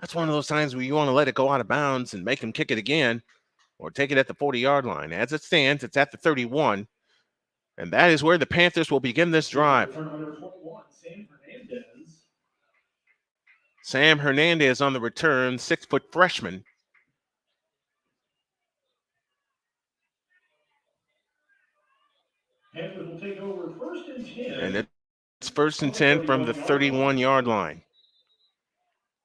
Speaker 1: That's one of those times where you want to let it go out of bounds and make him kick it again or take it at the 40-yard line. As it stands, it's at the 31. And that is where the Panthers will begin this drive. Sam Hernandez on the return, 6-foot freshman.
Speaker 2: Panthers will take over 1st and 10.
Speaker 1: And it's 1st and 10 from the 31-yard line.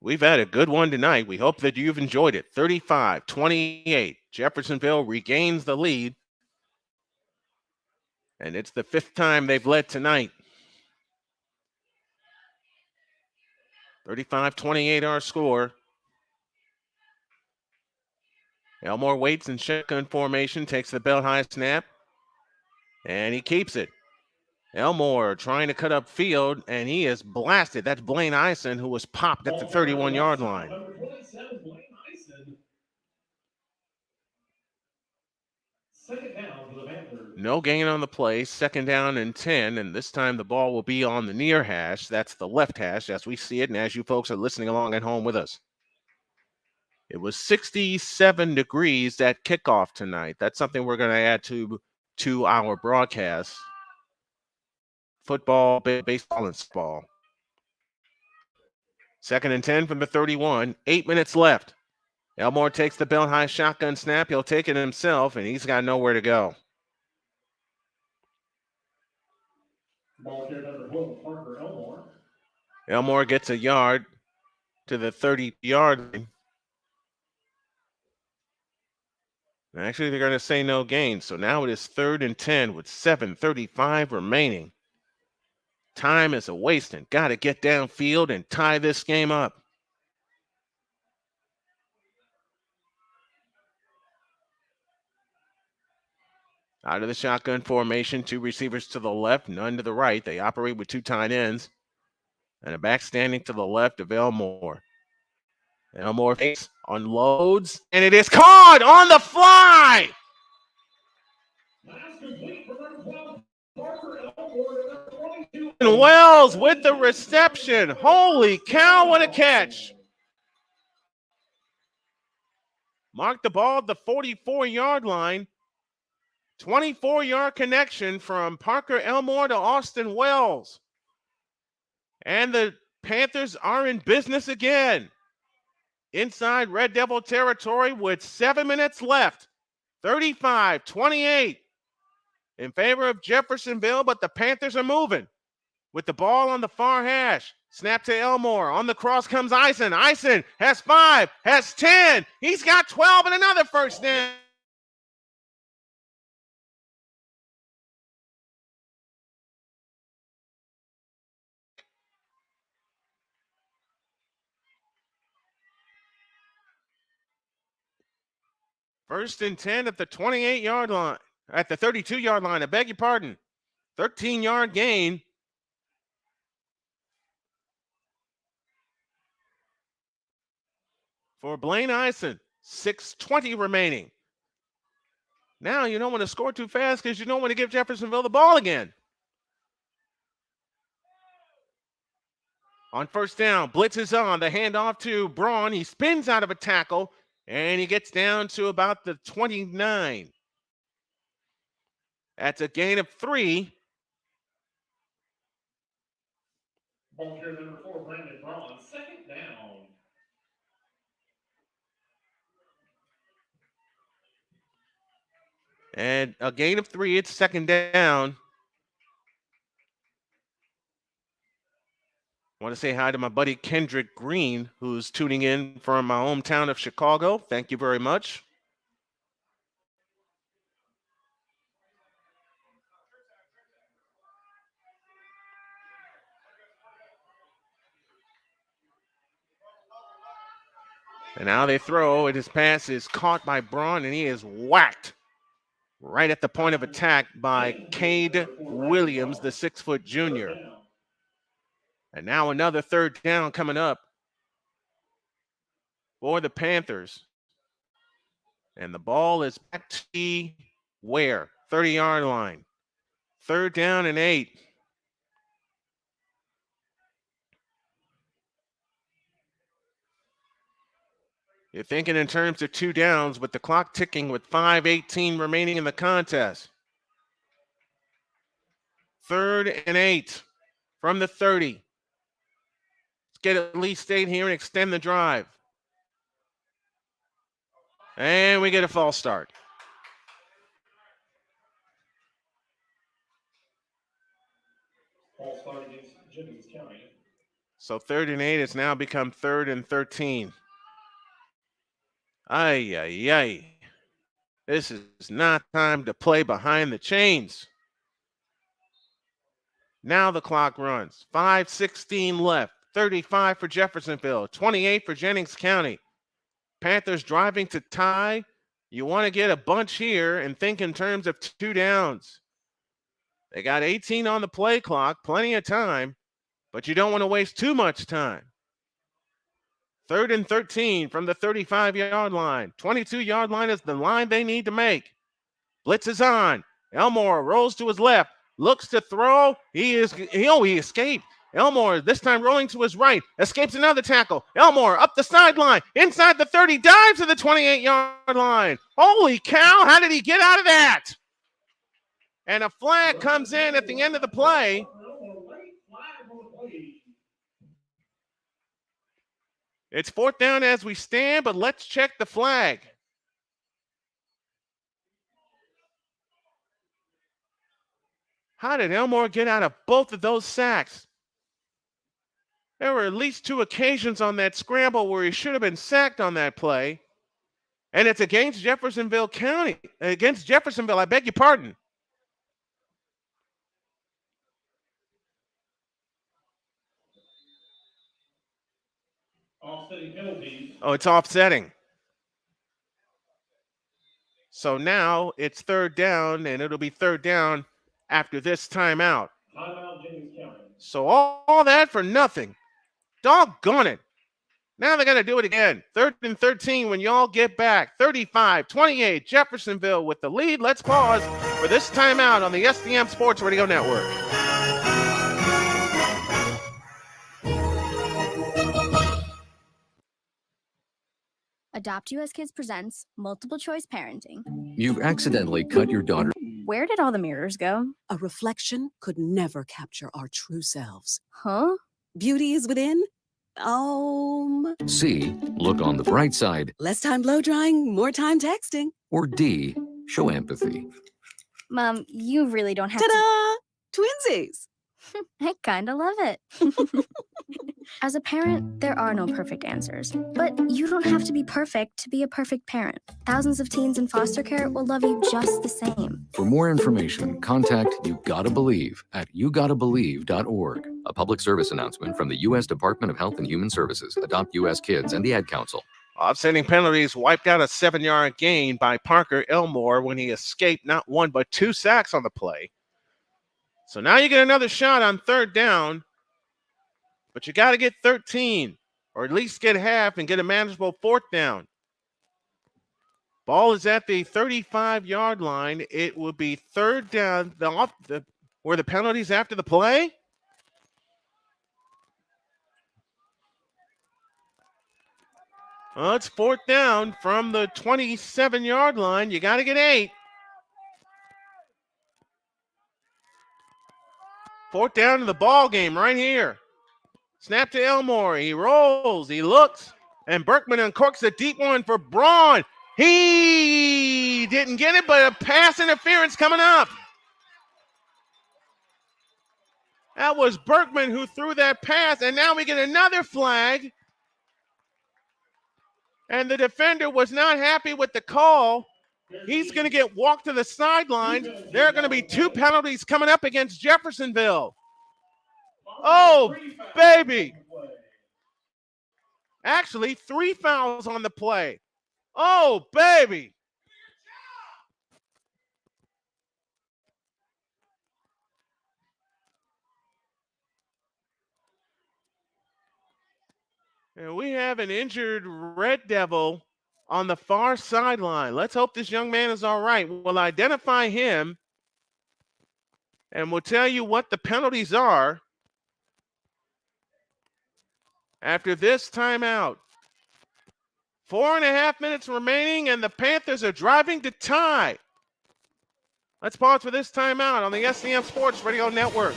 Speaker 1: We've had a good one tonight. We hope that you've enjoyed it. 35-28. Jeffersonville regains the lead. And it's the 5th time they've led tonight. 35-28 our score. Elmore waits in shotgun formation, takes the belt high snap, and he keeps it. Elmore trying to cut up field, and he is blasted. That's Blaine Eisen, who was popped at the 31-yard line.
Speaker 2: Number 27, Blaine Eisen. 2nd down for the Panthers.
Speaker 1: No gain on the play, 2nd down and 10, and this time the ball will be on the near hash. That's the left hash as we see it and as you folks are listening along at home with us. It was 67 degrees at kickoff tonight. That's something we're going to add to our broadcast. Football, baseball, and softball. 2nd and 10 from the 31. 8 minutes left. Elmore takes the belt high shotgun snap. He'll take it himself, and he's got nowhere to go.
Speaker 2: Ball carrier number 12, Parker Elmore.
Speaker 1: Elmore gets a yard to the 30-yard line. Actually, they're going to say no gain. So now it is 3rd and 10 with 7:35 remaining. Time is a wasting. Got to get downfield and tie this game up. Out of the shotgun formation, 2 receivers to the left, none to the right. They operate with 2 tight ends. And a back standing to the left of Elmore. Elmore unloads, and it is caught on the fly.
Speaker 2: Last complete for number 12, Parker Elmore to number 22.
Speaker 1: And Wells with the reception. Holy cow, what a catch. Marked the ball at the 44-yard line. 24-yard connection from Parker Elmore to Austin Wells. And the Panthers are in business again. inside Red Devil territory with 7 minutes left. 35-28 in favor of Jeffersonville, but the Panthers are moving with the ball on the far hash. Snap to Elmore. On the cross comes Eisen. Eisen has 5, has 10. He's got 12 and another first down. First and 10 at the 28-yard line, at the 32-yard line. I beg your pardon. 13-yard gain. For Blaine Eisen. 6:20 remaining. Now you don't want to score too fast because you don't want to give Jeffersonville the ball again. On first down, blitz is on. The handoff to Braun. He spins out of a tackle, and he gets down to about the 29. That's a gain of 3.
Speaker 2: Ball carrier number 4, Brandon Braun, second down.
Speaker 1: And a gain of 3. It's second down. I want to say hi to my buddy Kendrick Green, who's tuning in from my hometown of Chicago. Thank you very much. And now they throw, and his pass is caught by Braun, and he is whacked right at the point of attack by Cade Williams, the 6-foot junior. And now another third down coming up for the Panthers. And the ball is back to where? 30-yard line. Third down and 8. You're thinking in terms of 2 downs with the clock ticking with 5:18 remaining in the contest. Third and 8 from the 30. Let's get at least 8 here and extend the drive. And we get a false start.
Speaker 2: False start against Jennings County.
Speaker 1: So 3rd and 8 has now become 3rd and 13. Ay, ay, ay. This is not time to play behind the chains. Now the clock runs. 5:16 left. 35 for Jeffersonville. 28 for Jennings County. Panthers driving to tie. You want to get a bunch here and think in terms of 2 downs. They got 18 on the play clock, plenty of time, but you don't want to waste too much time. 3rd and 13 from the 35-yard line. 22-yard line is the line they need to make. Blitz is on. Elmore rolls to his left, looks to throw. He escaped. Elmore this time rolling to his right, escapes another tackle. Elmore up the sideline, inside the 30, dives to the 28-yard line. Holy cow, how did he get out of that? And a flag comes in at the end of the play. It's 4th down as we stand, but let's check the flag. How did Elmore get out of both of those sacks? There were at least 2 occasions on that scramble where he should have been sacked on that play. And it's against Jeffersonville County. Against Jeffersonville, I beg your pardon.
Speaker 2: Offsetting penalties.
Speaker 1: Oh, it's offsetting. So now it's 3rd down, and it'll be 3rd down after this timeout.
Speaker 2: Timeout, Jennings County.
Speaker 1: So all that for nothing. Doggone it. Now they're going to do it again. 3rd and 13 when y'all get back. 35-28, Jeffersonville with the lead. Let's pause for this timeout on the SDM Sports Radio Network.
Speaker 19: Adopt US Kids presents Multiple Choice Parenting.
Speaker 20: You've accidentally cut your daughter.
Speaker 19: Where did all the mirrors go?
Speaker 21: A reflection could never capture our true selves.
Speaker 19: Huh?
Speaker 21: Beauty is within,
Speaker 20: C. Look on the bright side.
Speaker 21: Less time blow drying, more time texting.
Speaker 20: Or D. Show empathy.
Speaker 19: Mom, you really don't have
Speaker 21: Ta-da! Twinsies!
Speaker 19: I kinda love it. As a parent, there are no perfect answers. But you don't have to be perfect to be a perfect parent. Thousands of teens in foster care will love you just the same.
Speaker 20: For more information, contact You Gotta Believe at yougottabelieve.org. A public service announcement from the U.S. Department of Health and Human Services, Adopt U.S. Kids, and the Ad Council.
Speaker 1: Offsetting penalties wiped out a 7-yard gain by Parker Elmore when he escaped not one but 2 sacks on the play. So now you get another shot on 3rd down, but you got to get 13 or at least get half and get a manageable 4th down. Ball is at the 35-yard line. It will be 3rd down. Were the penalties after the play? Well, it's 4th down from the 27-yard line. You got to get 8. 4th down to the ball game right here. Snap to Elmore. He rolls. He looks. And Berkman uncorks a deep one for Braun. He didn't get it, but a pass interference coming up. That was Berkman who threw that pass, and now we get another flag. And the defender was not happy with the call. He's going to get walked to the sideline. There are going to be 2 penalties coming up against Jeffersonville. Oh, baby. Actually, 3 fouls on the play. Oh, baby. And we have an injured Red Devil on the far sideline. Let's hope this young man is all right. We'll identify him, and we'll tell you what the penalties are after this timeout. 4.5 minutes remaining, and the Panthers are driving to tie. Let's pause for this timeout on the SCM Sports Radio Network.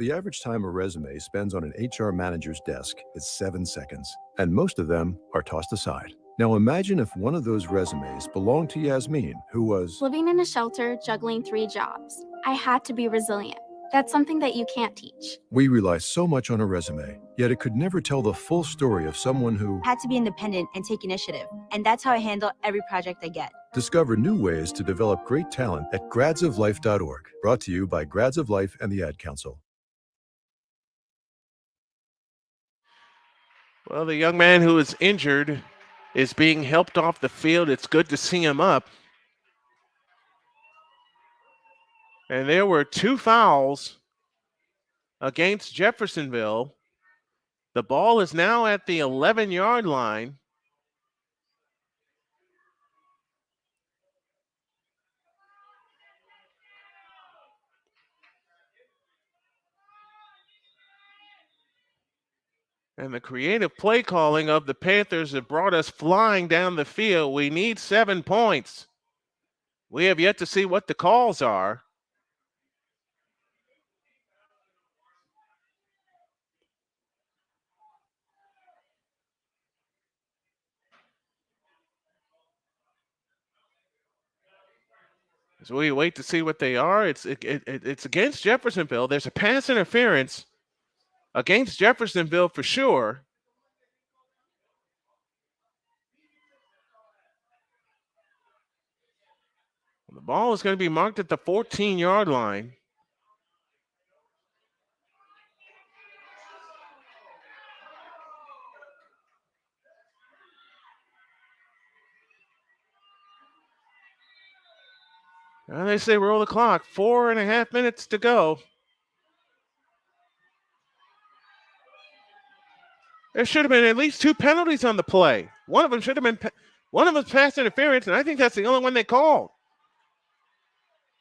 Speaker 15: The average time a resume spends on an HR manager's desk is 7 seconds, and most of them are tossed aside. Now imagine if one of those resumes belonged to Yasmin, who was
Speaker 16: Living in a shelter, juggling 3 jobs. I had to be resilient. That's something that you can't teach.
Speaker 15: We rely so much on a resume, yet it could never tell the full story of someone who
Speaker 17: Had to be independent and take initiative. And that's how I handle every project I get.
Speaker 15: Discover new ways to develop great talent at gradsoflife.org. Brought to you by Grads of Life and the Ad Council.
Speaker 1: Well, the young man who is injured is being helped off the field. It's good to see him up. And there were 2 fouls against Jeffersonville. The ball is now at the 11-yard line. And the creative play calling of the Panthers have brought us flying down the field. We need 7 points. We have yet to see what the calls are. So we wait to see what they are. It's against Jeffersonville. There's a pass interference against Jeffersonville for sure. The ball is going to be marked at the 14-yard line. Now they say roll the clock. 4.5 minutes to go. There should have been at least 2 penalties on the play. One of them should have been one of them pass interference, and I think that's the only one they called.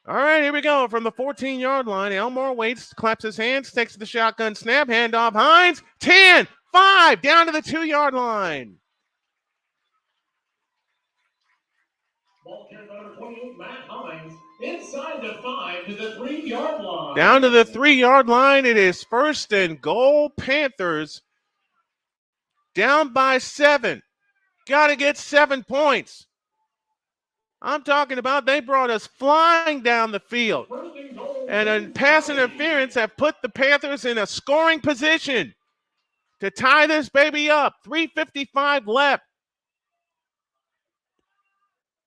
Speaker 1: All right, here we go. From the 14-yard line, Elmore waits, claps his hands, takes the shotgun snap, handoff. Hines, 10, 5, down to the 2-yard line.
Speaker 2: Ball carried by number 28, Matt Hines. Inside the 5 to the 3-yard line.
Speaker 1: Down to the 3-yard line. It is 1st and goal. Panthers down by 7. Got to get 7 points. I'm talking about they brought us flying down the field. And a pass interference have put the Panthers in a scoring position to tie this baby up. 3:55 left.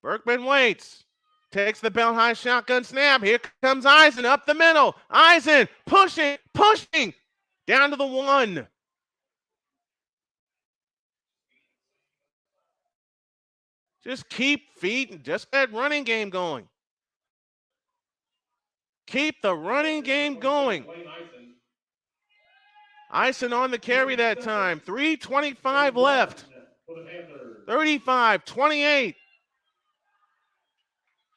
Speaker 1: Berkman waits. Takes the belt high shotgun snap. Here comes Eisen up the middle. Eisen pushing. Down to the 1. Just keep feeding. Just that running game going. Keep the running game going. Eisen on the carry that time. 3:25 left. 35-28.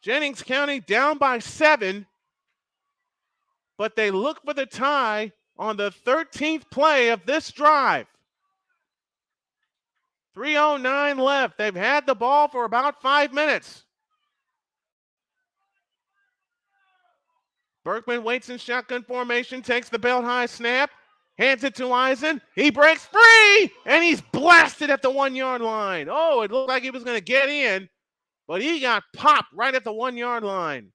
Speaker 1: Jennings County down by 7, but they look for the tie on the 13th play of this drive. 3:09 left. They've had the ball for about 5 minutes. Berkman waits in shotgun formation, takes the belt high snap, hands it to Eisen. He breaks free, and he's blasted at the 1-yard line. Oh, it looked like he was going to get in, but he got popped right at the 1-yard line.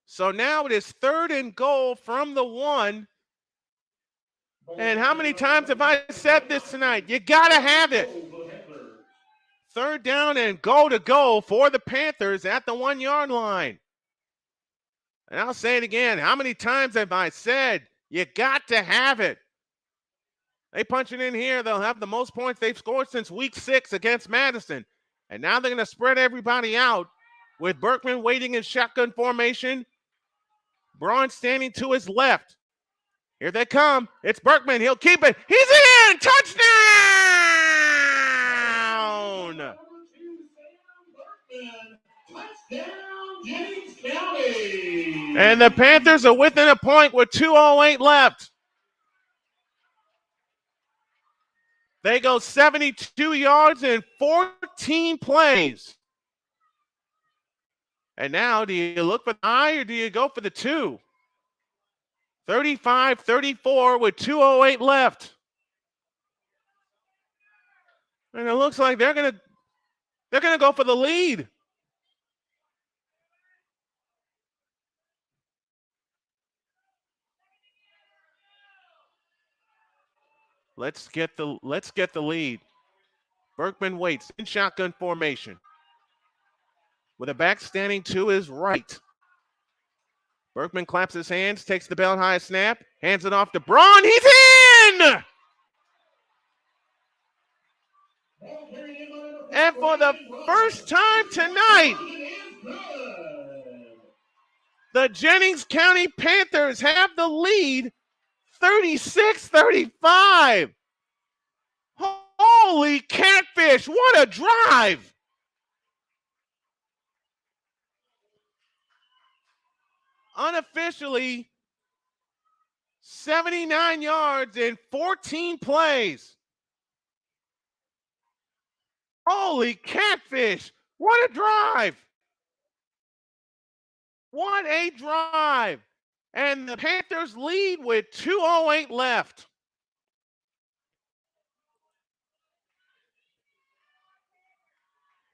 Speaker 1: So now it is 3rd and goal from the 1. And how many times have I said this tonight? You got to have it. 3rd down and goal to go for the Panthers at the 1-yard line. And I'll say it again. How many times have I said you got to have it? They punch it in here. They'll have the most points they've scored since week 6 against Madison. And now they're going to spread everybody out with Berkman waiting in shotgun formation. Braun standing to his left. Here they come. It's Berkman. He'll keep it. He's in! Touchdown! And the Panthers are within a point with 2:08 left. They go 72 yards in 14 plays. And now, do you look for the eye or do you go for the 2? 35-34 with 2:08 left. And it looks like they're gonna go for the lead. Let's get the lead. Berkman waits in shotgun formation with a back standing to his right. Berkman claps his hands, takes the belt high snap, hands it off to Braun. He's in! And for the first time tonight, the Jennings County Panthers have the lead 36-35. Holy catfish, what a drive! Unofficially, 79 yards in 14 plays. Holy catfish, what a drive! What a drive! And the Panthers lead with 2:08 left.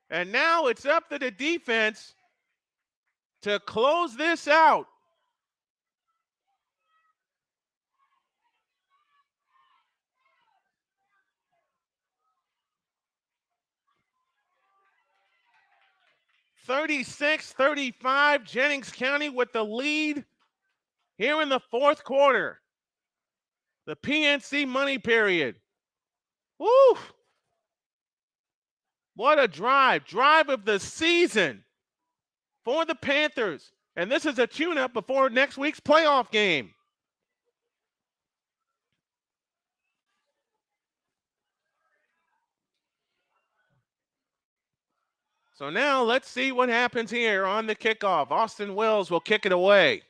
Speaker 1: And now it's up to the defense to close this out. (36-35) Jennings County with the lead here in the 4th quarter. The PNC money period. Woo! What a drive. Drive of the season for the Panthers. And this is a tune-up before next week's playoff game. So now let's see what happens here on the kickoff. Austin Wills will kick it away.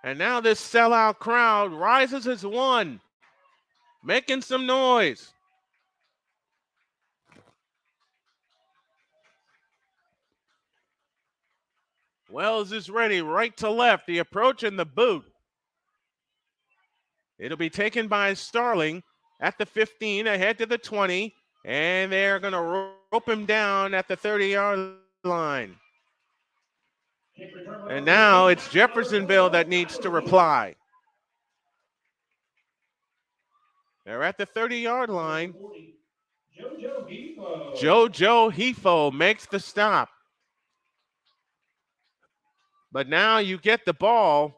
Speaker 1: And now this sellout crowd rises as one. making some noise. Wells is ready, right to left. The approach and the boot. It'll be taken by Starling at the 15, ahead to the 20, and they're going to rope him down at the 30-yard line. And now it's Jeffersonville that needs to reply. They're at the 30-yard line. JoJo Hefo makes the stop. But now you get the ball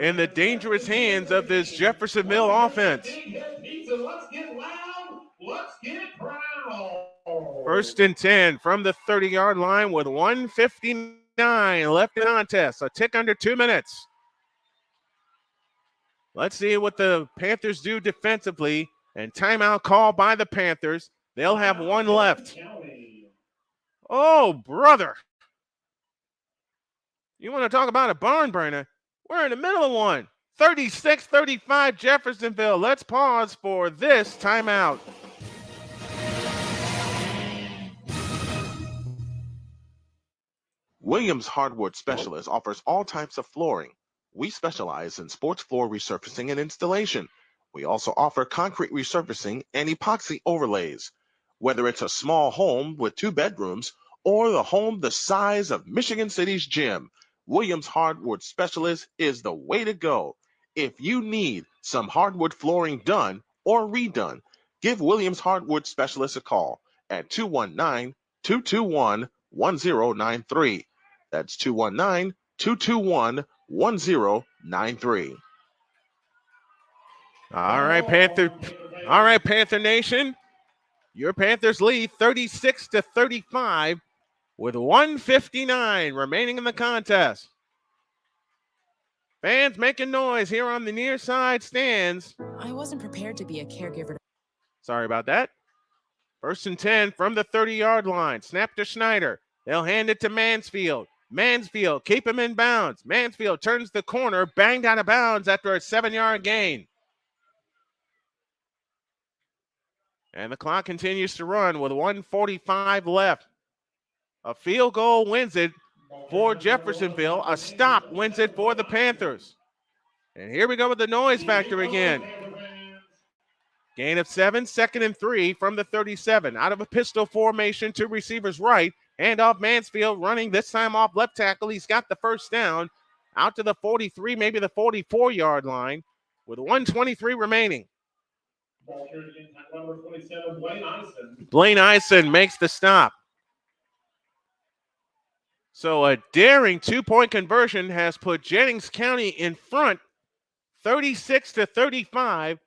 Speaker 1: in the dangerous hands of this Jeffersonville offense.
Speaker 2: Let's get loud. Let's get proud.
Speaker 1: 1st and 10 from the 30-yard line with 1:59 left in the contest. A tick under 2 minutes. Let's see what the Panthers do defensively. And timeout call by the Panthers. They'll have one left. Oh, brother. You want to talk about a barn burner? We're in the middle of one. 36-35 Jeffersonville. Let's pause for this timeout.
Speaker 10: Williams Hardwood Specialist offers all types of flooring. We specialize in sports floor resurfacing and installation. We also offer concrete resurfacing and epoxy overlays. Whether it's a small home with 2 bedrooms or the home the size of Michigan City's gym, Williams Hardwood Specialist is the way to go. If you need some hardwood flooring done or redone, give Williams Hardwood Specialist a call at 219-221-1093. That's 219-221-1093.
Speaker 1: All right, Panther Nation. Your Panthers lead 36-35 with 1:59 remaining in the contest. Fans making noise here on the near side stands.
Speaker 11: I wasn't prepared to be a caregiver.
Speaker 1: Sorry about that. 1st and 10 from the 30-yard line. Snap to Schneider. They'll hand it to Mansfield. Mansfield, keep him in bounds. Mansfield turns the corner, banged out of bounds after a 7-yard gain. And the clock continues to run with 1:45 left. A field goal wins it for Jeffersonville. A stop wins it for the Panthers. And here we go with the noise factor again. Gain of 7, 2nd and 3 from the 37. Out of a pistol formation, 2 receivers right. Hand off Mansfield, running this time off left tackle. He's got the first down. Out to the 43, maybe the 44-yard line with 1:23 remaining. Blaine Eisen makes the stop. So a daring 2-point conversion has put Jennings County in front 36-35,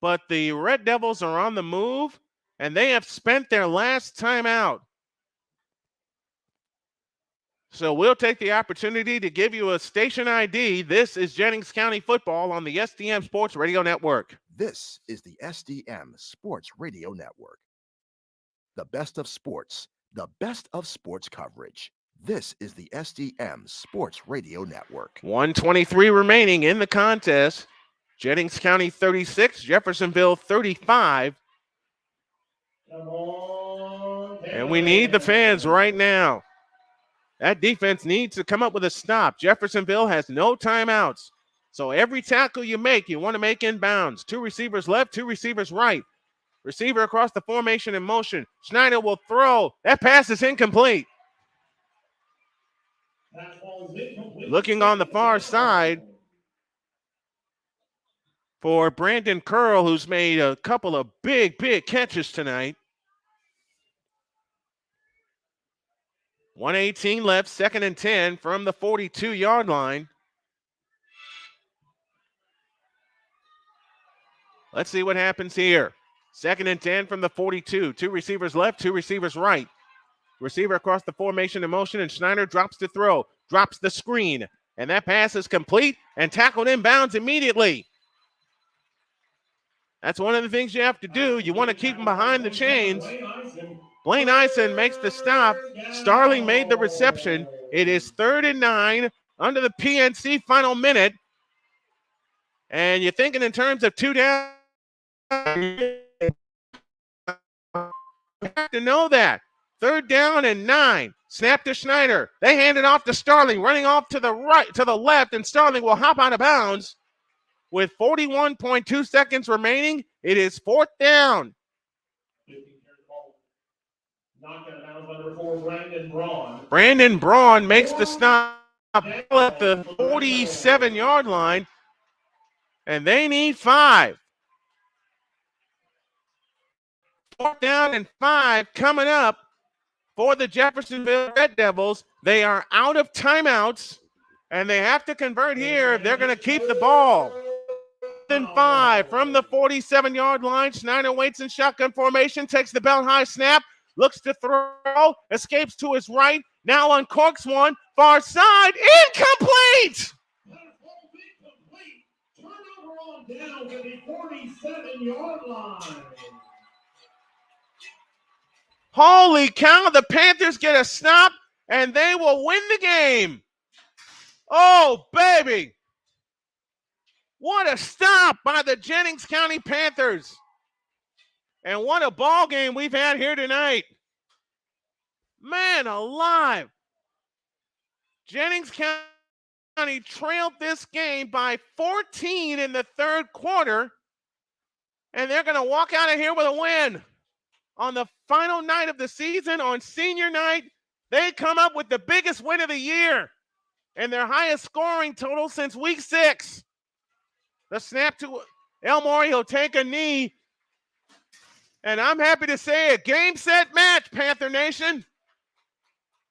Speaker 1: but the Red Devils are on the move, and they have spent their last timeout. So we'll take the opportunity to give you a station ID. This is Jennings County football on the SDM Sports Radio Network.
Speaker 14: This is the SDM Sports Radio Network. The best of sports, the best of sports coverage. This is the SDM Sports Radio Network.
Speaker 1: 1:23 remaining in the contest. Jennings County 36, Jeffersonville 35. And we need the fans right now. That defense needs to come up with a stop. Jeffersonville has no timeouts. So every tackle you make, you want to make in bounds. 2 receivers left, 2 receivers right. Receiver across the formation in motion. Schneider will throw. That pass is incomplete. Looking on the far side for Brandon Curl, who's made a couple of big catches tonight. 1:18 left, 2nd and 10 from the 42-yard line. Let's see what happens here. 2nd and 10 from the 42. 2 receivers left, 2 receivers right. Receiver across the formation in motion, and Schneider drops the throw, drops the screen, and that pass is complete and tackled in bounds immediately. That's one of the things you have to do. You want to keep them behind the chains. Blaine Eisen makes the stop. Starling made the reception. It is 3rd and 9 under the PNC final minute. And you're thinking in terms of 2 down. You have to know that. 3rd down and 9. Snap to Schneider. They hand it off to Starling, running off to the right, to the left, and Starling will hop out of bounds. With 41.2 seconds remaining, it is 4th down.
Speaker 2: Knocked out of bounds by number 4, Brandon Braun.
Speaker 1: Brandon Braun makes the stop at the 47-yard line, and they need 5. 4th down and 5 coming up for the Jeffersonville Red Devils. They are out of timeouts, and they have to convert here if they're going to keep the ball. 4th and 5 from the 47-yard line. Schneider waits in shotgun formation, takes the belt high snap, looks to throw, escapes to his right, now uncorks one, far side, incomplete!
Speaker 2: Turnover on down to the 47-yard line.
Speaker 1: Holy cow, the Panthers get a stop, and they will win the game. Oh, baby. What a stop by the Jennings County Panthers. And what a ball game we've had here tonight. Man alive. Jennings County trailed this game by 14 in the 3rd quarter, and they're going to walk out of here with a win. On the final night of the season, on senior night, they come up with the biggest win of the year and their highest scoring total since week 6. The snap to Elmore, he'll take a knee. And I'm happy to say it. Game, set, match, Panther Nation.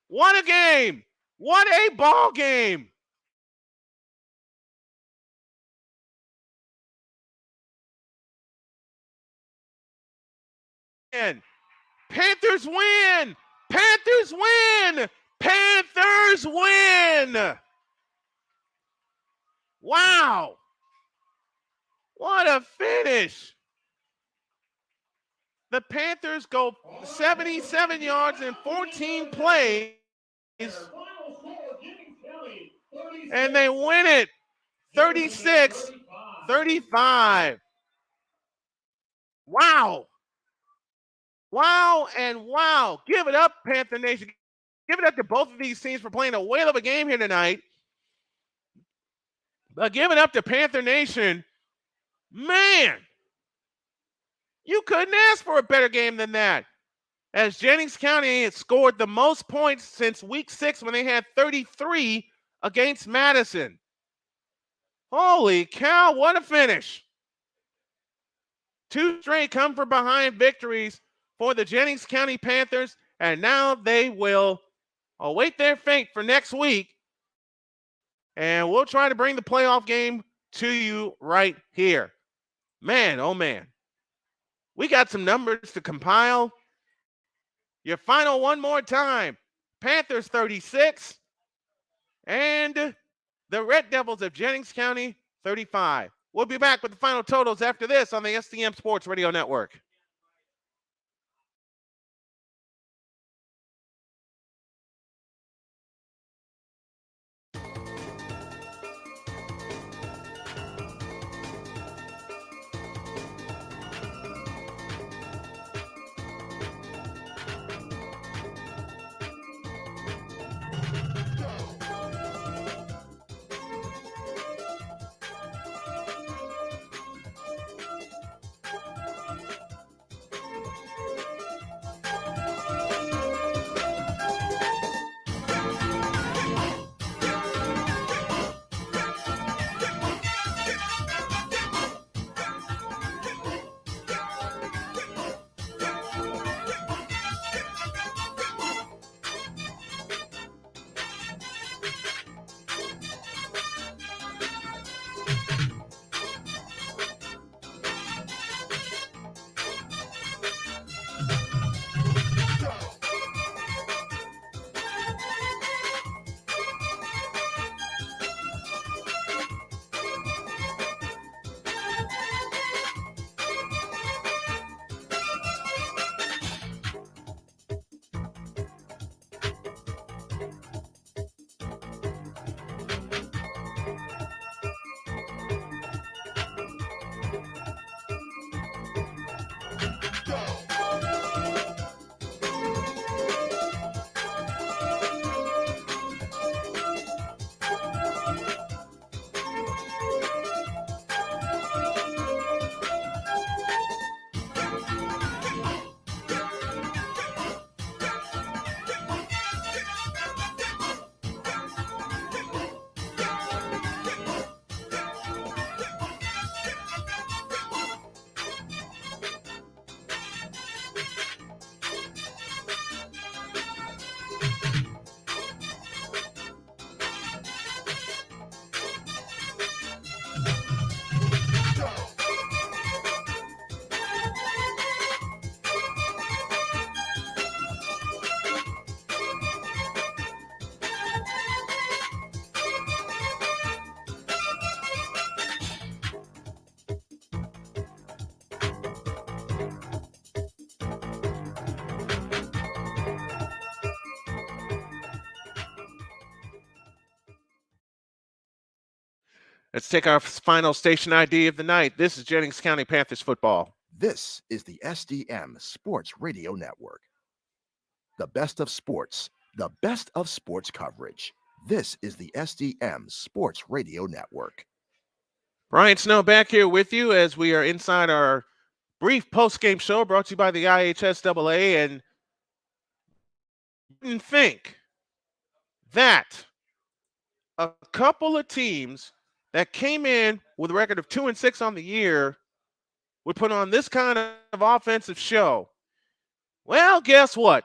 Speaker 1: What a game. What a ball game. And Panthers win. Panthers win. Panthers win. Wow. What a finish. The Panthers go 77 yards in 14 plays, and they win it 36-35. Wow. Wow and wow. Give it up, Panther Nation. Give it up to both of these teams for playing a whale of a game here tonight. But give it up to Panther Nation. Man, you couldn't ask for a better game than that. As Jennings County has scored the most points since week 6 when they had 33 against Madison. Holy cow, what a finish. 2 straight come from behind victories for the Jennings County Panthers, and now they will await their fate for next week. And we'll try to bring the playoff game to you right here. Man, oh man. We got some numbers to compile. Your final one more time. Panthers 36 and the Red Devils of Jennings County 35. We'll be back with the final totals after this on the SDM Sports Radio Network. Let's take our final station ID of the night. This is Jennings County Panthers football.
Speaker 14: This is the SDM Sports Radio Network. The best of sports, the best of sports coverage. This is the SDM Sports Radio Network.
Speaker 1: Brian Snow back here with you as we are inside our brief post-game show brought to you by the IHSAA. And you didn't think that a couple of teams that came in with a record of 2-6 on the year would put on this kind of offensive show. Well, guess what?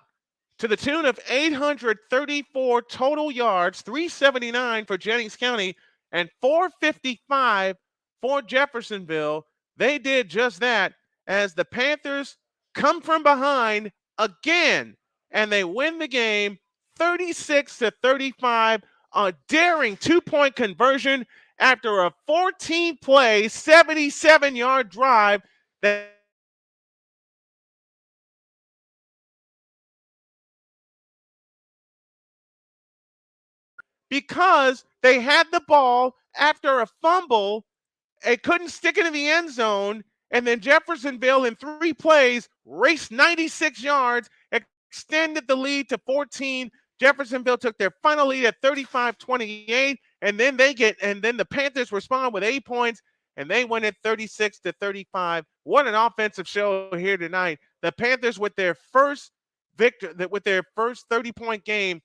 Speaker 1: To the tune of 834 total yards, 379 for Jennings County, and 455 for Jeffersonville. They did just that as the Panthers come from behind again, and they win the game 36-35, a daring two-point conversion after a 14-play, 77-yard drive that because they had the ball after a fumble, it couldn't stick it in the end zone, and then Jeffersonville in 3 plays raced 96 yards, extended the lead to 14. Jeffersonville took their final lead at 35-28, and then the Panthers respond with 8 points, and they win it 36-35. What an offensive show here tonight. The Panthers with their first victory, with their first 30-point game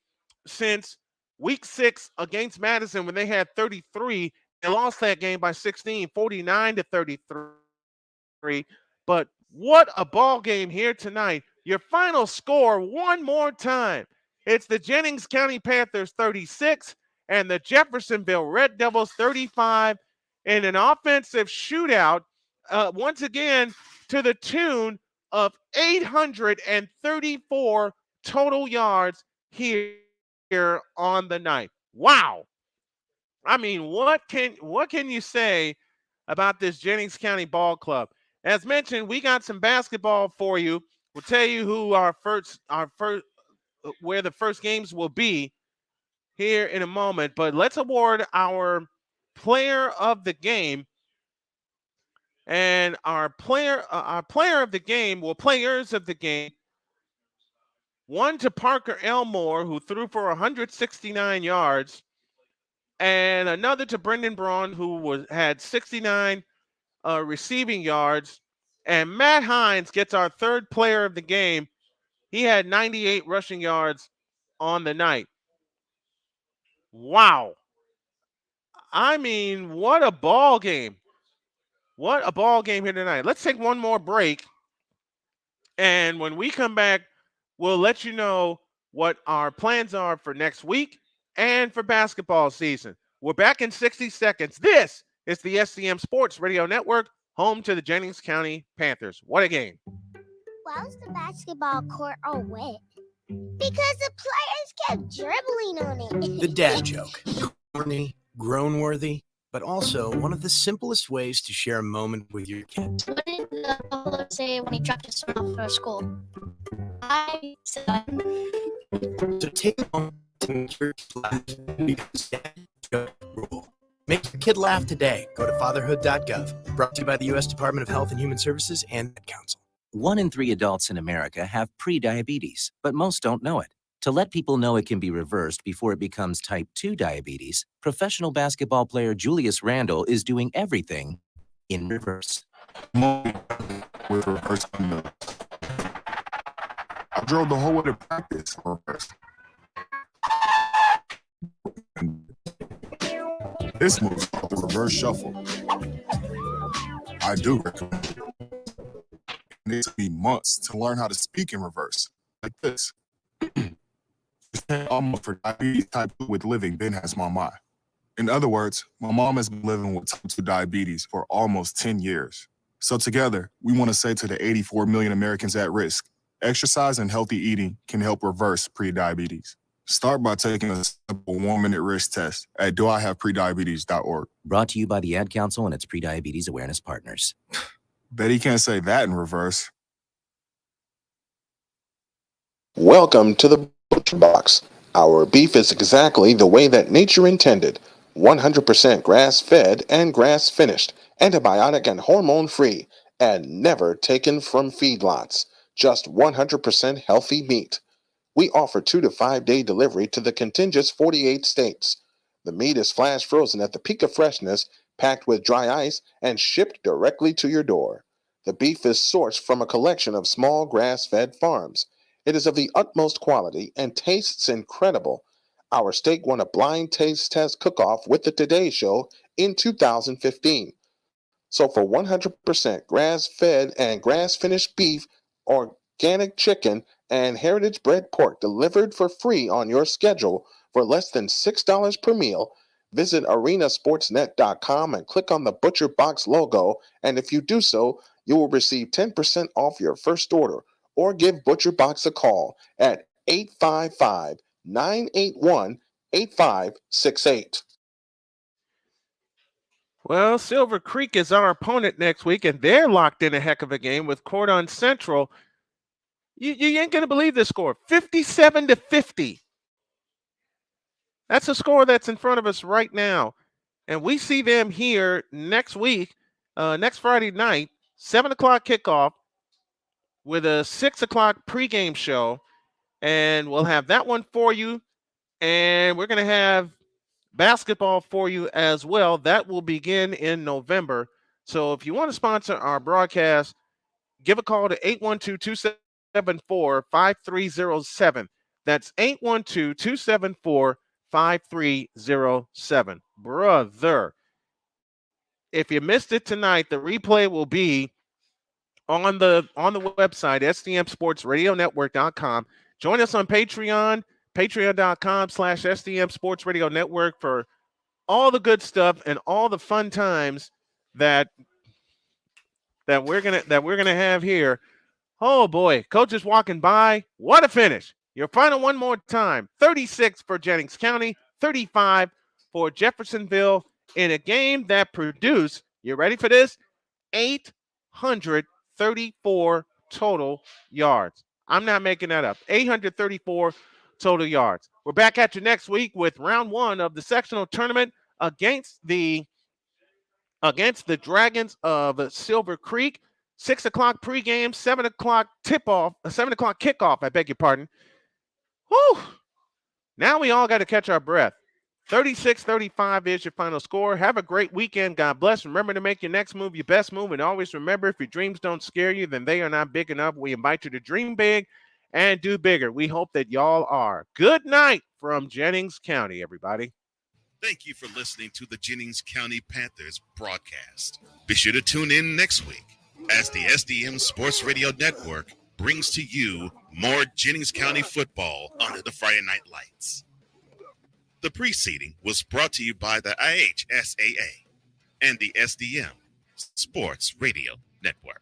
Speaker 1: since Week 6 against Madison when they had 33 and lost that game by 16, 49-33. But what a ball game here tonight. Your final score one more time. It's the Jennings County Panthers 36 and the Jeffersonville Red Devils 35 in an offensive shootout, once again to the tune of 834 total yards here on the night. Wow. I mean, what can you say about this Jennings County Ball Club? As mentioned, we got some basketball for you. We'll tell you who where the first games will be here in a moment, but let's award our player of the game. And our player of the game, players of the game, one to Parker Elmore, who threw for 169 yards, and another to Brendan Braun, who had 69 receiving yards. And Matt Hines gets our third player of the game. He had 98 rushing yards on the night. Wow. I mean, what a ball game. What a ball game here tonight. Let's take one more break. And when we come back, we'll let you know what our plans are for next week and for basketball season. We're back in 60 seconds. This is the SCM Sports Radio Network, home to the Jennings County Panthers. What a game.
Speaker 12: Why was the basketball court all wet? Because the players kept dribbling on it.
Speaker 13: The dad joke. Corny, grown-worthy, but also one of the simplest ways to share a moment with your kids.
Speaker 18: What did the buffalo say when he dropped his son off for school? Bye, son.
Speaker 13: So take a moment to make your kid laugh because dad joke rule. Make your kid laugh today. Go to fatherhood.gov. Brought to you by the U.S. Department of Health and Human Services and the Council.
Speaker 7: 1 in 3 adults in America have prediabetes, but most don't know it. To let people know it can be reversed before it becomes type 2 diabetes, professional basketball player Julius Randle is doing everything in reverse.
Speaker 8: With reverse windows. I drove the whole way to practice reverse. This move is called the reverse shuffle. I do recommend it. And it took me months to learn how to speak in reverse, like this. Almost for diabetes type 2 with living Ben has my mind. In other words, my mom has been living with type 2 diabetes for almost 10 years. So together, we want to say to the 84 million Americans at risk, exercise and healthy eating can help reverse prediabetes. Start by taking a simple 1-minute risk test at doihaveprediabetes.org.
Speaker 7: Brought to you by the Ad Council and its prediabetes awareness partners.
Speaker 8: Bet he can't say that in reverse.
Speaker 10: Welcome to the Butcher Box. Our beef is exactly the way that nature intended. 100% grass-fed and grass-finished, antibiotic and hormone-free, and never taken from feedlots. Just 100% healthy meat. We offer 2 to 5 day delivery to the contiguous 48 states. The meat is flash frozen at the peak of freshness, packed with dry ice, and shipped directly to your door. The beef is sourced from a collection of small grass-fed farms. It is of the utmost quality and tastes incredible. Our steak won a blind taste test cook-off with the Today Show in 2015. So for 100% grass-fed and grass-finished beef, organic chicken, and heritage bred pork delivered for free on your schedule for less than $6 per meal, visit arenasportsnet.com and click on the Butcher Box logo, and if you do so, you will receive 10% off your first order, or give Butcher Box a call at 855-981-8568.
Speaker 1: Well, Silver Creek is our opponent next week, and they're locked in a heck of a game with Cordon Central. You ain't going to believe this score, 57-50. That's a score that's in front of us right now. And we see them here next week, next Friday night, 7 o'clock kickoff with a 6 o'clock pregame show. And we'll have that one for you. And we're going to have basketball for you as well. That will begin in November. So if you want to sponsor our broadcast, give a call to 812-274-5307. That's 812-274-5307. Brother, if you missed it tonight, the replay will be on the website, sdmsportsradionetwork.com. Join us on Patreon, patreon.com/SDM Sports Radio Network for all the good stuff and all the fun times that we're gonna have here. Oh boy, coach is walking by. What a finish. Your final one more time. 36 for Jennings County, 35 for Jeffersonville in a game that produced, you ready for this? 834 total yards. I'm not making that up. 834 total yards. We're back at you next week with round 1 of the sectional tournament against the Dragons of Silver Creek. 6 o'clock pregame, 7 o'clock tip-off, 7 o'clock kickoff, I beg your pardon. Whew. Now we all got to catch our breath. 36-35 is your final score. Have a great weekend. God bless. Remember to make your next move your best move. And always remember, if your dreams don't scare you, then they are not big enough. We invite you to dream big and do bigger. We hope that y'all are. Good night from Jennings County, everybody.
Speaker 6: Thank you for listening to the Jennings County Panthers broadcast. Be sure to tune in next week as the SDM Sports Radio Network brings to you more Jennings County football under the Friday Night Lights. The preceding was brought to you by the IHSAA and the SDM Sports Radio Network.